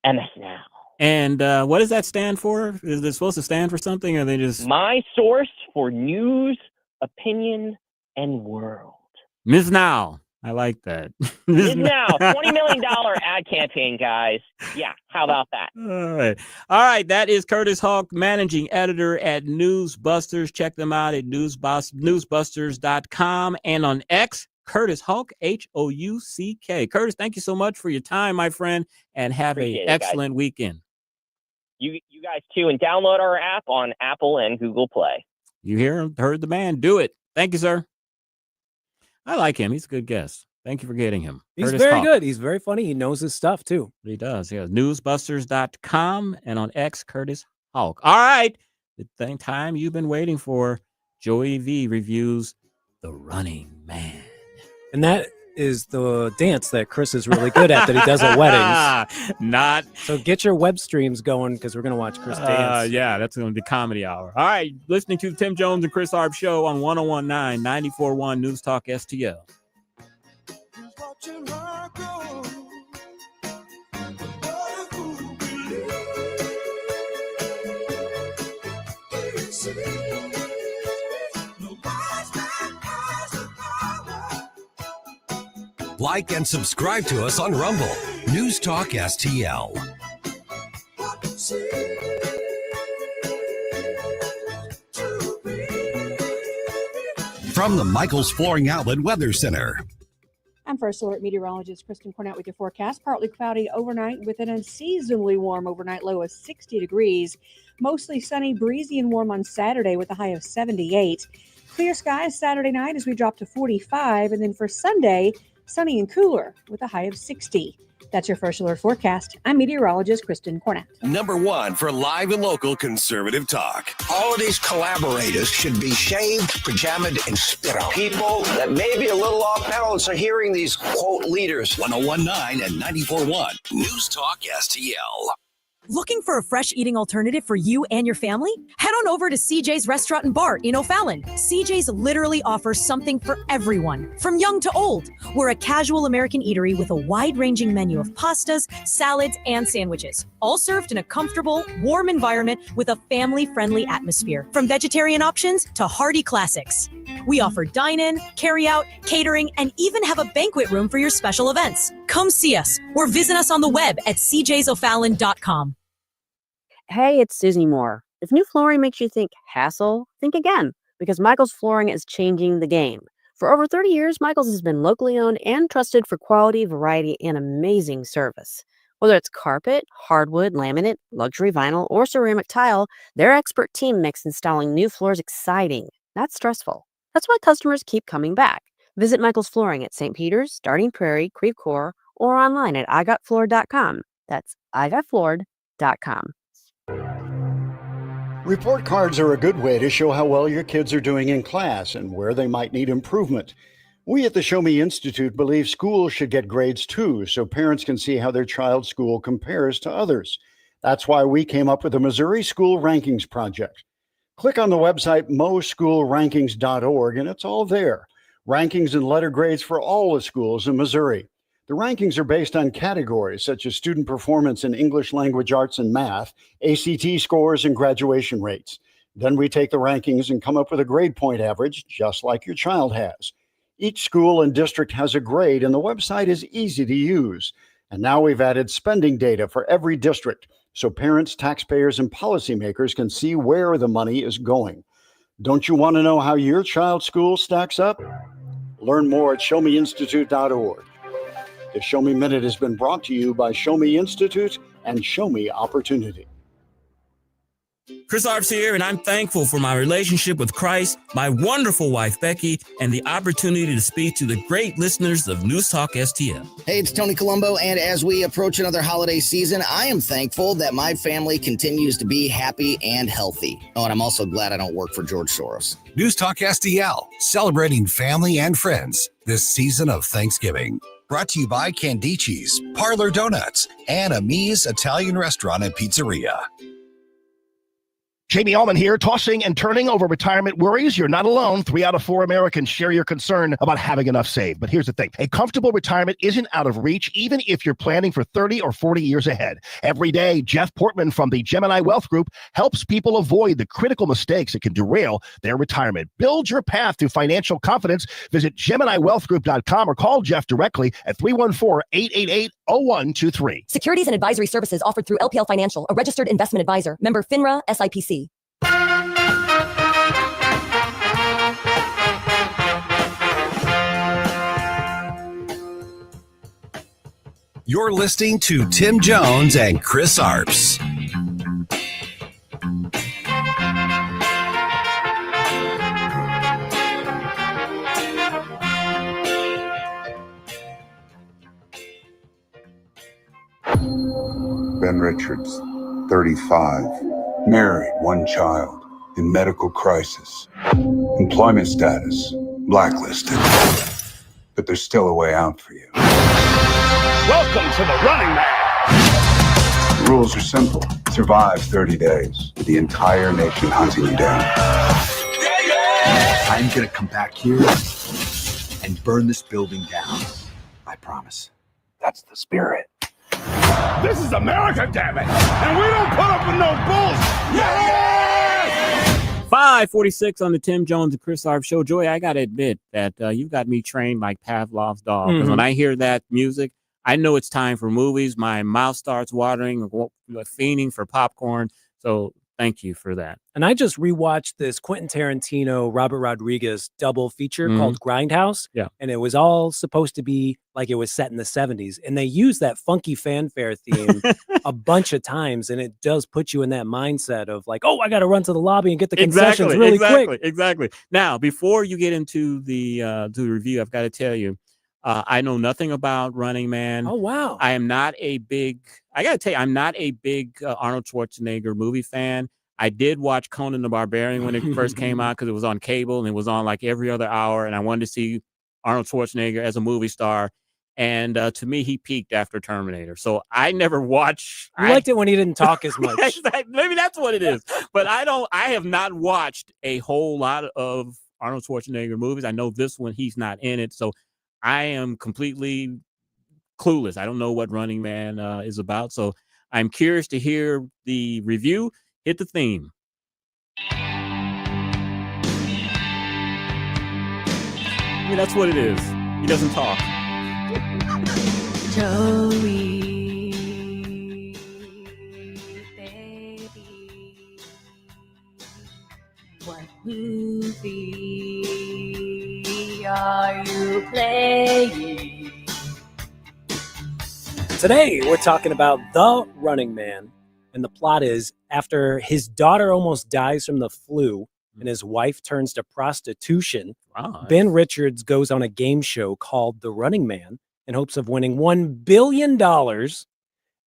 MS Now. And what does that stand for? Is it supposed to stand for something, or are they just... My source for news, opinion, and world. Ms. Now. I like that. Ms. Now, $20 million ad campaign, guys. Yeah, how about that? All right. That is Curtis Houck, managing editor at Newsbusters. Check them out at newsbusters.com and on X, Curtis Houck, Houck. Curtis, thank you so much for your time, my friend, and have an excellent weekend. You guys too, and download our app on Apple and Google Play. You heard the man. Do it. Thank you, sir. I like him. He's a good guest. Thank you for getting him. He's Curtis very Houck. good. He's very funny. He knows his stuff too. He does. Yeah. Newsbusters.com and on X, Curtis Houck. All right. The time you've been waiting for. Joey V reviews The Running Man. And that is the dance that Chris is really good at that he does at weddings. Not. So get your web streams going because we're going to watch Chris dance. Yeah, that's going to be comedy hour. All right. Listening to the Tim Jones and Chris Arps show on 1019 94.1 News Talk STL. Like and subscribe to us on Rumble. News Talk STL. From the Michaels Flooring Outlet Weather Center. I'm First Alert meteorologist Kristen Cornett with your forecast. Partly cloudy overnight with an unseasonably warm overnight low of 60 degrees. Mostly sunny, breezy, and warm on Saturday with a high of 78. Clear skies Saturday night as we drop to 45. And then for Sunday, sunny and cooler with a high of 60. That's your First Alert forecast. I'm meteorologist Kristen Cornett. Number one for live and local conservative talk. All of these collaborators should be shaved, pajamaed, and spit on. People that may be a little off balance are hearing these, quote, leaders. 1019 and 94.1 News Talk STL. Looking for a fresh eating alternative for you and your family? Head on over to CJ's Restaurant and Bar in O'Fallon. CJ's literally offers something for everyone, from young to old. We're a casual American eatery with a wide-ranging menu of pastas, salads, and sandwiches, all served in a comfortable, warm environment with a family-friendly atmosphere. From vegetarian options to hearty classics. We offer dine-in, carry-out, catering, and even have a banquet room for your special events. Come see us or visit us on the web at cjsofallon.com. Hey, it's Susie Moore. If new flooring makes you think hassle, think again, because Michaels Flooring is changing the game. For over 30 years, Michaels has been locally owned and trusted for quality, variety, and amazing service. Whether it's carpet, hardwood, laminate, luxury vinyl, or ceramic tile, their expert team makes installing new floors exciting, not stressful. That's why customers keep coming back. Visit Michaels Flooring at St. Peter's, Starting Prairie, Creve Coeur, or online at igotfloored.com. That's igotfloored.com. Report cards are a good way to show how well your kids are doing in class and where they might need improvement. We at the Show Me Institute believe schools should get grades too, so parents can see how their child's school compares to others. That's why we came up with the Missouri School Rankings Project. Click on the website moschoolrankings.org and it's all there. Rankings and letter grades for all the schools in Missouri. The rankings are based on categories such as student performance in English language arts and math, ACT scores, and graduation rates. Then we take the rankings and come up with a grade point average, just like your child has. Each school and district has a grade, and the website is easy to use. And now we've added spending data for every district, so parents, taxpayers, and policymakers can see where the money is going. Don't you want to know how your child's school stacks up? Learn more at showmeinstitute.org. The Show Me Minute has been brought to you by Show Me Institute and Show Me Opportunity. Chris Arps here, and I'm thankful for my relationship with Christ, my wonderful wife, Becky, and the opportunity to speak to the great listeners of News Talk STL. Hey, it's Tony Colombo, and as we approach another holiday season, I am thankful that my family continues to be happy and healthy. Oh, and I'm also glad I don't work for George Soros. News Talk STL, celebrating family and friends this season of Thanksgiving. Brought to you by Candici's, Parlor Donuts, and Amis Italian Restaurant and Pizzeria. Jamie Allman here, tossing and turning over retirement worries. You're not alone. 3 out of 4 Americans share your concern about having enough saved. But here's the thing. A comfortable retirement isn't out of reach, even if you're planning for 30 or 40 years ahead. Every day, Jeff Portman from the Gemini Wealth Group helps people avoid the critical mistakes that can derail their retirement. Build your path to financial confidence. Visit GeminiWealthGroup.com or call Jeff directly at 314-888-0123. Securities and advisory services offered through LPL Financial, a registered investment advisor. Member FINRA SIPC. You're listening to Tim Jones and Chris Arps. Ben Richards, 35, married, 1 child, in medical crisis, employment status, blacklisted. But there's still a way out for you. Welcome to the Running Man. The rules are simple. Survive 30 days with the entire nation hunting you down. I'm gonna come back here and burn this building down. I promise. That's the spirit. This is America, damn it! And we don't put up with no bullshit! Yeah! 5:46 on the Tim Jones and Chris Arps show. Joy, I got to admit that you've got me trained like Pavlov's dog. Because when I hear that music, I know it's time for movies. My mouth starts watering, fiending for popcorn. So thank you for that. And I just rewatched this Quentin Tarantino, Robert Rodriguez double feature called Grindhouse. Yeah. And it was all supposed to be like it was set in the 70s. And they used that funky fanfare theme a bunch of times. And it does put you in that mindset of like, oh, I got to run to the lobby and get the concessions really quick. Exactly. Now, before you get into the review, I've got to tell you, I know nothing about Running Man. Oh, wow. I got to tell you, I'm not a big Arnold Schwarzenegger movie fan. I did watch Conan the Barbarian when it first came out because it was on cable and it was on like every other hour. And I wanted to see Arnold Schwarzenegger as a movie star. And to me, he peaked after Terminator. So I never watched. You liked it when he didn't talk as much. Maybe that's what it is. But I have not watched a whole lot of Arnold Schwarzenegger movies. I know this one, he's not in it. So I am completely clueless. I don't know what Running Man is about. So I'm curious to hear the review. Hit the theme. I mean, that's what it is. He doesn't talk. Joey, baby, what movie are you playing? Today, we're talking about The Running Man. And the plot is, after his daughter almost dies from the flu and his wife turns to prostitution, Ben Richards goes on a game show called The Running Man in hopes of winning $1 billion.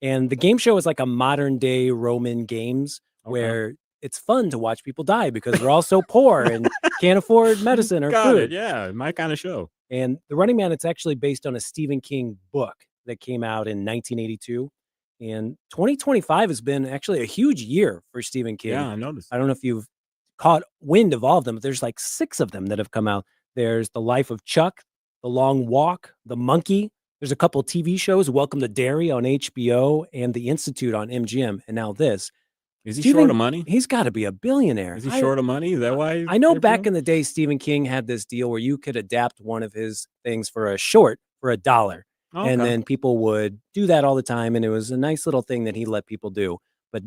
And the game show is like a modern day Roman games where it's fun to watch people die because they're all so poor and can't afford medicine or food. Yeah, my kind of show. And The Running Man, it's actually based on a Stephen King book that came out in 1982. And 2025 has been actually a huge year for Stephen King. Yeah, I noticed. I don't know if you've caught wind of all of them, but there's like 6 of them that have come out. There's The Life of Chuck, The Long Walk, The Monkey. There's a couple of TV shows, Welcome to Derry on HBO and The Institute on MGM. And now this. Is he short of money? He's got to be a billionaire. Is he short of money? Is that why? I know back in the day, Stephen King had this deal where you could adapt one of his things for a short for $1. And then people would do that all the time. And it was a nice little thing that he let people do. But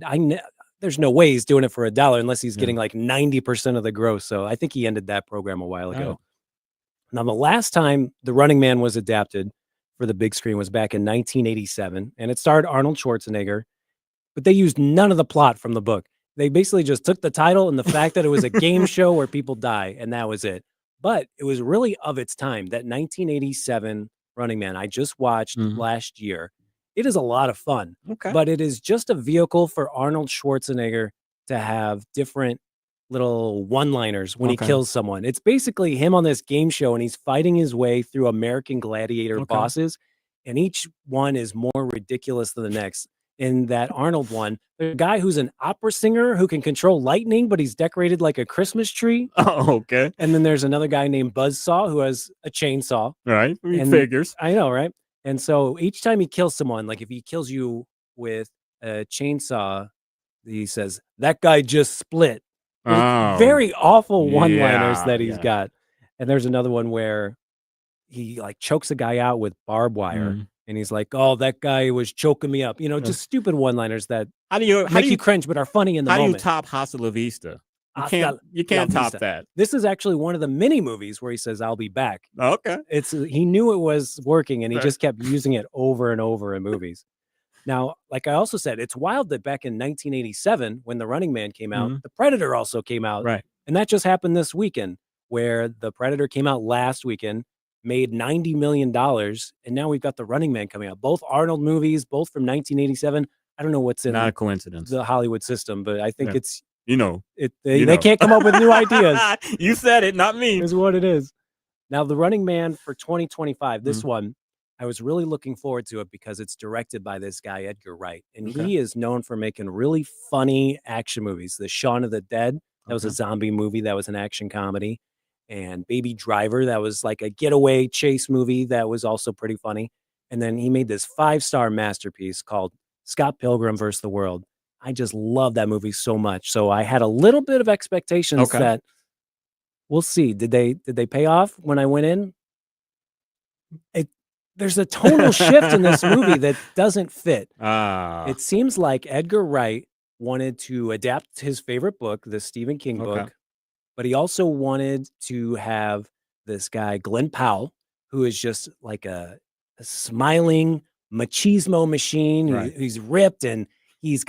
there's no way he's doing it for $1 unless he's getting like 90% of the gross. So I think he ended that program a while ago. Now, the last time The Running Man was adapted for the big screen was back in 1987. And it starred Arnold Schwarzenegger. But they used none of the plot from the book. They basically just took the title and the fact that it was a game show where people die. And that was it. But it was really of its time, that 1987 Running Man I just watched last year. It is a lot of fun, but it is just a vehicle for Arnold Schwarzenegger to have different little one-liners when he kills someone. It's basically him on this game show and he's fighting his way through American Gladiator bosses, and each one is more ridiculous than the next. in that Arnold one. There's a guy who's an opera singer who can control lightning, but he's decorated like a Christmas tree. Oh, okay. And then there's another guy named Buzzsaw who has a chainsaw. Right. And Figures. I know, right? And so each time he kills someone, like if he kills you with a chainsaw, he says, "That guy just split." Oh, Very awful one-liners yeah, that he's yeah. got. And there's another one where he like chokes a guy out with barbed wire. Mhm. And he's like, "Oh, that guy was choking me up." You know, just stupid one-liners that How do you make you cringe, but are funny in the how moment. do you top Hasta La Vista? You Hasta can't. You can't la top vista. that. This is actually one of the mini movies where he says, "I'll be back." Okay. It's he knew it was working, and he Right. just kept using it over and over in movies. Now, like I also said, it's wild that back in 1987, when The Running Man came out, Mhm. The Predator also came out. Right. And that just happened this weekend, where The Predator came out last weekend, made $90 million, and now we've got The Running Man coming out. Both Arnold movies, both from 1987. I don't know what's in Not a coincidence. the Hollywood system, but I think Yeah. it's You know. they can't come up with new ideas. You said it, not me. Is what it is. Now, The Running Man for 2025, this Mm-hmm. one, I was really looking forward to it because it's directed by this guy, Edgar Wright. And Okay. he is known for making really funny action movies. The Shaun of the Dead, that was a Okay. zombie movie, that was an action comedy. And Baby Driver, that was like a getaway chase movie that was also pretty funny. And then he made this 5-star masterpiece called Scott Pilgrim vs. the World. I just love that movie so much. So I had a little bit of expectations Okay. that we'll see. Did they pay off when I went in? There's a tonal shift in this movie that doesn't fit. It seems like Edgar Wright wanted to adapt his favorite book, the Stephen King Okay. book, but he also wanted to have this guy, Glenn Powell, who is just like a smiling machismo machine. Right. He's ripped and he's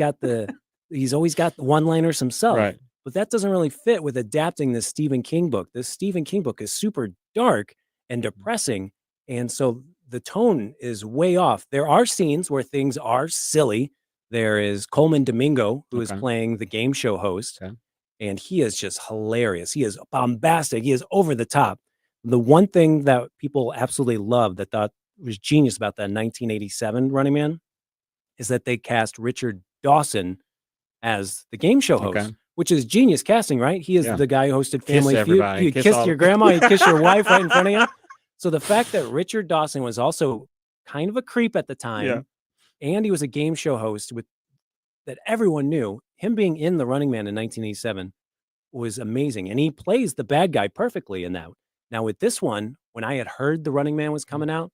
always got the one-liners himself. Right. But that doesn't really fit with adapting this Stephen King book. This Stephen King book is super dark and depressing. And so the tone is way off. There are scenes where things are silly. There is Coleman Domingo, who is Okay. playing the game show host. Okay. And he is just hilarious. He is bombastic. He is over the top. The one thing that people absolutely loved that thought was genius about that 1987 Running Man is that they cast Richard Dawson as the game show host, Okay. which is genius casting, right? He is Yeah. the guy who hosted Kiss Family Feud. everybody. He Kiss kissed all- your grandma, he kissed your wife right in front of you. So the fact that Richard Dawson was also kind of a creep at the time, Yeah. and he was a game show host with that everyone knew, him being in The Running Man in 1987 was amazing. And he plays the bad guy perfectly in that. Now with this one, when I had heard The Running Man was coming out,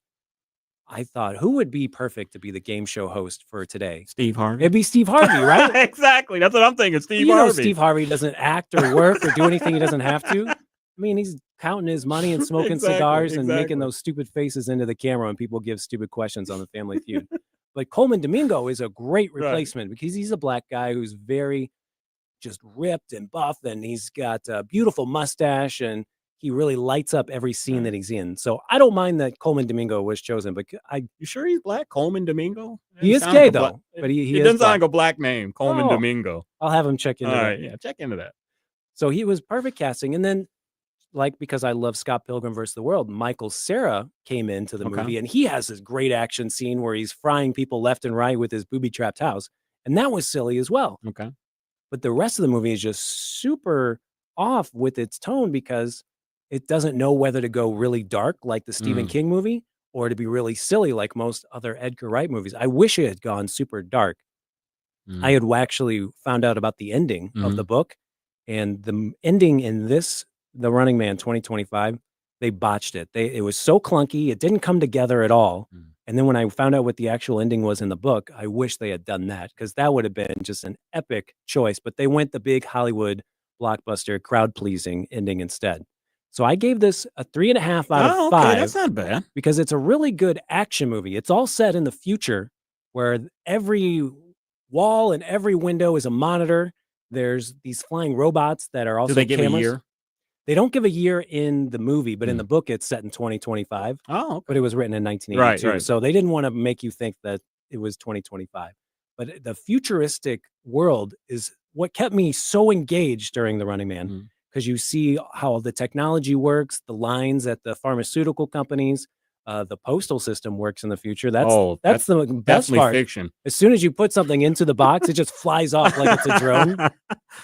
I thought, who would be perfect to be the game show host for today? Steve Harvey. It'd be Steve Harvey, right? Exactly. That's what I'm thinking. Steve You know, Harvey. Steve Harvey doesn't act or work or do anything he doesn't have to. I mean, he's counting his money and smoking Exactly, cigars and exactly. making those stupid faces into the camera when people give stupid questions on the Family Feud. But Coleman Domingo is a great Right. replacement because he's a black guy who's very just ripped and buff, and he's got a beautiful mustache, and he really lights up every scene that he's in. So I don't mind that Coleman Domingo was chosen, but You sure he's black? Coleman Domingo? He is Sound gay, like a though, but he it is doesn't sound black. like a black name. Coleman Oh. Domingo. I'll have him check into All that. right. Yeah. Check into that. So he was perfect casting. And then, like, because I love Scott Pilgrim vs. the World, Michael Cera came into the Okay. movie, and he has this great action scene where he's frying people left and right with his booby-trapped house. And that was silly as well. Okay. But the rest of the movie is just super off with its tone because it doesn't know whether to go really dark like the Stephen Mm. King movie or to be really silly like most other Edgar Wright movies. I wish it had gone super dark. Mm. I had actually found out about the ending of the book, and the ending in this, The Running Man 2025, they botched it. It was so clunky. It didn't come together at all. And then when I found out what the actual ending was in the book, I wish they had done that because that would have been just an epic choice. But they went the big Hollywood blockbuster crowd pleasing ending instead. So I gave this a 3.5 out of 5. That's not bad. Because it's a really good action movie. It's all set in the future where every wall and every window is a monitor. There's these flying robots that are also Do they give cameras. a year? They don't give a year in the movie, but in the book it's set in 2025. Oh, okay. But it was written in 1982. Right. So they didn't want to make you think that it was 2025. But the futuristic world is what kept me so engaged during The Running Man because you see how the technology works, the lines at the pharmaceutical companies, the postal system works in the future. That's that's the best definitely part. fiction. As soon as you put something into the box, it just flies off like it's a drone.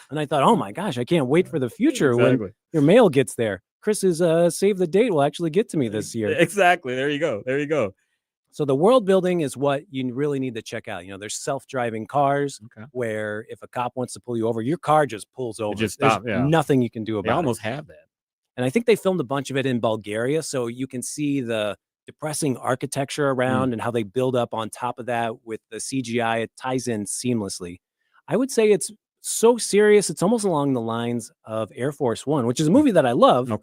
And I thought, oh my gosh, I can't wait for the future Exactly. when your mail gets there. Chris's Save the Date will actually get to me this year. Exactly. There you go. There you go. So the world building is what you really need to check out. You know, there's self-driving cars where if a cop wants to pull you over, your car just pulls over. just There's stop, yeah. nothing you can do about They it. almost have that. And I think they filmed a bunch of it in Bulgaria, so you can see the depressing architecture around and how they build up on top of that with the CGI. It ties in seamlessly. I would say it's so serious, it's almost along the lines of Air Force One, which is a movie that I love,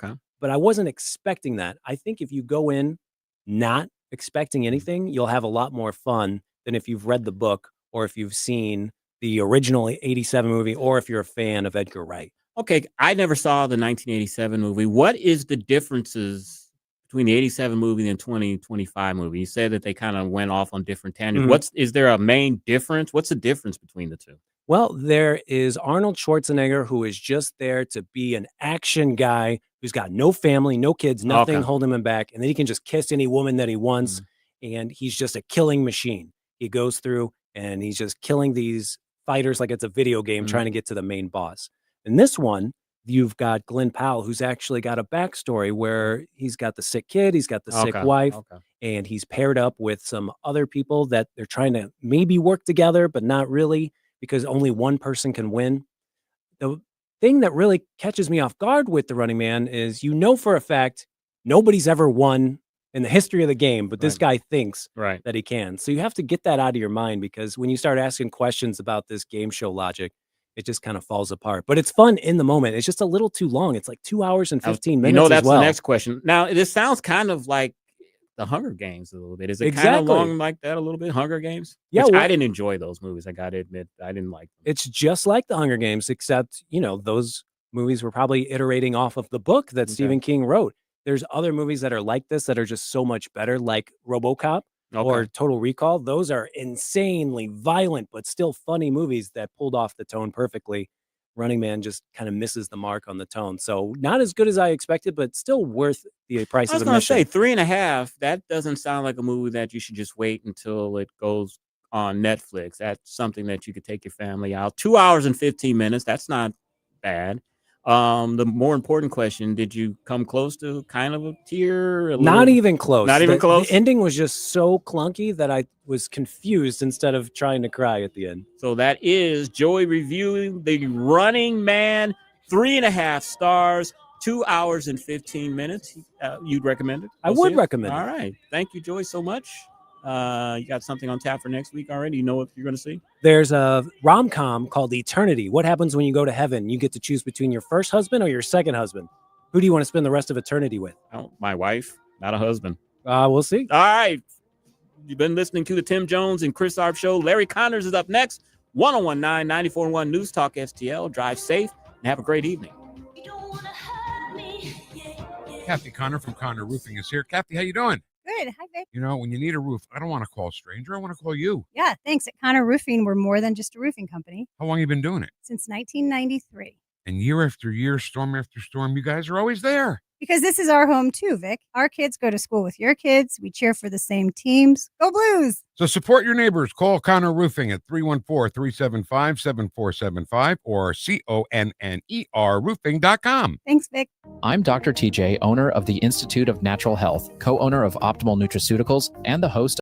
but I wasn't expecting that. I think if you go in not expecting anything, you'll have a lot more fun than if you've read the book or if you've seen the original 87 movie or if you're a fan of Edgar Wright. Okay, I never saw the 1987 movie. What is the differences between the 87 movie and 2025 movie? You said that they kind of went off on different tangents. Is there a main difference? What's the difference between the two? Well, there is Arnold Schwarzenegger, who is just there to be an action guy who's got no family, no kids, nothing holding him back. And then he can just kiss any woman that he wants. And he's just a killing machine. He goes through and he's just killing these fighters like it's a video game trying to get to the main boss. In this one, you've got Glenn Powell, who's actually got a backstory where he's got the sick kid, he's got the sick wife, and he's paired up with some other people that they're trying to maybe work together, but not really, because only one person can win. The thing that really catches me off guard with The Running Man is, you know, for a fact, nobody's ever won in the history of the game, but this guy thinks that he can. So you have to get that out of your mind, because when you start asking questions about this game show logic, it just kind of falls apart. But it's fun in the moment. It's just a little too long. It's like 2 hours and 15 minutes. You know, that's as well. the next question. Now, this sounds kind of like the Hunger Games a little bit. Is it kind of long like that a little bit? Hunger Games? Yeah, Which well, I didn't enjoy those movies. I got to admit, I didn't like them. It's just like the Hunger Games, except, you know, those movies were probably iterating off of the book that Stephen King wrote. There's other movies that are like this that are just so much better, like RoboCop or Total Recall. Those are insanely violent, but still funny movies that pulled off the tone perfectly. Running Man just kind of misses the mark on the tone. So not as good as I expected, but still worth the price of admission. I was going to say 3.5. That doesn't sound like a movie that you should just wait until it goes on Netflix. That's something that you could take your family out. 2 hours and 15 minutes. That's not bad. The more important question, did you come close to kind of a tear? Not even close. Not even close? The ending was just so clunky that I was confused instead of trying to cry at the end. So that is Joey reviewing The Running Man, 3.5 stars, 2 hours and 15 minutes. You'd recommend it? I would recommend it. All right. Thank you, Joey, so much. You got something on tap for next week already? You know what you're going to see? There's a rom-com called Eternity. What happens when you go to heaven? You get to choose between your first husband or your second husband. Who do you want to spend the rest of eternity with? Oh, my wife, not a husband. We'll see. All right. You've been listening to the Tim Jones and Chris Arps Show. Larry Connors is up next. 1019 94.1 News Talk STL. Drive safe and have a great evening. Kathy Connor from Connor Roofing is here. Kathy, how you doing? Good. Hi, Vic. You know, when you need a roof, I don't want to call a stranger. I want to call you. Yeah, thanks. At Connor Roofing, we're more than just a roofing company. How long have you been doing it? Since 1993. And year after year, storm after storm, you guys are always there. Because this is our home too, Vic. Our kids go to school with your kids. We cheer for the same teams. Go Blues! So support your neighbors. Call Connor Roofing at 314-375-7475 or CONNER roofing.com. Thanks, Vic. I'm Dr. TJ, owner of the Institute of Natural Health, co-owner of Optimal Nutraceuticals, and the host